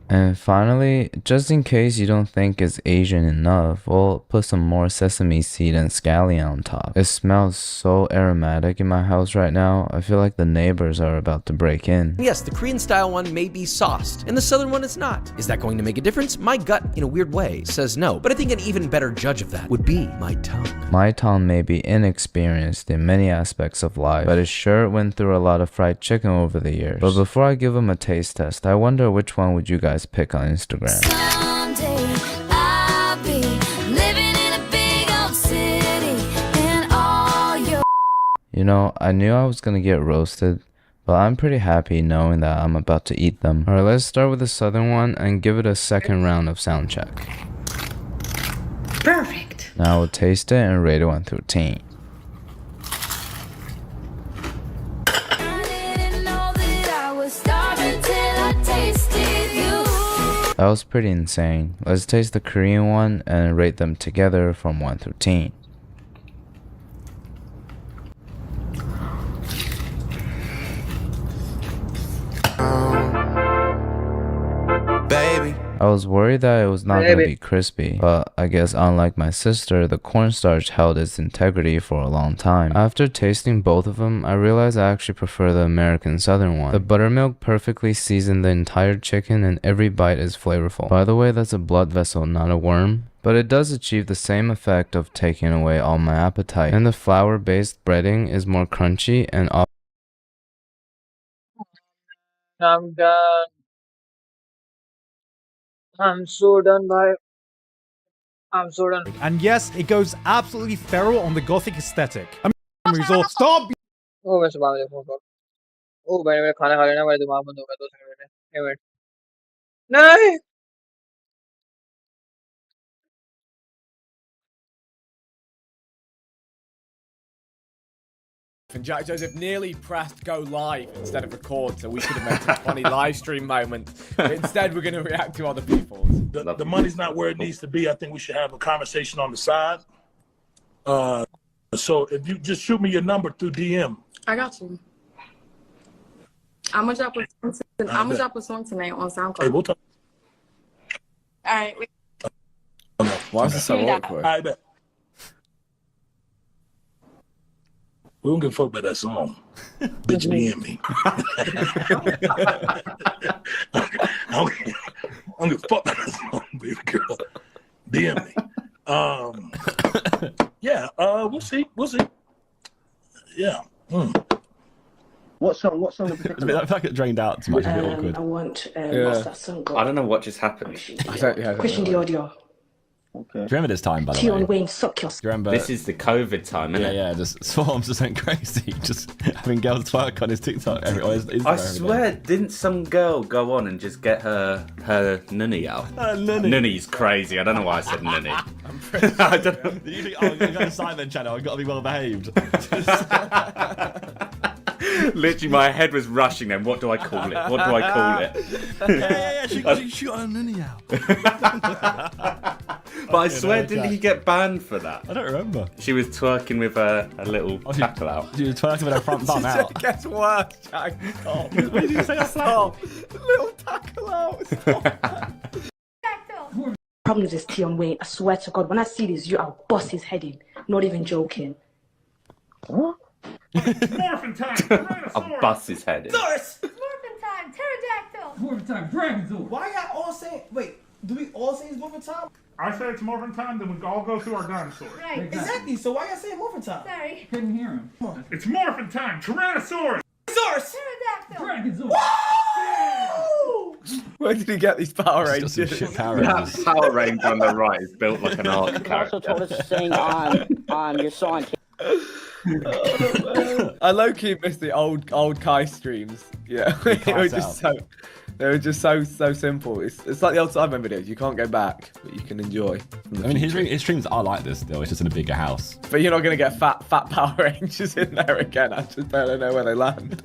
And finally, just in case you don't think it's Asian enough, we'll put some more sesame seed and scallion on top. It smells so aromatic in my house right now. I feel like the neighbors are about to break in. Yes, the Korean style one may be sauced, and the southern one is not. Is that going to make a difference? My gut, in a weird way, says no. But I think an even better judge of that would be my tongue. My tongue may be inexperienced in many aspects of life, but it sure went through a lot of fried chicken over the years. But before I give them a taste test, I wonder which one would you guys pick on Instagram. Someday I'll be living in a big old city and all your... You know, I knew I was gonna get roasted, but I'm pretty happy knowing that I'm about to eat them. Alright, let's start with the southern one and give it a second round of sound check. Perfect. Now we'll taste it and rate it 1 through 10. That was pretty insane. Let's taste the Korean one and rate them together from 1 through 10. Baby. I was worried that it was not going to be crispy, but I guess unlike my sister, the cornstarch held its integrity for a long time. After tasting both of them, I realized I actually prefer the American Southern one. The buttermilk perfectly seasoned the entire chicken and every bite is flavorful. By the way, that's a blood vessel, not a worm. But it does achieve the same effect of taking away all my appetite. And the flour-based breading is more crunchy and I'm done. I'm so done, bhai. I'm so done. And yes, it goes absolutely feral on the gothic aesthetic. I mean, resort. Stop! Oh, मैं सुबह में phone कर. Oh, भाई मेरा खाना खा लेना, मेरा दिमाग बंद हो गया 2 सेकंड में. 1 मिनट. नहीं. And Jack Joseph nearly pressed go live instead of record, so we could have made some funny live stream moments. But instead, we're going to react to other people's. The money's not where it needs to be. I think we should have a conversation on the side. So if you just shoot me your number through DM. I got you. I'm gonna drop a song tonight on SoundCloud. Hey, we'll talk. All right. Why is this so awkward? I bet. We don't give a fuck about that song. Bitch, DM me. I don't give a fuck about that song, baby girl. DM me. Yeah, we'll see. Yeah. What song in particular? I feel like it drained out too much. It's a bit awkward. I want what's that song called? I don't know what just happened. Christian the audio. Okay. Do you remember this time, by the way? Wayne, suck your... Do you remember? This is the COVID time, isn't it? Yeah, just Swarms just went crazy, just having girls twerk on his TikTok. I swear, didn't some girl go on and just get her nunny out? Nunny's crazy. I don't know why I said nunny. I don't know. Usually, you got a Simon channel. I've got to be well behaved. Literally, my head was rushing. Then, what do I call it? What do I call it? Yeah. She got her nunny out. But I swear, didn't he get banned for that? I don't remember. She was twerking with a little tackle out. She was twerking with her front bum out. It gets worse, Jack. Stop. What did you say? Stop. Little tackle out. Problem with this Tion Wayne, I swear to God, when I see this, I'll bust his head in. Not even joking. What? Morphin time! I'll bust his head in. Source! Morphin time, pterodactyl! Morphin time, dragonzoo! Why y'all all say, wait, do we all say it's morphin time? I say it's morphin time, then we all go through our dinosaurs. Right. Exactly, so why y'all say morphin time? Sorry. Couldn't hear him. It's morphin time! Tyrannosaurus! Source! Pterodactyl! Dragonzoo! Where did he get these Power Rangers? Shit Power Rangers. That Power Ranger on the right is built like an arc character. Also told us to sing on your song. I low-key missed the old Kai streams. Yeah, they were just so simple. It's like the old Sidemen videos. You can't go back, but you can enjoy. I mean, his streams are like this still. It's just in a bigger house. But you're not gonna get fat Power Rangers in there again. I just don't know where they land.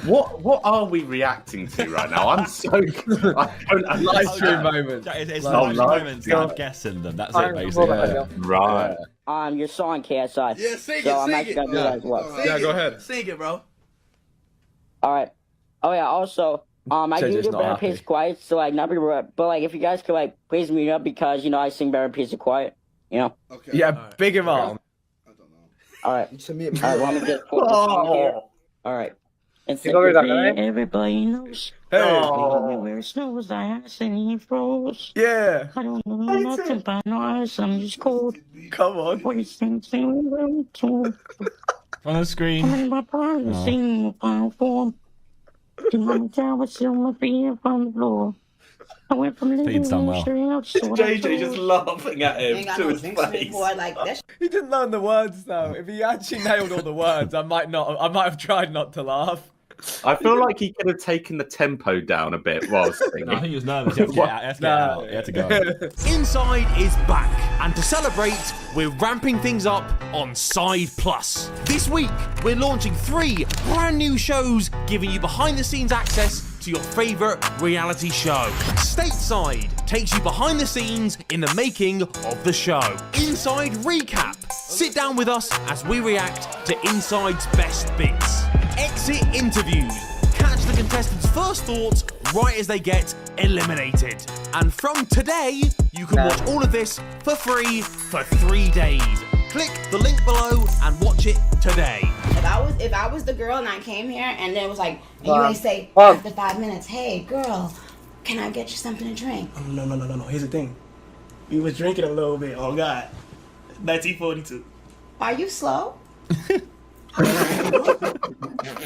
What are we reacting to right now? I'm so live stream moments. It's live stream moments. I'm guessing them. That's it, basically. Right. Your song, KSI. Yeah, sing so it, I'm sing actually it. gonna do that as well. Yeah, go ahead. Sing it, bro. All right. Oh yeah. Also, I do do better pace quiet, so like not be, but like if you guys could like please mute up because I sing better pace of quiet. Okay. Yeah, right. Big him up. I don't know. All right. All right. Well, I'm gonna get here. All right. It's everybody knows. Hey. Where it snows, I ask and he froze. Yeah. I don't know nothing about no ice. I'm just cold. Come on. What do you think? On the screen. I'm in my privacy, in final form. The mama down with silver feet from the floor. I went from living straight out to JJ just laughing at him to his face. He didn't learn the words though. If he actually nailed all the words, I might have tried not to laugh. I feel like he could have taken the tempo down a bit while singing. I think he was nervous. He had to get out. He had to go. Inside is back, and to celebrate, we're ramping things up on Side Plus. This week, we're launching 3 brand new shows, giving you behind-the-scenes access to your favourite reality show. Stateside takes you behind the scenes in the making of the show. Inside Recap. Sit down with us as we react to Inside's best bits. Exit Interviews. Catch the contestants' first thoughts right as they get eliminated. And from today, you can watch all of this for free for 3 days. Click the link below and watch it today. If I was the girl and I came here and then it was like, and you ain't say after 5 minutes, hey girl, can I get you something to drink? No. Here's the thing. We was drinking a little bit. Oh God. 1942. Are you slow?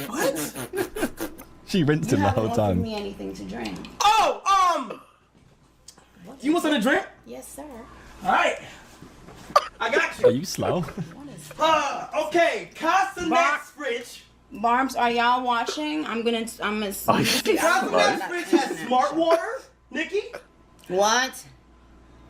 What? She rinsed him the whole You time. haven't offered me anything to drink. Oh, you want something to drink? Yes, sir. All right. I got you. Are you slow? Okay. Castanex fridge. Barbs, are y'all watching? I'm gonna. Castanex fridge has smart water. Nikki. What?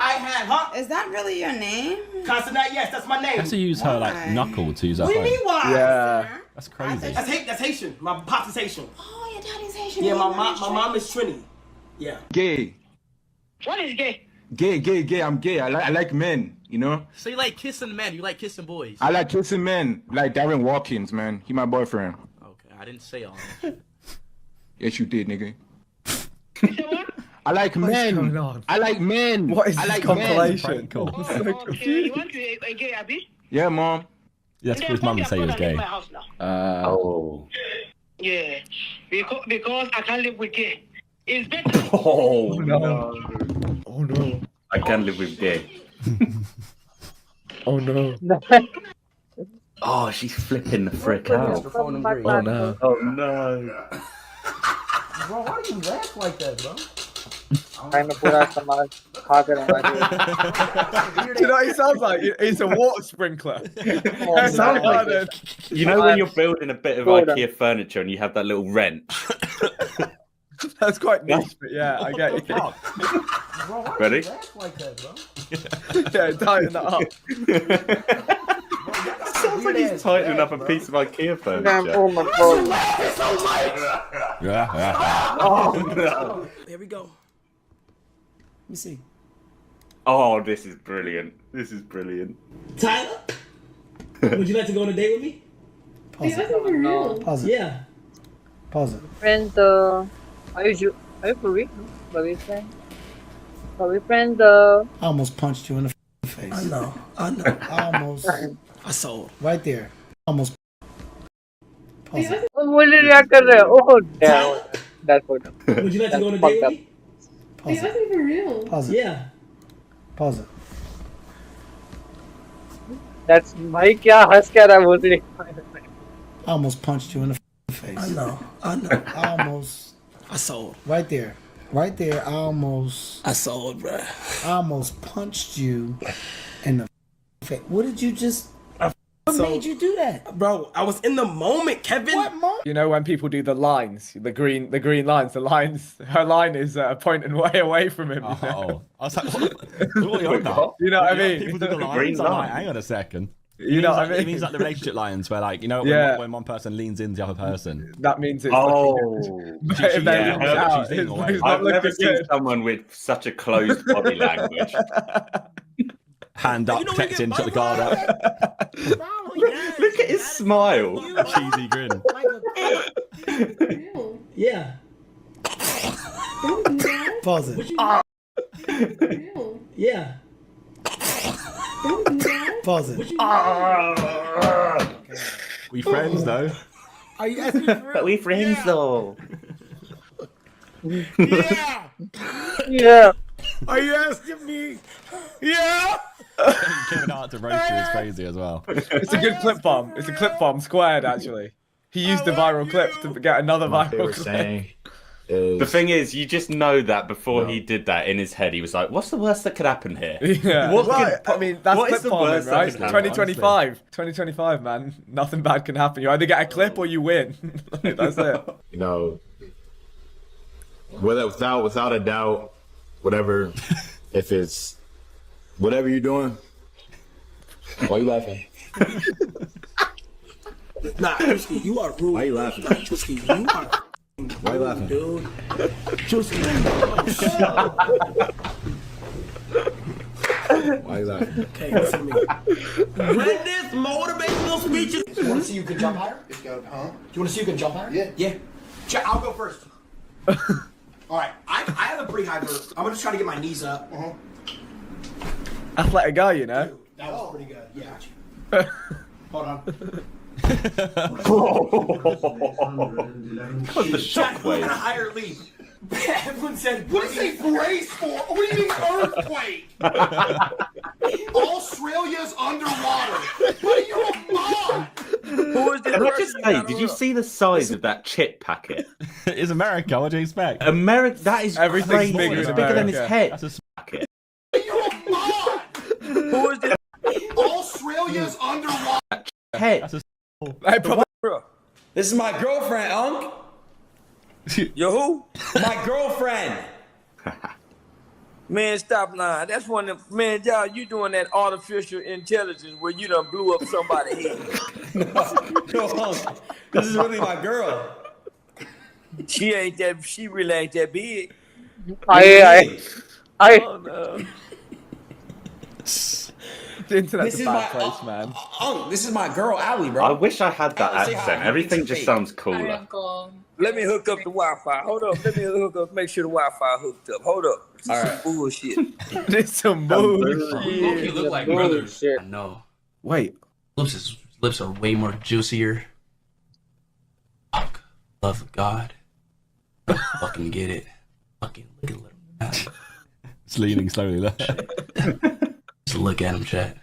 I had, Is that really your name? Castanex, yes, that's my name. You have to use her knuckle to use her What do you phone. mean why? Yeah. That's crazy. That's Haitian. My pops is Haitian. Oh, your daddy's Haitian. Yeah, my mom is Trini. Yeah. Gay. What is gay? Gay. I'm gay. I like men, you know? So you like kissing men, you like kissing boys. I like kissing men, like Darren Watkins, man. He my boyfriend. Okay, I didn't say all that. Yes, you did, nigga. I like men. I like men. What is I this like compilation? Cool. You want to be a gay, Abby? Yeah, mom. That's what his mum would say he was gay. Oh. Yeah, because I can't live with gay. It's better. Oh no. Oh no. I can't live with gay. Oh no. Oh, she's flipping the frick out. Oh no. Oh no. Bro, why do you laugh like that, bro? भाई मैं पूरा सामान खा कर आऊंगा You know what he sounds like? He's a water sprinkler. It sounds like, you know when you're building a bit of IKEA furniture and you have that little wrench? That's quite niche, but yeah, I get you. Ready? Yeah, tighten that up. Sounds like he's tightening up a piece of IKEA furniture. Oh my god. Oh no. Here we go. Let me see. Oh, this is brilliant. This is brilliant. Tyler, would you like to go on a date with me? Pause it. Pause it. Yeah. Pause it. Friend, are you for real? Are we friends? Are we friends? I almost punched you in the face. I know. I almost. I saw it. Right there. Almost. Pause it. What did you react कर रहे हो? Oh damn. That's fucked up. Would you like to go on a date with me? Pause it. for real. Pause it. Yeah. Pause it. That's भाई क्या हंस क्या रहा है बोल रही? I almost punched you in the face. I know. I almost. I saw it. Right there. Right there. I saw it, bro. I almost punched you in the face. What did you just? What made you do that, bro? I was in the moment, Kevin. What moment? You know when people do the lines, the green lines, the lines. Her line is pointing way away from him. You know? I was like, what are you on about? You know what I mean? People do the lines. I'm like, hang on a second. You know what I mean? It means like the relationship lines where, like, you know, when one person leans into the other person. That means it's. I've never seen someone with such a closed body language. Hand up, protecting, shut the guard up. Look at his smile. Cheesy grin. Yeah. Pause it. Yeah. Pause it. We friends though. Are you asking me for real? But we friends though. Yeah. Yeah. Are you asking me? Yeah. Kevin Hart to roaster is crazy as well. It's a good clip bomb. It's a clip bomb squared actually. He used the viral clip to get another viral clip. The thing is, you just know that before he did that in his head, he was like, "What's the worst that could happen here?" Yeah, I mean, that's clip bombing, right? That could happen, 2025, man. Nothing bad can happen. You either get a clip or you win. That's it. You know, without a doubt, whatever, if it's whatever you're doing, why are you laughing? Nah, Juicy, you are rude. Why are you laughing? Nah, Juicy, you are. Why are you laughing? Dude. Juicy. Why are you laughing? Okay, listen to me. Read this motivational speeches. You want to see you can jump higher? Huh? Do you want to see you can jump higher? Yeah. Yeah. I'll go first. All right. I have a pretty high verve. I'm going to try to get my knees up. Athletic guy, you know? Dude, that was pretty good. Yeah. Hold on. God, the shockwave. A higher leap. Everyone said, what is he brace for? What do you mean earthquake? Australia's underwater. What are you a mod? Can I just say, did you see the size of that chip packet? It's America. What do you expect? America. That is Everything's crazy. bigger It's in bigger than his America. head. That's a Packet. You're a mod. Who is this Australia's underwater. head? This is my girlfriend, Unc. Yo, who? My girlfriend. Man, stop lying. That's one of them. Man, y'all, you doing that artificial intelligence where you done blew up somebody's head. No, Unc. This is really my girl. She really ain't that big. I Oh, no. The internet's This a is bad my place, man. Unc. This is my girl, Allie, bro. I wish I had that Say hi. accent. Everything just sounds cooler. Let me hook up the Wi-Fi. Hold up. Let me hook up. Make sure the Wi-Fi hooked up. Hold up. This is some bullshit. This is some bullshit. You look like brothers. I know. Wait. Lips are way more juicier. Fuck. Love of God. Fucking get it. Fucking look at little man. It's leaning slowly there. Just look at him, chat.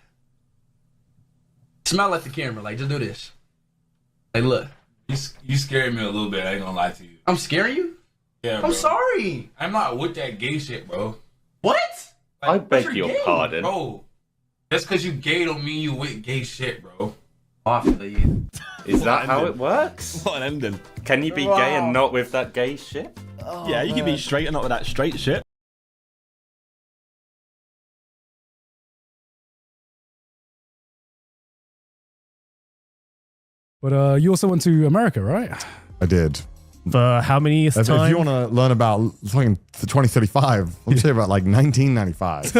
Smile at the camera. Like, just do this. Like, look. You scared me a little bit. I ain't gonna lie to you. I'm scaring you? Yeah, I'm sorry. I'm not with that gay shit, bro. What? I beg your gay, pardon. bro. Just because you gay don't mean you with gay shit, bro. Is that how it works? What an ending. Can you be gay and not with that gay shit? Yeah, you can be straight and not with that straight shit. But you also went to America, right? I did. For how many If time? you want to learn about fucking 2035, let me say about like 1995.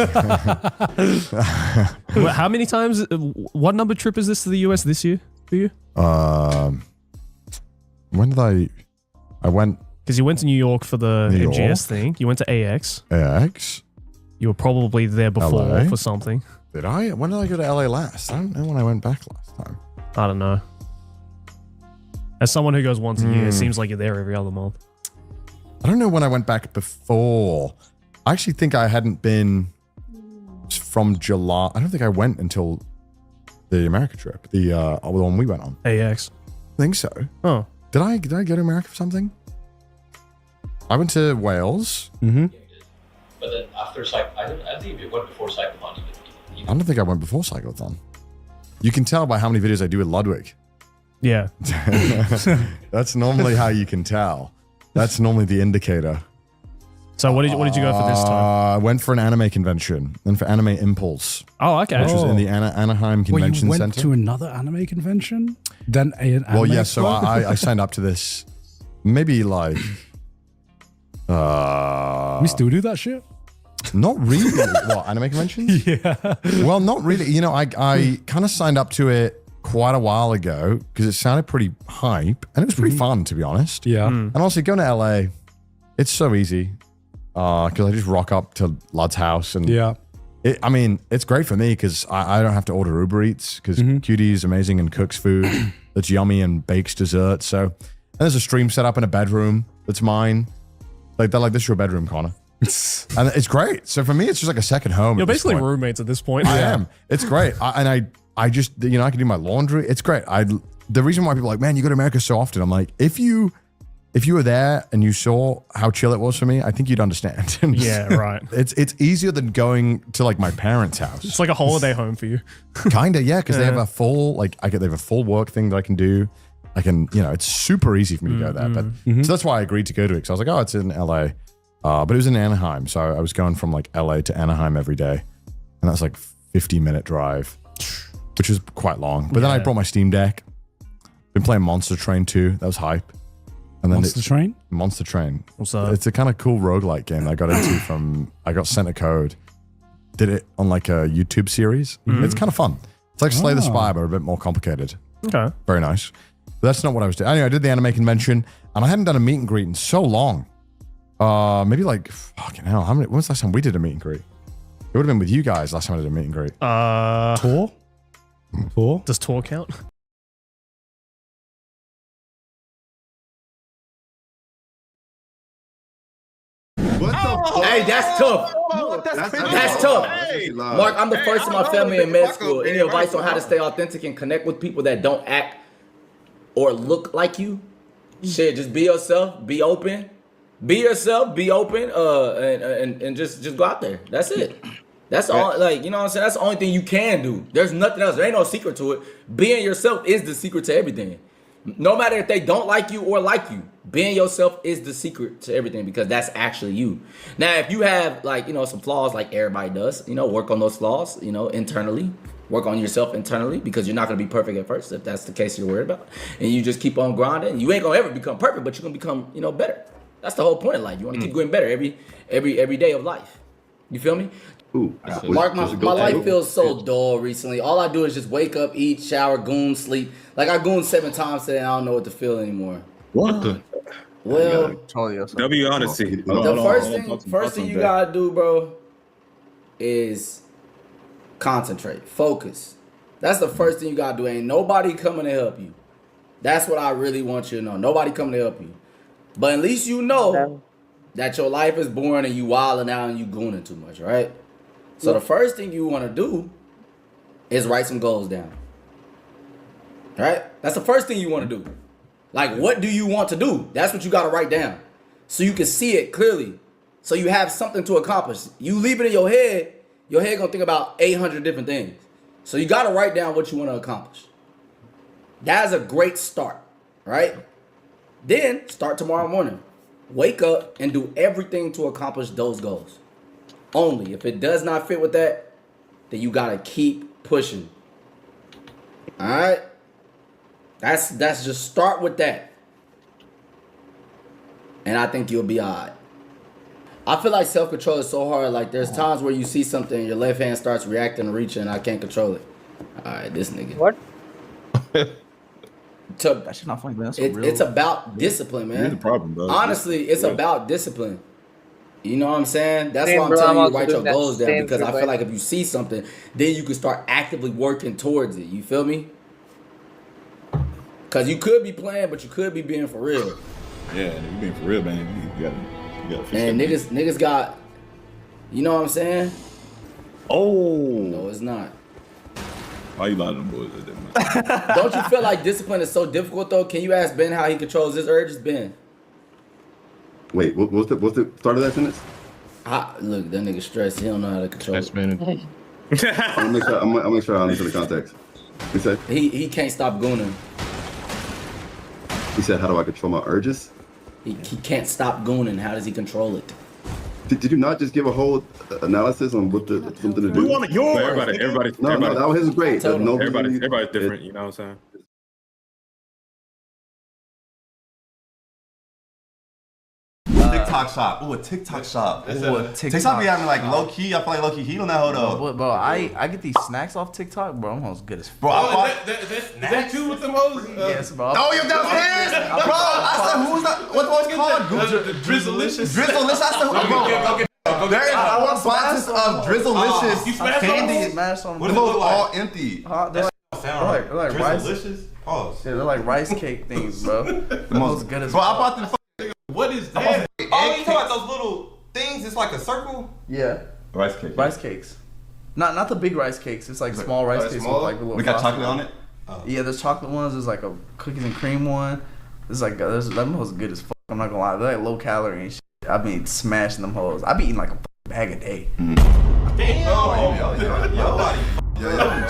Well, how many times? What number trip is this to the US this year for you? When did I went. Because you went to New York for the New MGS York. thing. You went to AX. AX. You were probably there before LA. for something. Did I? When did I go to LA last? I don't know when I went back last time. I don't know. As someone who goes once a year, it seems like you're there every other month. I don't know when I went back before. I actually think I hadn't been from July. I don't think I went until the America trip, the one we went on. AX. I think so. Oh. Did I go to America for something? I went to Wales. Mm-hmm. But then after I don't think you went before Cyclothon I don't think I went before Cyclothon. You can tell by how many videos I do with Ludwig. Yeah. That's normally how you can tell. That's normally the indicator. So what did you go for this time? I went for an anime convention and for Anime Impulse. Oh, okay. Which was in the Anaheim Convention you went Center. to another anime convention? Then an anime Well, yeah, so club? I signed up to this maybe like... we still do that shit? Not really. What, anime conventions? Yeah. Well, not really. You know, I kind of signed up to it quite a while ago because it sounded pretty hype and it was pretty fun, to be honest. Yeah. And also going to LA, it's so easy because I just rock up to Lud's house and yeah. I mean, it's great for me because I don't have to order Uber Eats because QD is amazing and cooks food that's yummy and bakes desserts. So and there's a stream set up in a bedroom that's mine. Like they're like, this is your bedroom, Connor. And it's great. So for me, it's just like a second home. You're basically roommates at this point. I am. It's great. I just, you know, I can do my laundry. It's great. The reason why people are like, man, you go to America so often. I'm like, if you were there and you saw how chill it was for me, I think you'd understand. Yeah, right. It's easier than going to like my parents' house. It's like a holiday home for you. Kinda, yeah, because they have a full they have a full work thing that I can do. I can, you know, it's super easy for me to go there. But so that's why I agreed to go to it because I was like, oh, it's in LA. But it was in Anaheim, so I was going from like LA to Anaheim every day, and that's like 50-minute drive, which is quite long. But then I brought my Steam Deck. Been playing Monster Train 2. That was hype. And then Monster Train? Monster Train. What's that? It's a kind of cool roguelike game that I got into I got sent a code. Did it on like a YouTube series. It's kind of fun. It's like Slay the Spire, but a bit more complicated. Okay. Very nice. But that's not what I was doing. Anyway, I did the anime convention, and I hadn't done a meet and greet in so long. Maybe like, fucking hell, when was the last time we did a meet and greet? It would have been with you guys last time I did a meet and greet. Tour? Tour? Does tour count? Hey, that's tough. That's tough. Mark, I'm the first in my family in med school. Any advice on how to stay authentic and connect with people that don't act or look like you? Shit, just be yourself, be open. Be yourself, be open, and just go out there. That's it. That's all, like, you know what I'm saying? That's the only thing you can do. There's nothing else. There ain't no secret to it. Being yourself is the secret to everything. No matter if they don't like you or like you, being yourself is the secret to everything because that's actually you. Now, if you have, like, you know, some flaws like everybody does, you know, work on those flaws, you know, internally. Work on yourself internally because you're not going to be perfect at first if that's the case you're worried about. And you just keep on grinding. You ain't going to ever become perfect, but you're going to become, you know, better. That's the whole point of life. You want to keep going better every day of life. You feel me? Ooh, Mark, my life feels so dull recently. All I do is just wake up, eat, shower, goon, sleep. Like I gooned 7 times today and I don't know what to feel anymore. What the? Well, W honesty. The first thing you gotta do, bro, is concentrate, focus. That's the first thing you gotta do. Ain't nobody coming to help you. That's what I really want you to know. Nobody coming to help you. But at least you know that your life is boring and you wilding out and you gooning too much, right? So the first thing you want to do is write some goals down. Right? That's the first thing you want to do. Like, what do you want to do? That's what you got to write down. so you can see it clearly. So you have something to accomplish. You leave it in your head gonna think about 800 different things. So you gotta write down what you want to accomplish. That is a great start, right? Then start tomorrow morning. Wake up and do everything to accomplish those goals. Only if it does not fit with that, then you gotta keep pushing. All right. That's just start with that, and I think you'll be alright. I feel like self-control is so hard. Like there's times where you see something, your left hand starts reacting and reaching, and I can't control it. All right, this nigga. What? That shit not funny, man. It's about discipline, man. You're the problem, bro. Honestly, it's about discipline. You know what I'm saying? That's Same, why I'm bro. telling I'm you to also write your doing that goals down, same because shit, I bro. feel like if you see something, then you can start actively working towards it. You feel me? Because you could be playing, but you could be being for real. Yeah, you being for real, man. You gotta fix And that, niggas got, you know what I'm saying? Oh. No, it's not. Why you lying to them boys like that, man? Don't you feel like discipline is so difficult though? Can you ask Ben how he controls his urges, Ben? Wait, what's the start of that sentence? Look, that nigga stressed. He don't know how to control it. I'll make sure I understand the context. He said he can't stop gooning. He said, how do I control my urges? He can't stop gooning. How does he control it? Did you not just give a whole analysis on what something to do? We wanted yours. Everybody. No, that was his great. Everybody's different. You know what I'm saying? TikTok shop. Ooh, a TikTok shop. Ooh, a TikTok be having like low key. I feel like low key heat on that hoe though. Bro, I get these snacks off TikTok, bro. I'm almost good as fuck. Bro, Is that you with the hoes? Yes, bro. Oh, you're downstairs, bro. I said, who's that? What's called? Drizzleicious. Drizzleicious. I said, bro. There is 4 boxes of Drizzleicious candy. The hoes all empty. They're like rice. Drizzleicious. Pause. Yeah, they're like rice cake things, bro. The most good as Bro, I fuck. bought the. What is that? Oh, you talking about those little things? It's like a circle. Yeah. Rice cake. Rice cakes. Not the big rice cakes. It's like small rice cakes with like the little. We got frosting chocolate on it. Yeah, there's chocolate ones. There's like a cookies and cream one. There's like them hoes good as fuck. I'm not gonna lie. They're like low calorie and shit. I been smashing them hoes. I be eating like a bag a day. Yo,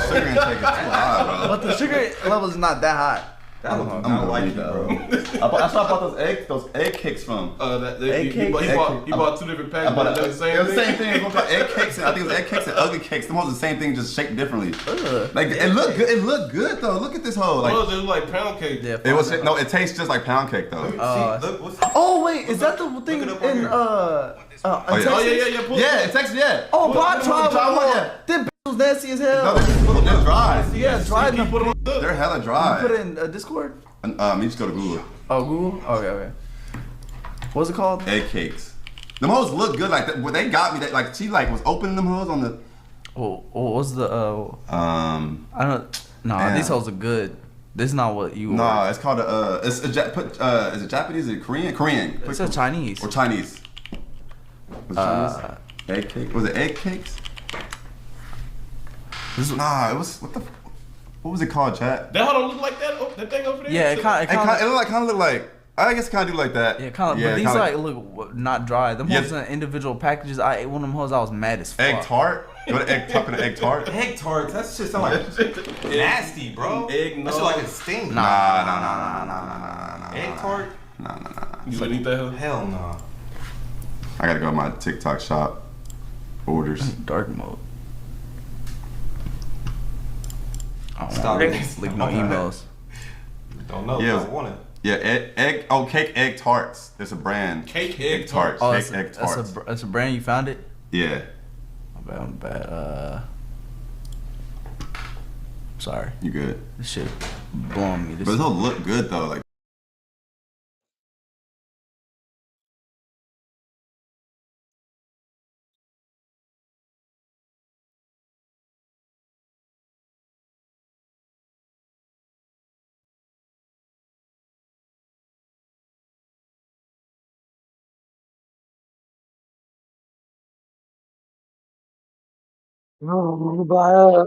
sugar intake is too high, bro. But the sugar level is not that high. I'm gonna like you, bro. That's why I bought those egg cakes from. Egg cakes? He bought 2 different packages. It was the same thing. It was called egg cakes. I think it was egg cakes and ugly cakes. Them hoes the same thing, just shaped differently. Like it looked good. It looked good though. Look at this hoe. Like, it was like pound cake. it was no. It tastes just like pound cake though. Oh wait, is that the thing in Texas? Yeah, in Texas, yeah. Oh, bro, I tried one. Them bitch was nasty as hell. No, they're dry. Yeah, dry. They're hella dry. You put it in Discord? You just go to Google. Oh, Google? Okay. What's it called? Egg cakes. Them hoes look good. Like they got me. Like she like was opening them hoes on the. Oh, what's the I don't. No, these hoes are good. This is not what you. No, it's called is it Japanese? Is it Korean? Korean. It's a Chinese. Or Chinese. Was it Chinese? Egg cake. Was it egg cakes? Nah, it was what was it called, chat? That don't look like that. Oh, that thing over there. Yeah, it kind of look like. I guess it kind of do like that. Yeah, kind of. But these like look not dry. Them hoes in individual packages. I ate one of them hoes. I was mad as fuck. Egg tart. You want egg tart? Egg tarts. That shit sound like nasty, bro. Egg. That shit like it stings. Nah. Egg tart. Nah. You wouldn't eat that? Hell no. I gotta go to my TikTok shop. Orders. Dark mode. Stop leave no emails. Don't know. Yeah. Don't want it. Yeah, egg tarts. It's a brand. Cake egg tarts. Oh, Cake egg tarts. That's a brand. You found it? Yeah. I'm bad. Sorry. You good? This shit blowing me. But it'll look good though. Like. No, but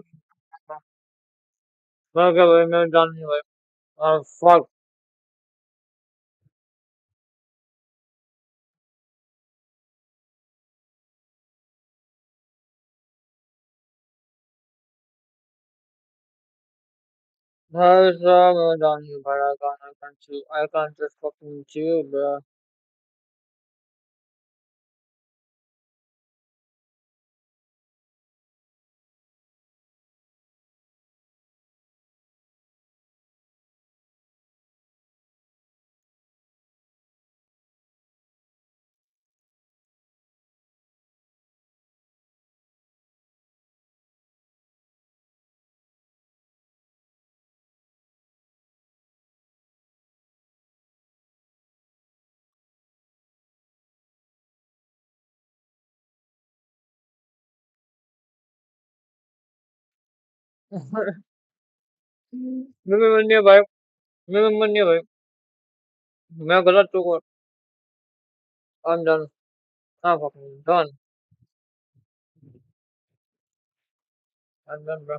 okay, we're done anyway. Fuck. I'm done, but I can't just fucking chill, bro. मैं मन नहीं है भाई मैं मन नहीं है भाई मैं गलत तो I'm done. I'm fucking done. I'm done, bro.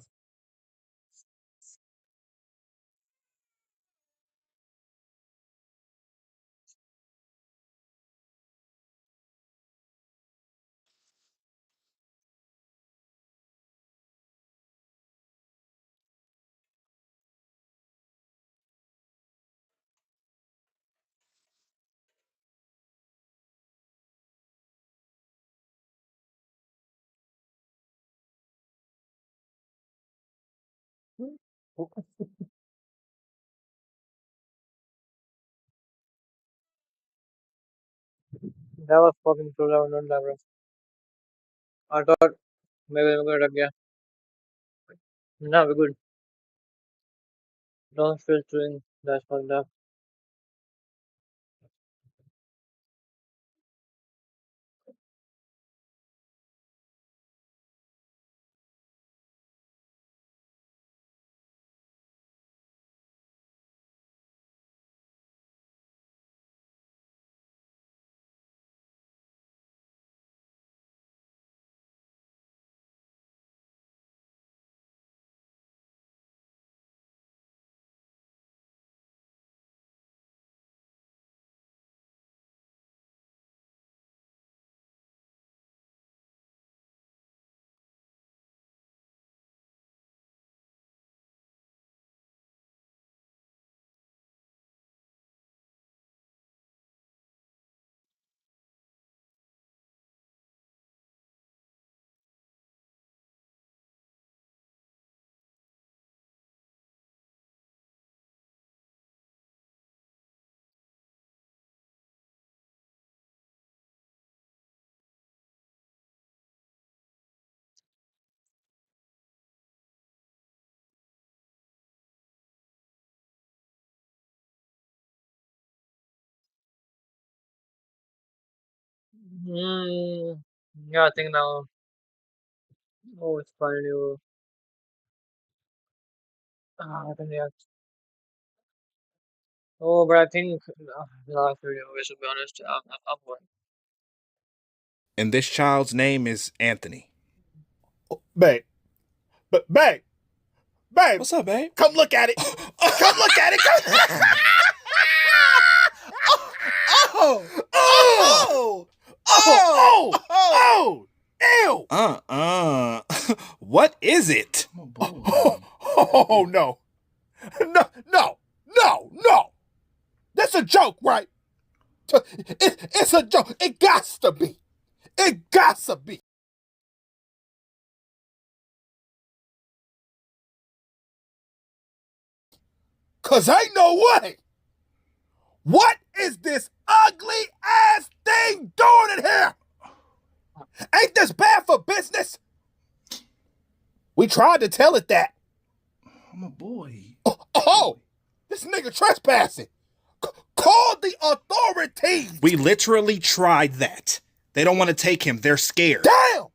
That was fucking too loud, not that, bro. I thought maybe I'm gonna get. No, we're good. Don't feel doing that's fucked up. Hmm. Yeah, I think now. Oh, it's fine. You. I think yeah. Oh, but I think last video. We should be honest. I'm going. And this child's name is Anthony. Babe. Babe. Babe. What's up, babe? Come look at it. Come look at it. Oh. Oh. Oh. Oh. Ew. What is it? Oh, no. No. That's a joke, right? It's a joke. It got to be. It got to be. Cause ain't no way. What is this ugly ass thing doing in here? Ain't this bad for business? We tried to tell it that. I'm a boy. Oh, this nigga trespassing. Call the authorities. We literally tried that. They don't want to take him. They're scared. Damn.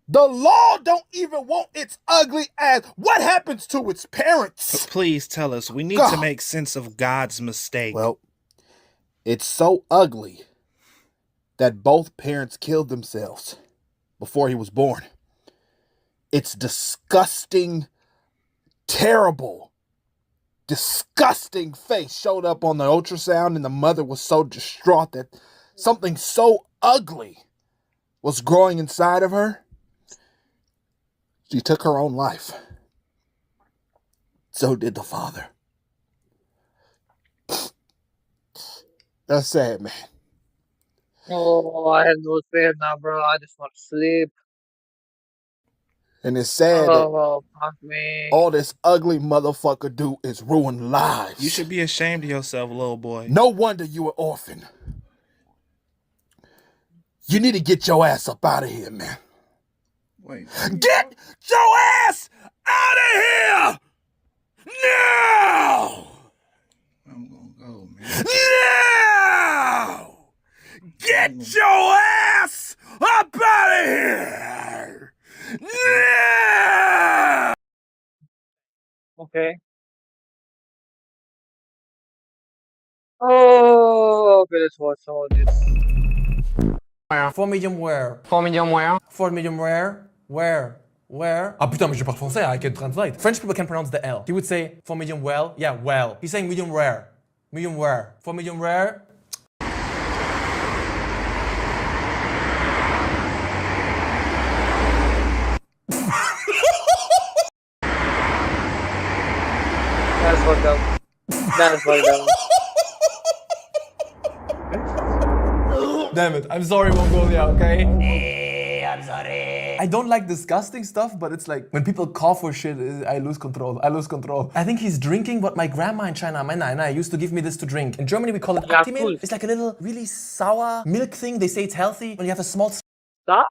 The law don't even want its ugly ass. What happens to its parents? Please tell us. We need to make sense of God's mistake. Well, it's so ugly that both parents killed themselves before he was born. It's disgusting, terrible, disgusting face showed up on the ultrasound, and the mother was so distraught that something so ugly was growing inside of her. She took her own life. So did the father. That's sad, man. Oh, I have no faith now, bro. I just want to sleep. And it's sad that Oh, fuck me. all this ugly motherfucker do is ruin lives. You should be ashamed of yourself, little boy. No wonder you an orphan. You need to get your ass up out of here, man. Wait. Get your ass out of here! Now! I'm gonna go, man. Now! Get your ass up out of here! Now! Okay. Oh, okay, let's watch some of this. For medium where? For medium where? For medium rare? Where? Where? Ah putain, mais je parle français, I can translate. French people can pronounce the L. He would say, for medium well, yeah, well. He's saying medium rare. Medium rare. For medium rare. That's fucked up. That's fucked up. Damn it, I'm sorry, Mongolia, okay? I'm sorry. I don't like disgusting stuff, but it's like when people call for shit, I lose control. I lose control. I think he's drinking what my grandma in China, my nana, used to give me this to drink. In Germany, we call it Yeah, Actimel. cool. It's like a little really sour milk thing. They say it's healthy when you have a small Stop.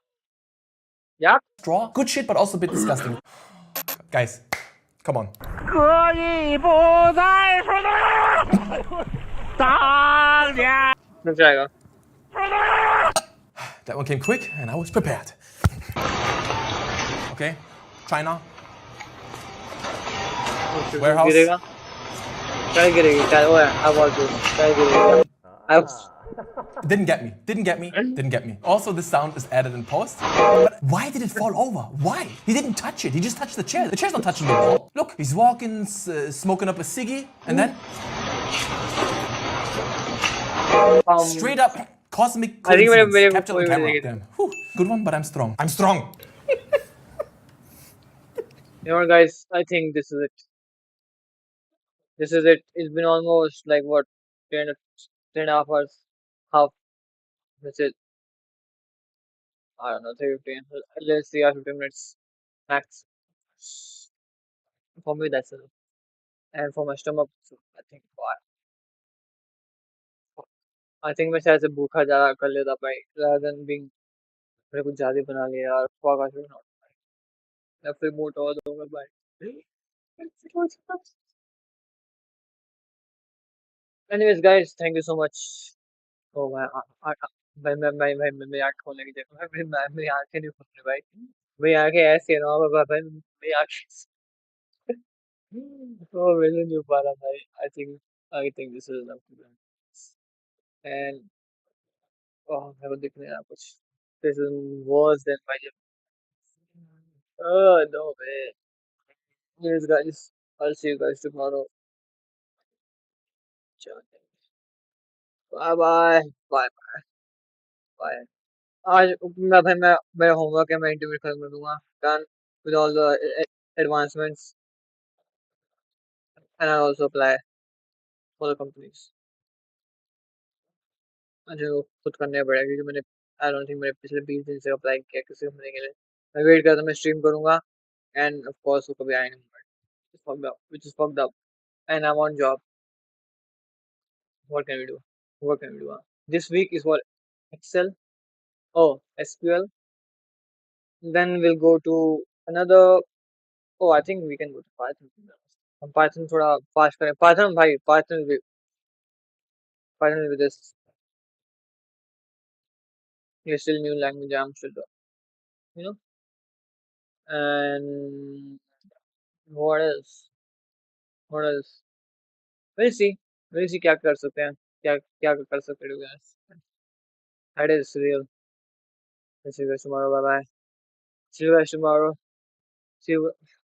Yeah. straw. Good shit, but also a bit disgusting. Guys, come on. 可以不再说的当年。Let's try it. That one came quick, and I was prepared. Okay, China. Warehouse. गिरेगा क्या गिरेगी क्या वो है आवाज क्या गिरेगा I was Didn't get me. Didn't get me. Didn't get me. Also, this sound is added in post. But why did it fall over? Why? He didn't touch it. He just touched the chair. The chair's not touching the wall. Look, he's walking, smoking up a ciggy, and then straight up cosmic I think coincidence. we're Captured on camera. Damn. Whew. Good one, but I'm strong. I'm strong. You know what, guys? I think this is it. This is it. It's been almost like what 10 and a half hours. Half. That's it. I don't know, 15. Let's see, 15 minutes max. For me, that's it. And for my stomach, so I think I think मैं शायद से भूखा जा कर लेता भाई rather than being मेरे कुछ ज्यादा ही बना लिया यार fuck I should not या फिर मोटा हो जाऊंगा भाई anyways guys thank you so much oh मैं मैं आँख खोलने की जगह मेरी आँखें नहीं खुल रही भाई मेरी आँखें ऐसी है ना भाई मेरी आँखें oh मेरे नहीं हो पा रहा भाई I think this is enough to be honest. And oh मेरे को दिख नहीं रहा कुछ this is worse than my oh no man anyways guys I'll see you guys tomorrow bye bye bye bye bye आज मैं भाई मैं मेरा होमवर्क है मैं इंटरव्यू खत्म कर दूंगा done with all the advancements and I also apply for the companies मुझे वो खुद करने पड़ेगा क्योंकि मैंने आई डोंट थिंक मैंने पिछले 20 दिन से अप्लाई किया किसी कंपनी के लिए मैं वेट करता मैं स्ट्रीम करूंगा एंड ऑफ कोर्स वो कभी आए नहीं which is fucked up and I'm on job what can we do this week is what Excel oh SQL then we'll go to another oh I think we can go to Python हम Python थोड़ा fast करें Python भाई Python with this it's still new language I'm still you know and what else we'll see क्या कर सकते हैं क्या क्या कर सकते हैं guys that is real see you guys tomorrow bye bye see you guys tomorrow see you guys